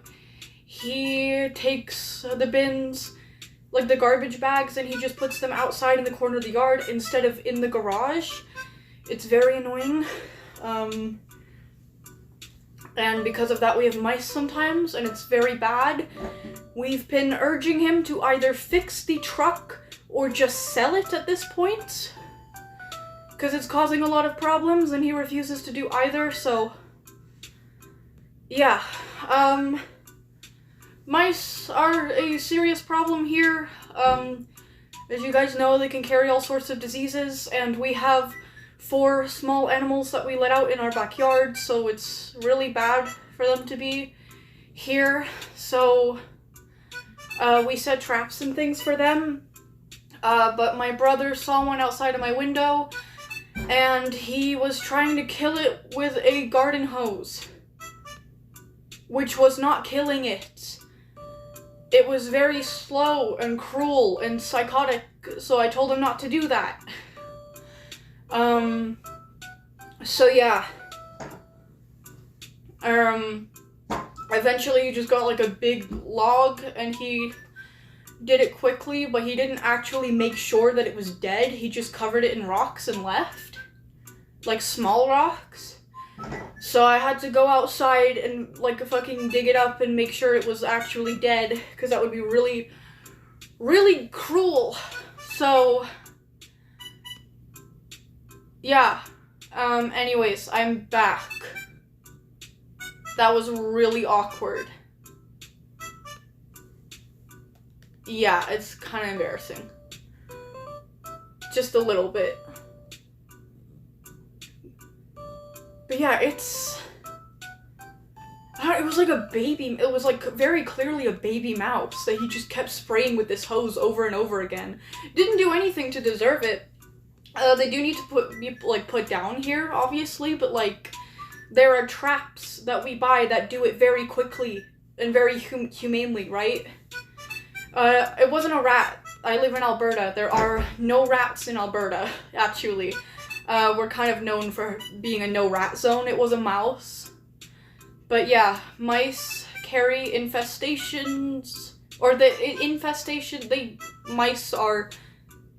Speaker 1: he takes the bins, like the garbage bags, and he just puts them outside in the corner of the yard instead of in the garage. It's very annoying. And because of that, we have mice sometimes, and it's very bad. We've been urging him to either fix the truck or just sell it at this point, because it's causing a lot of problems, and he refuses to do either, so yeah. Mice are a serious problem here. As you guys know, they can carry all sorts of diseases, and we have 4 small animals that we let out in our backyard, so it's really bad for them to be here. So we set traps and things for them, but my brother saw one outside of my window, and he was trying to kill it with a garden hose, which was not killing it. It was very slow and cruel and psychotic, so I told him not to do that. So yeah. Eventually he just got like a big log, and he did it quickly, but he didn't actually make sure that it was dead. He just covered it in rocks and left. Like small rocks. So I had to go outside and like fucking dig it up and make sure it was actually dead, because that would be really, really cruel. So yeah. Anyways, I'm back. That was really awkward. yeah, it's kind of embarrassing. Just a little bit. But yeah, it was like a baby, it was like very clearly a baby mouse that he just kept spraying with this hose over and over again. Didn't do anything to deserve it. They do need to be put down here, obviously, but like, there are traps that we buy that do it very quickly and very humanely, right? It wasn't a rat. I live in Alberta. There are no rats in Alberta, actually. We're kind of known for being a no-rat zone. It was a mouse. But yeah, mice carry infestations, or mice are,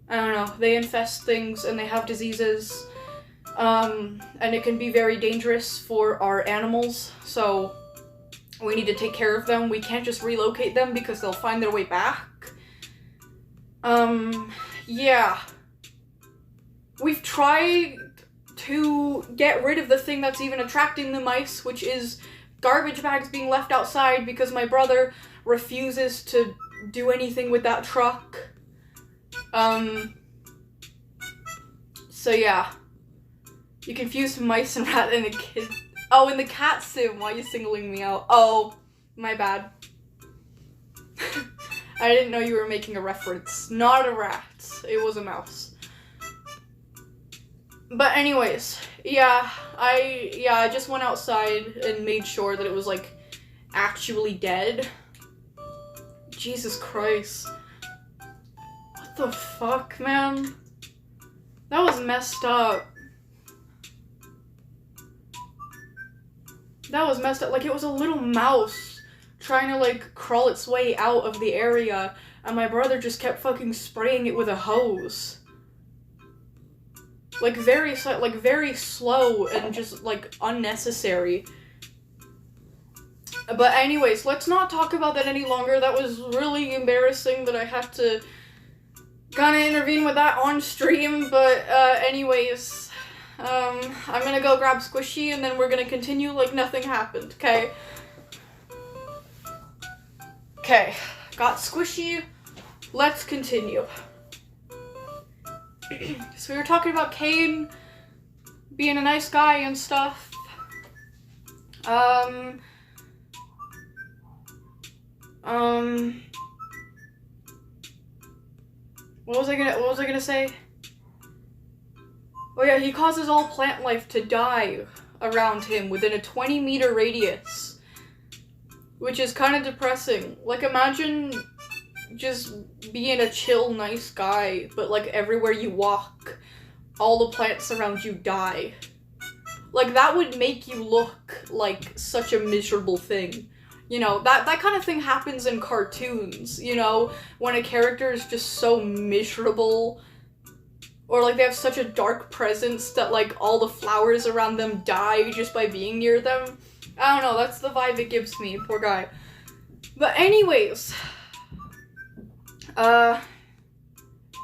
Speaker 1: I don't know, they infest things and they have diseases, and it can be very dangerous for our animals, so we need to take care of them. We can't just relocate them because they'll find their way back. Yeah. We've tried to get rid of the thing that's even attracting the mice, which is garbage bags being left outside, because my brother refuses to do anything with that truck. So yeah. You confused mice and rat and a kid. Oh, in the cat sim, why are you singling me out? Oh, my bad. I didn't know you were making a reference. Not a rat. It was a mouse. But anyways, yeah, I just went outside and made sure that it was, like, actually dead. Jesus Christ. What the fuck, man? That was messed up. That was messed up. Like, it was a little mouse trying to, like, crawl its way out of the area, and my brother just kept fucking spraying it with a hose. Like, very slow and just, like, unnecessary. But anyways, let's not talk about that any longer. That was really embarrassing that I had to kind of intervene with that on stream, but anyways, I'm gonna go grab Squishy and then we're gonna continue like nothing happened, okay? Okay, got Squishy, let's continue. So we were talking about Kain being a nice guy and stuff. What was I gonna say? Oh yeah, he causes all plant life to die around him within a 20-meter radius. Which is kind of depressing. Like, imagine just being a chill, nice guy, but like everywhere you walk, all the plants around you die. Like, that would make you look like such a miserable thing. You know, that kind of thing happens in cartoons, you know, when a character is just so miserable, or like they have such a dark presence that like all the flowers around them die just by being near them. I don't know, that's the vibe it gives me, poor guy. But anyways,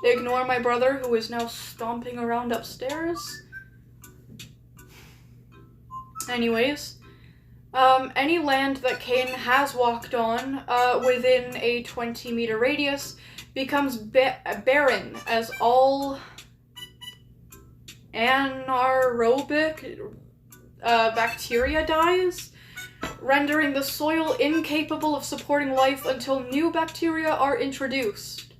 Speaker 1: ignore my brother who is now stomping around upstairs. Anyways, any land that Kain has walked on within a 20-meter radius becomes barren as all anaerobic bacteria dies, rendering the soil incapable of supporting life until new bacteria are introduced.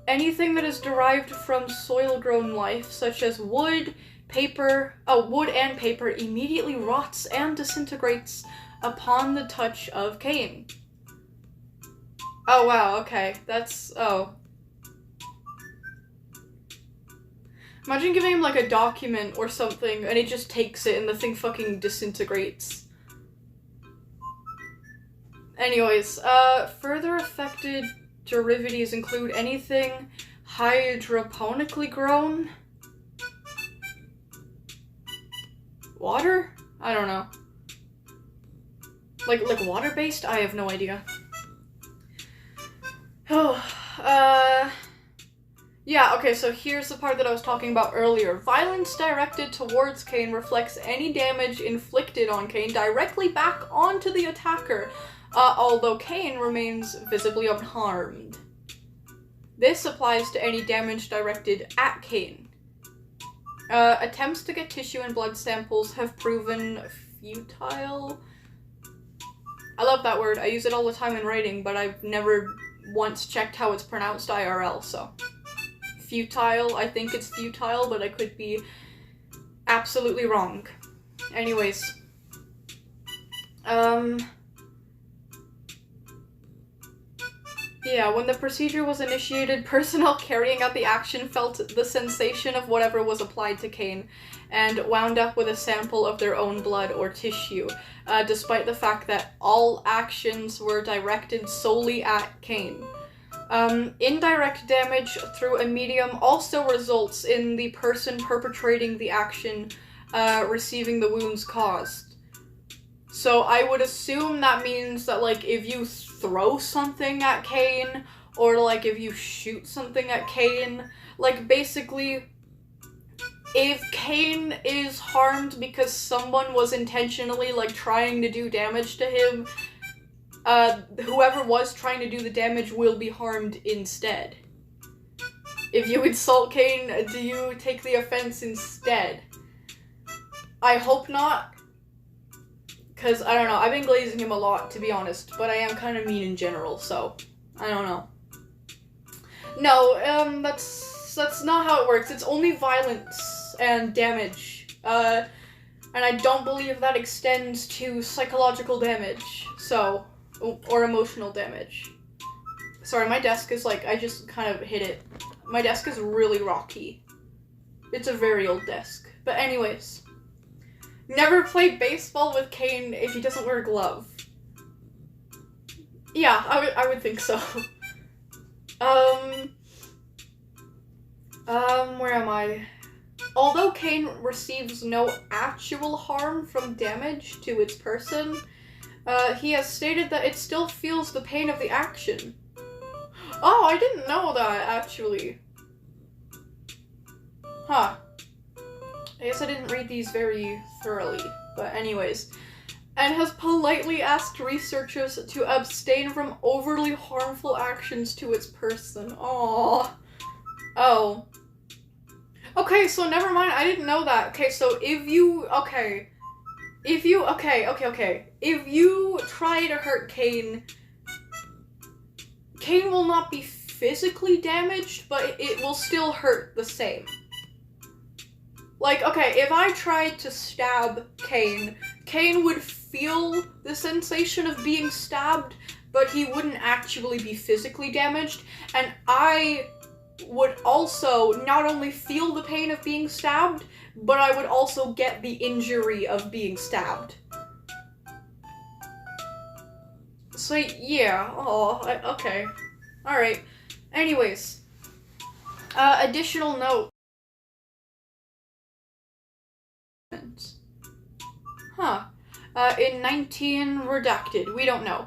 Speaker 1: Anything that is derived from soil-grown life, such as wood and paper, immediately rots and disintegrates upon the touch of Kain. Oh wow, okay, oh. Imagine giving him like a document or something and he just takes it and the thing fucking disintegrates. Anyways, further affected derivatives include anything hydroponically grown. Water? I don't know. Like water-based? I have no idea. Oh, yeah, okay, so here's the part that I was talking about earlier. Violence directed towards Kain reflects any damage inflicted on Kain directly back onto the attacker, although Kain remains visibly unharmed. This applies to any damage directed at Kain. Attempts to get tissue and blood samples have proven futile. I love that word. I use it all the time in writing, but I've never once checked how it's pronounced IRL, so. Futile, I think it's futile, but I could be absolutely wrong. Anyways. Yeah, when the procedure was initiated, personnel carrying out the action felt the sensation of whatever was applied to Kain, and wound up with a sample of their own blood or tissue, despite the fact that all actions were directed solely at Kain. Indirect damage through a medium also results in the person perpetrating the action receiving the wounds caused. So I would assume that means that, like, if you throw something at Kain, or, like, if you shoot something at Kain, like, basically, if Kain is harmed because someone was intentionally, like, trying to do damage to him, whoever was trying to do the damage will be harmed instead. If you insult Kain, do you take the offense instead? I hope not. Because, I don't know, I've been glazing him a lot, to be honest, but I am kind of mean in general, so, I don't know. No, that's not how it works. It's only violence and damage, and I don't believe that extends to psychological damage, so, or emotional damage. Sorry, my desk is like, I just kind of hit it. My desk is really rocky. It's a very old desk. But anyways. Never play baseball with Kain if he doesn't wear a glove. Yeah, I would think so. Where am I? Although Kain receives no actual harm from damage to its person, he has stated that it still feels the pain of the action. Oh, I didn't know that, actually. Huh. I guess I didn't read these very thoroughly, but anyways. And has politely asked researchers to abstain from overly harmful actions to its person. Aww. Oh. Okay, so never mind, I didn't know that. Okay, so if you try to hurt Kain, Kain will not be physically damaged, but it will still hurt the same. Like, okay, if I tried to stab Kain, Kain would feel the sensation of being stabbed, but he wouldn't actually be physically damaged, and I would also not only feel the pain of being stabbed, but I would also get the injury of being stabbed. So, yeah, okay. Alright. Anyways. Additional note. Huh. In 19 redacted, we don't know.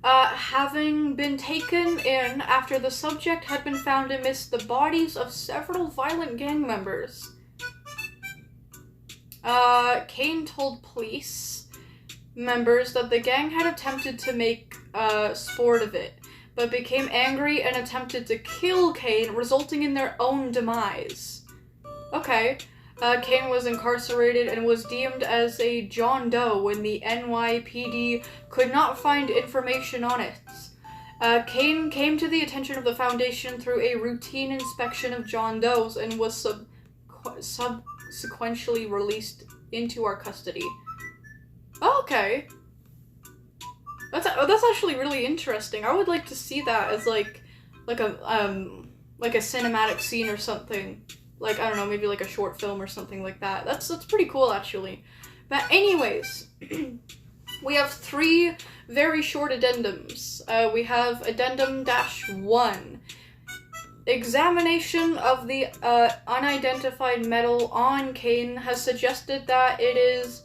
Speaker 1: Having been taken in after the subject had been found amidst the bodies of several violent gang members. Kain told police members that the gang had attempted to make sport of it, but became angry and attempted to kill Kain, resulting in their own demise. Okay. Kain was incarcerated and was deemed as a John Doe when the NYPD could not find information on it. Kain came to the attention of the Foundation through a routine inspection of John Does and was subsequently released into our custody. Oh, okay. That's actually really interesting. I would like to see that as like a cinematic scene or something. Like, I don't know, maybe like a short film or something like that. That's pretty cool, actually. But anyways, we have 3 very short addendums. We have Addendum-1. Examination of the unidentified metal on Kain has suggested that it is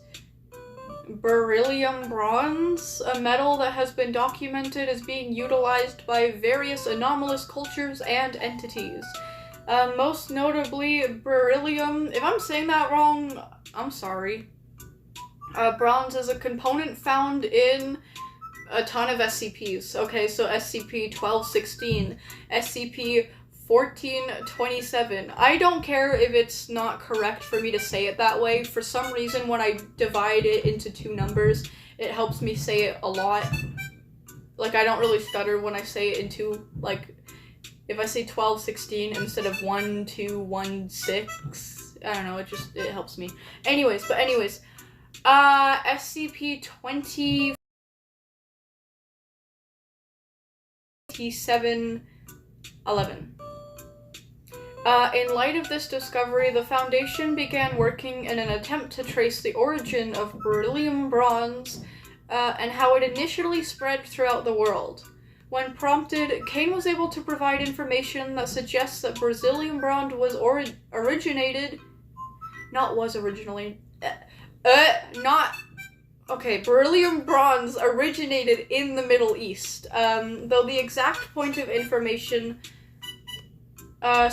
Speaker 1: beryllium bronze, a metal that has been documented as being utilized by various anomalous cultures and entities. Most notably, beryllium. If I'm saying that wrong, I'm sorry. Bronze is a component found in a ton of SCPs. Okay, so SCP-1216, SCP-1427. I don't care if it's not correct for me to say it that way. For some reason, when I divide it into two numbers, it helps me say it a lot. Like, I don't really stutter when I say it in two, like, if I say 1216 instead of 1216, I don't know, it helps me. Anyways, SCP-2711. In light of this discovery, the Foundation began working in an attempt to trace the origin of beryllium bronze and how it initially spread throughout the world. When prompted, Kain was able to provide information that suggests that beryllium bronze was beryllium bronze originated in the Middle East, though the exact point of information that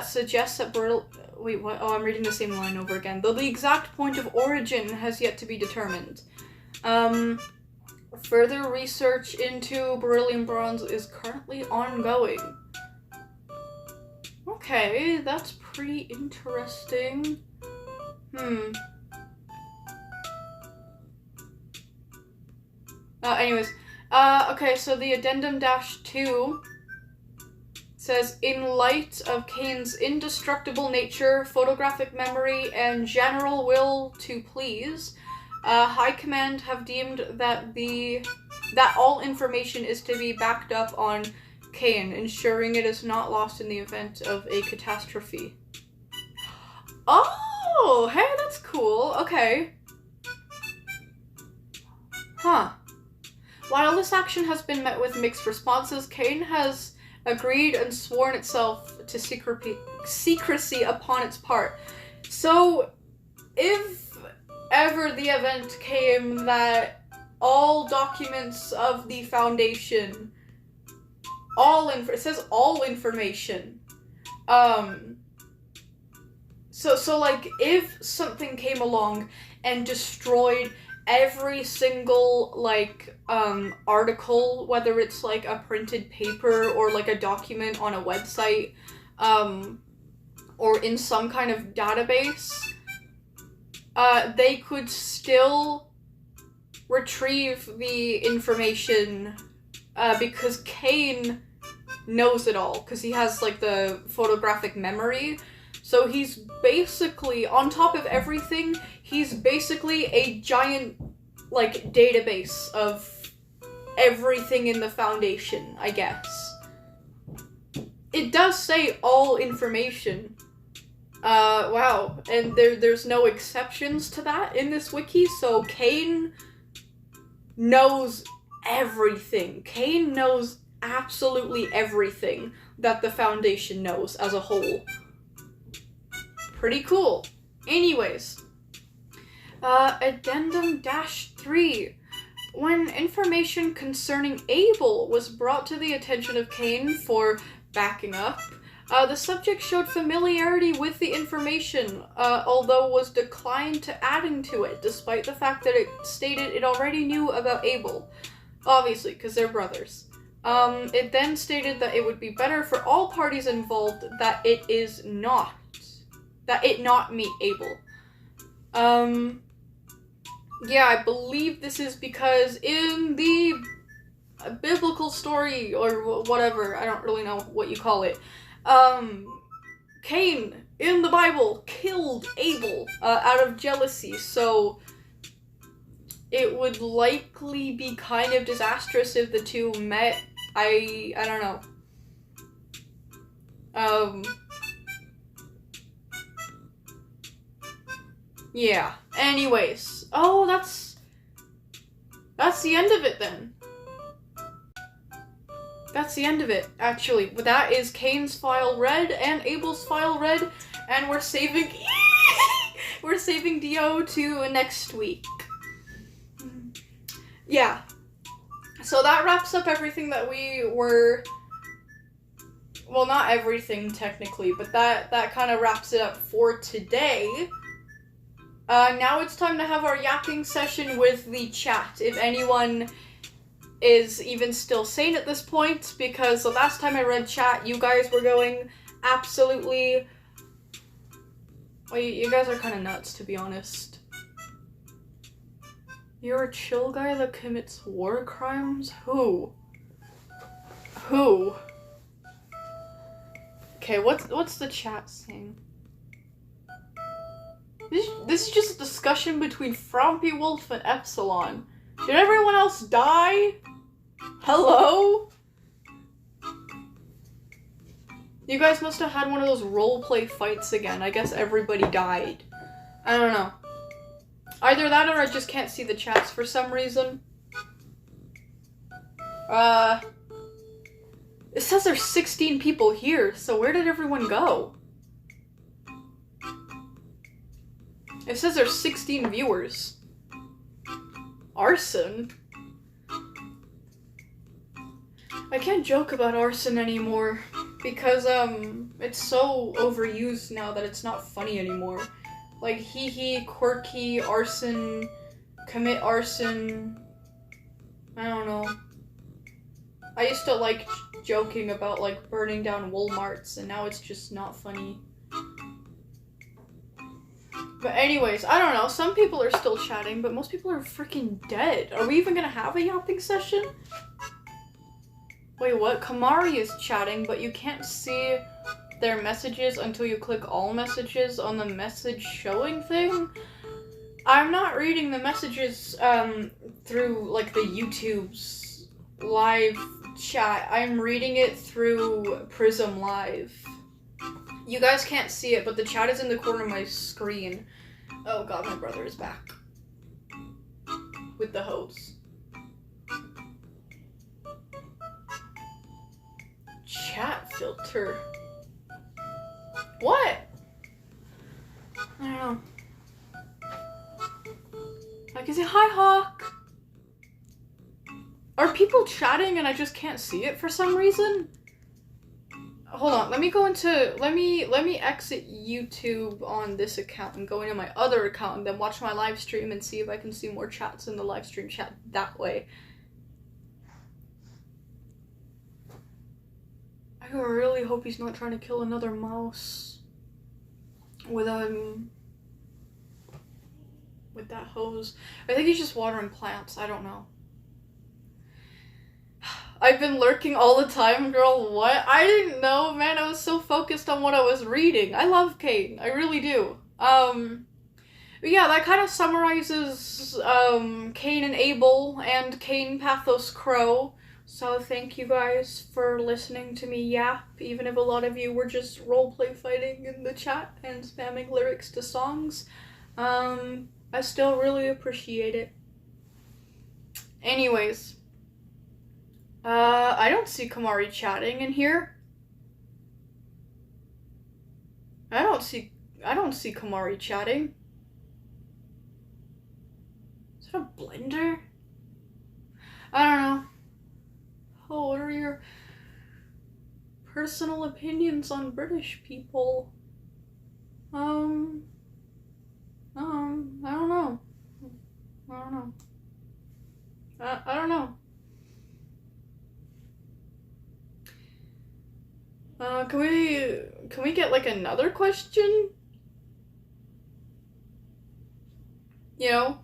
Speaker 1: suggests that wait, what? Oh, I'm reading the same line over again. Though the exact point of origin has yet to be determined. Further research into beryllium bronze is currently ongoing. Okay, that's pretty interesting. Okay, so the Addendum-2 says, in light of Kain's indestructible nature, photographic memory, and general will to please, High Command have deemed that all information is to be backed up on Kain, ensuring it is not lost in the event of a catastrophe. Oh, hey, that's cool. Okay. Huh. While this action has been met with mixed responses, Kain has agreed and sworn itself to secrecy upon its part. So, if ever the event came that all documents of the Foundation, it says all information, so like, if something came along and destroyed every single, like, article, whether it's, like, a printed paper or, like, a document on a website, or in some kind of database, they could still retrieve the information, because Kain knows it all, because he has, like, the photographic memory. So he's basically, on top of everything, he's basically a giant, like, database of everything in the Foundation, I guess. It does say all information. Wow. And there's no exceptions to that in this wiki, so Kain knows everything. Kain knows absolutely everything that the Foundation knows as a whole. Pretty cool. Anyways, Addendum-3. When information concerning Abel was brought to the attention of Kain for backing up, the subject showed familiarity with the information, although was declined to adding to it, despite the fact that it stated it already knew about Abel. Obviously, because they're brothers. It then stated that it would be better for all parties involved that it not meet Abel. Yeah, I believe this is because in the biblical story, or whatever, I don't really know what you call it, Kain, in the Bible, killed Abel, out of jealousy, so it would likely be kind of disastrous if the two met. I don't know. Yeah. Anyways. Oh, that's the end of it then. That's the end of it, actually. That is Kain's file read and Abel's file read, and we're saving we're saving Dio to next week. Yeah. So that wraps up everything that we were, well, not everything technically, but that kind of wraps it up for today. Now it's time to have our yapping session with the chat. If anyone is even still sane at this point, because the last time I read chat, you guys were going absolutely... Well, you guys are kind of nuts, to be honest. You're a chill guy that commits war crimes? Who? Who? Okay, what's the chat saying? This is just a discussion between Frumpy Wolf and Epsilon. Did everyone else die? Hello? You guys must have had one of those roleplay fights again. I guess everybody died. I don't know. Either that or I just can't see the chats for some reason. It says there's 16 people here, so where did everyone go? It says there's 16 viewers. Arson? I can't joke about arson anymore, because, it's so overused now that it's not funny anymore. Like, hee, quirky, arson, commit arson, I don't know. I used to like joking about, like, burning down Walmarts, and now it's just not funny. But anyways, I don't know, some people are still chatting, but most people are freaking dead. Are we even gonna have a yapping session? Wait, what? Kamari is chatting, but you can't see their messages until you click all messages on the message showing thing? I'm not reading the messages, through, like, the YouTube's live chat. I'm reading it through Prism Live. You guys can't see it, but the chat is in the corner of my screen. Oh god, my brother is back. With the hose. Chat filter. What? I don't know. I can say hi, Hawk. Are people chatting and I just can't see it for some reason? Hold on, let me go into, let me exit YouTube on this account and go into my other account and then watch my live stream and see if I can see more chats in the live stream chat that way. I really hope he's not trying to kill another mouse with that hose. I think he's just watering plants, I don't know. I've been lurking all the time, girl. What? I didn't know, man. I was so focused on what I was reading. I love Kain. I really do. But yeah, that kind of summarizes, Kain and Abel and Kain Pathos Crow. So thank you guys for listening to me yap, even if a lot of you were just roleplay fighting in the chat and spamming lyrics to songs. I still really appreciate it. Anyways. I don't see Kamari chatting in here. I don't see Kamari chatting. Is that a blender? I don't know. Oh, what are your personal opinions on British people? I don't know. I don't know. Can we get, like, another question? You know?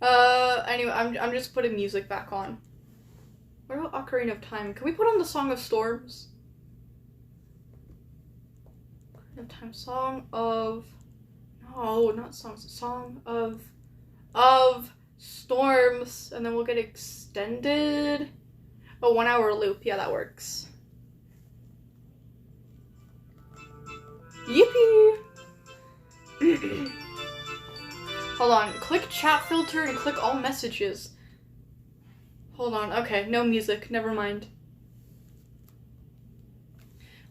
Speaker 1: Anyway, I'm just putting music back on. What about Ocarina of Time? Can we put on the Song of Storms? Ocarina of Time, Song of... No, not songs. Song of Storms. And then we'll get extended. Oh, 1 hour loop. Yeah, that works. Yippee! Hold on. Click chat filter and click all messages. Hold on. Okay, no music. Never mind.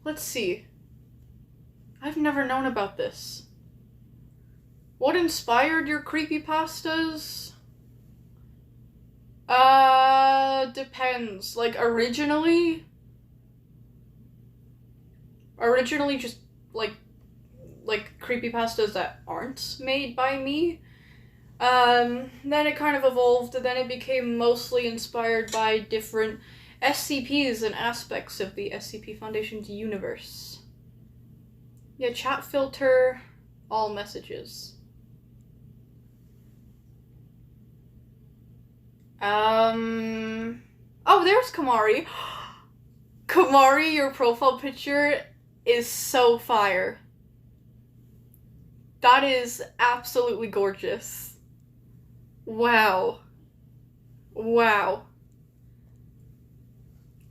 Speaker 1: Let's see. I've never known about this. What inspired your creepypastas? Depends. Like, originally just, like creepypastas that aren't made by me. Then it kind of evolved, and then it became mostly inspired by different SCPs and aspects of the SCP Foundation's universe. Yeah, chat filter, all messages. Oh, there's Kamari. Kamari, your profile picture is so fire. That is absolutely gorgeous. Wow. Wow.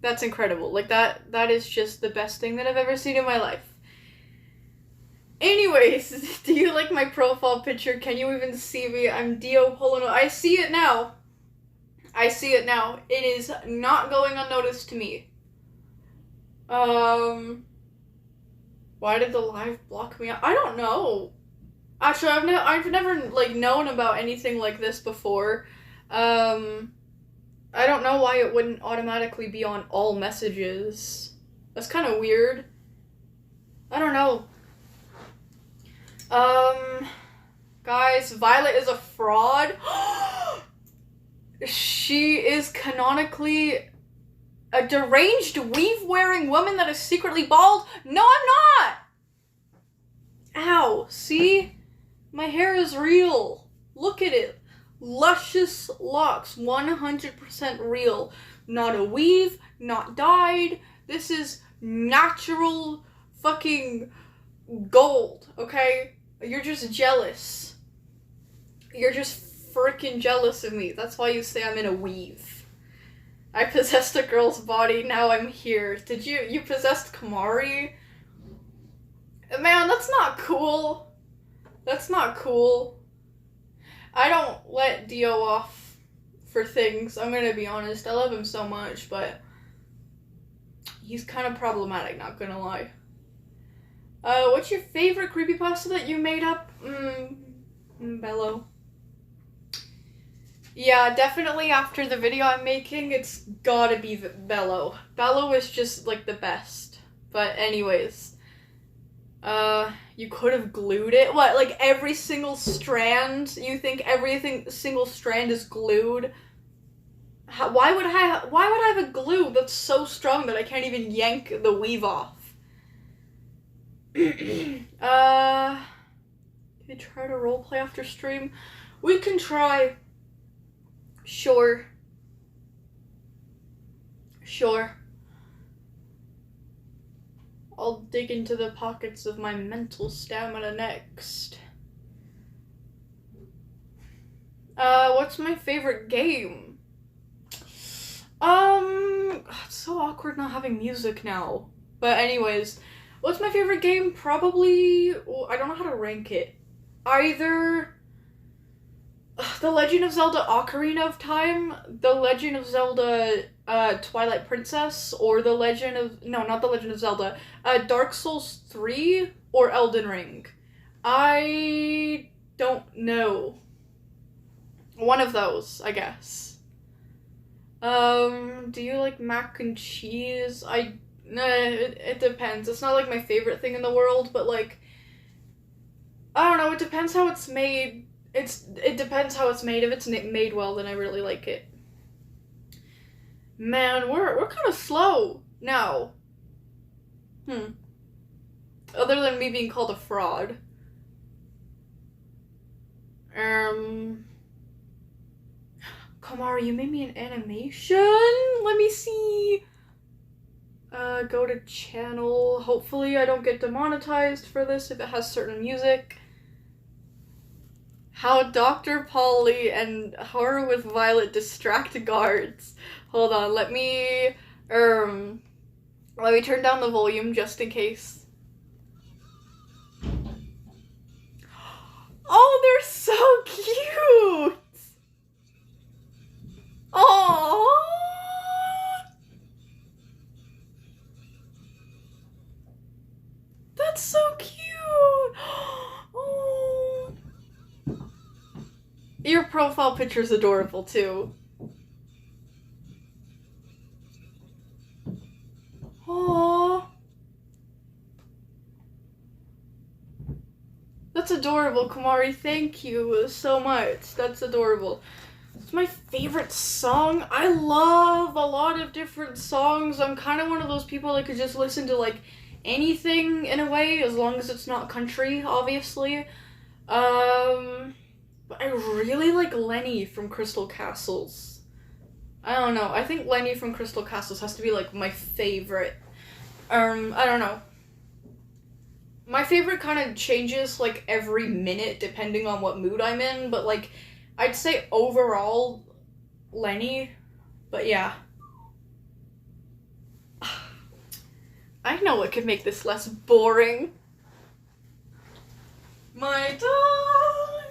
Speaker 1: That's incredible. Like, that is just the best thing that I've ever seen in my life. Anyways, do you like my profile picture? Can you even see me? I'm Dio Polino. I see it now. I see it now. It is not going unnoticed to me. Why did the live block me out? I don't know. Actually, I've never like known about anything like this before. I don't know why it wouldn't automatically be on all messages. That's kind of weird. I don't know. Guys, Violet is a fraud. She is canonically a deranged weave-wearing woman that is secretly bald. No, I'm not! Ow, see? My hair is real. Look at it. Luscious locks, 100% real. Not a weave, not dyed. This is natural fucking gold, okay? You're just jealous. You're just freaking jealous of me. That's why you say I'm in a weave. I possessed a girl's body, now I'm here. Did you possessed Kamari? Man, that's not cool. That's not cool. I don't let Dio off for things, I'm gonna be honest. I love him so much, but he's kind of problematic, not gonna lie. What's your favorite creepypasta that you made up? Bello. Yeah, definitely after the video I'm making, it's gotta be Bello. Bello is just, like, the best. But anyways. You could have glued it? What, like, every single strand? You think single strand is glued? Why would I have a glue that's so strong that I can't even yank the weave off? Can you try to roleplay after stream? We can try. Sure. I'll dig into the pockets of my mental stamina next. What's my favorite game? It's so awkward not having music now. But anyways, what's my favorite game? Probably, I don't know how to rank it. Either The Legend of Zelda Ocarina of Time, The Legend of Zelda Twilight Princess, or not The Legend of Zelda, Dark Souls 3 or Elden Ring. I don't know. One of those, I guess. Do you like mac and cheese? It depends. It's not like my favorite thing in the world, but like, I don't know, it depends how it's made. It depends how it's made. If it's made well, then I really like it. Man, we're kind of slow now. Other than me being called a fraud. Kamara, you made me an animation? Let me see. Go to channel. Hopefully I don't get demonetized for this if it has certain music. How Dr. Polly and Horror with Violet distract guards. Hold on, let me turn down the volume just in case. Oh, they're so cute! Aww! That's so cute! Oh. Your profile picture's adorable, too. Aww. That's adorable, Kumari. Thank you so much. That's adorable. It's my favorite song. I love a lot of different songs. I'm kind of one of those people that could just listen to, like, anything in a way, as long as it's not country, obviously. But I really like Lenny from Crystal Castles. I don't know. I think Lenny from Crystal Castles has to be, like, my favorite. I don't know. My favorite kind of changes, like, every minute, depending on what mood I'm in, but, like, I'd say overall, Lenny, but yeah. I know what could make this less boring. My dog!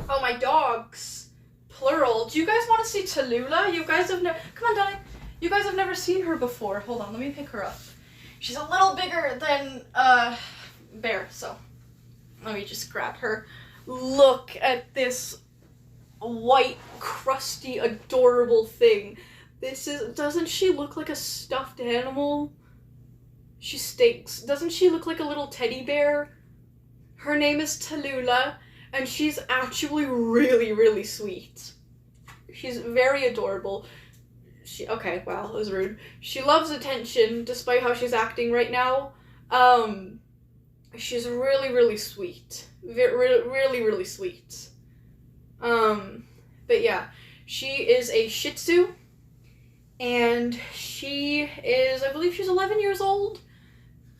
Speaker 1: Oh, my dogs. Plural. Do you guys want to see Tallulah? You guys have never... Come on, darling. You guys have never seen her before. Hold on, let me pick her up. She's a little bigger than, Bear, so let me just grab her. Look at this white, crusty, adorable thing. Doesn't she look like a stuffed animal? She stinks. Doesn't she look like a little teddy bear? Her name is Tallulah, and she's actually really, really sweet. She's very adorable. Okay, wow, that was rude. She loves attention, despite how she's acting right now. She's really, really sweet. Really, really sweet. But yeah, she is a Shih Tzu, and she is, I believe she's 11 years old,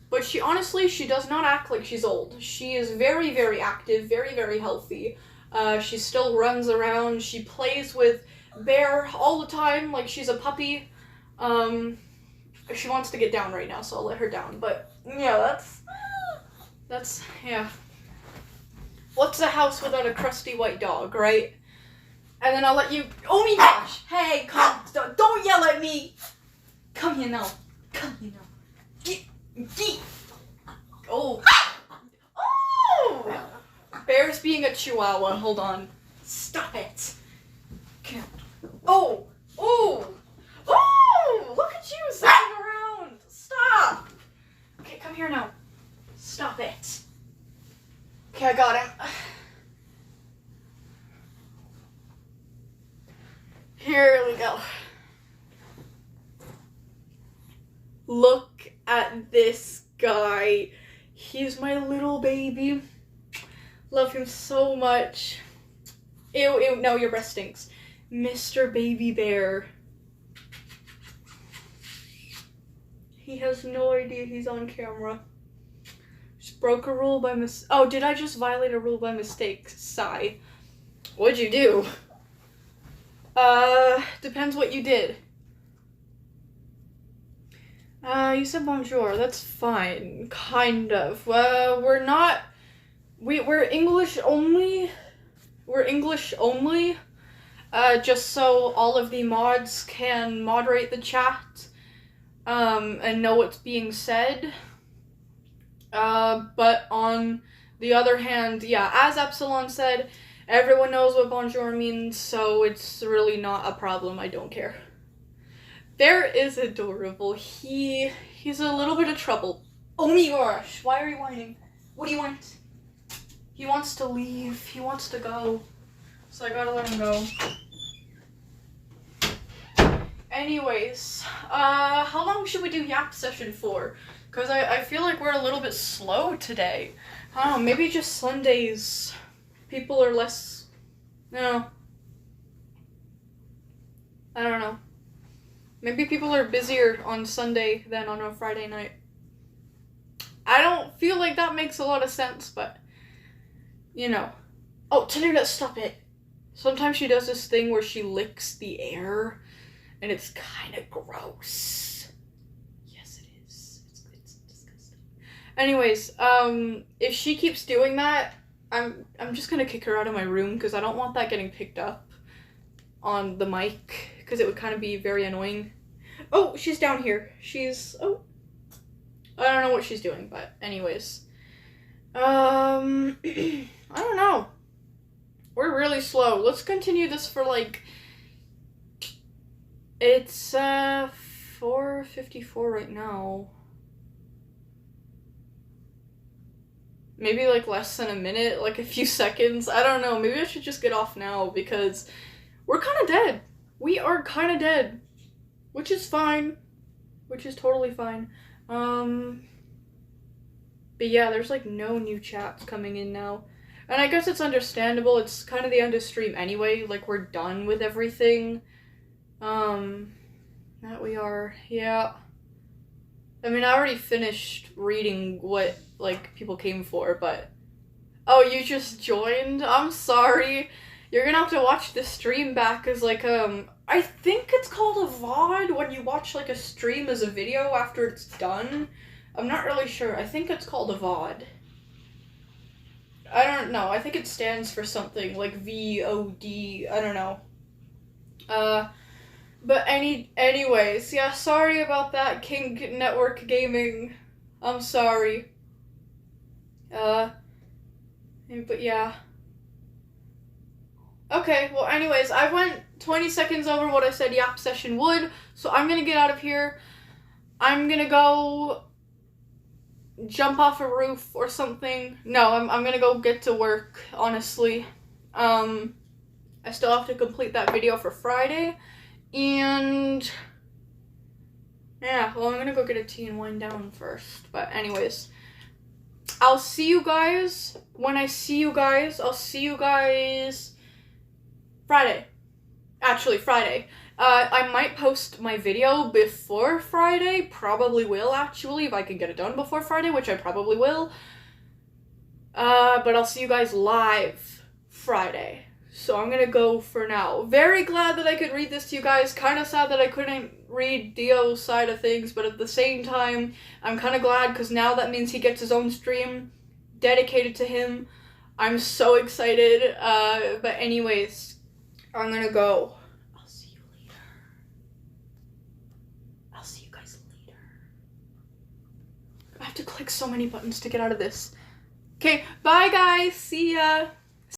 Speaker 1: but she does not act like she's old. She is very, very active, very, very healthy. She still runs around, she plays with Bear all the time, like she's a puppy. She wants to get down right now, so I'll let her down. But yeah, that's yeah. What's a house without a crusty white dog, right? And then I'll let you. Oh my gosh! Hey, don't yell at me. Come here now. Come here now. Get. Oh. Oh. Bear's being a chihuahua. Hold on. Stop it. Okay. Oh! Oh! Oh! Look at you sitting around! Stop! Okay, come here now. Stop it. Okay, I got him. Here we go. Look at this guy. He's my little baby. Love him so much. Ew, ew, no, your breath stinks. Mr. Baby Bear. He has no idea he's on camera. Just broke a rule by mistake. Oh, did I just violate a rule by mistake? Sigh. What'd you do? Depends what you did. You said bonjour. That's fine. Kind of. We're not... We're English only. We're English only. Just so all of the mods can moderate the chat, and know what's being said. But on the other hand, yeah, as Epsilon said, everyone knows what bonjour means, so it's really not a problem. I don't care. Bear is adorable. He's a little bit of trouble. Oh my gosh, why are you whining? What do you want? He wants to leave. He wants to go. So I gotta let him go. Anyways, how long should we do Yap session for? Because I feel like we're a little bit slow today. I don't know, maybe just Sundays. People are less... No. I don't know. Maybe people are busier on Sunday than on a Friday night. I don't feel like that makes a lot of sense, but... You know. Oh, Tallulah, stop it. Sometimes she does this thing where she licks the air, and it's kind of gross. Yes, it is. It's disgusting. Anyways, if she keeps doing that, I'm just gonna kick her out of my room, because I don't want that getting picked up on the mic, because it would kind of be very annoying. Oh, she's down here. Oh. I don't know what she's doing, but anyways. I don't know. We're really slow. Let's continue this for, like... It's, 4:54 right now. maybe like less than a minute, like a few seconds. I don't know. Maybe I should just get off now because we're kind of dead. We are kind of dead, which is fine, which is totally fine. But yeah, there's like no new chats coming in now. And I guess it's understandable. It's kind of the end of stream anyway. Like, we're done with everything. That we are, yeah. I mean, I already finished reading what, like, people came for, but... Oh, you just joined? I'm sorry. You're gonna have to watch the stream back as, like, I think it's called a VOD when you watch, like, a stream as a video after it's done. I'm not really sure. I think it's called a VOD. I don't know. I think it stands for something, like VOD. I don't know. But anyways, yeah, sorry about that, King Network Gaming. I'm sorry. But yeah. Okay, well anyways, I went 20 seconds over what I said Yap Session would, so I'm gonna get out of here. I'm gonna go jump off a roof or something. No, I'm gonna go get to work, honestly. I still have to complete that video for Friday. And yeah, well, I'm gonna go get a tea and wind down first. But anyways, I'll see you guys when I see you guys. I'll see you guys Friday. Actually, Friday. I might post my video before Friday. Probably will, actually, if I can get it done before Friday, which I probably will. But I'll see you guys live Friday. So I'm gonna go for now. Very glad that I could read this to you guys. Kind of sad that I couldn't read Dio's side of things, but at the same time, I'm kind of glad because now that means he gets his own stream dedicated to him. I'm so excited. But anyways, I'm gonna go. I'll see you later. I'll see you guys later. I have to click so many buttons to get out of this. Okay, bye guys. See ya.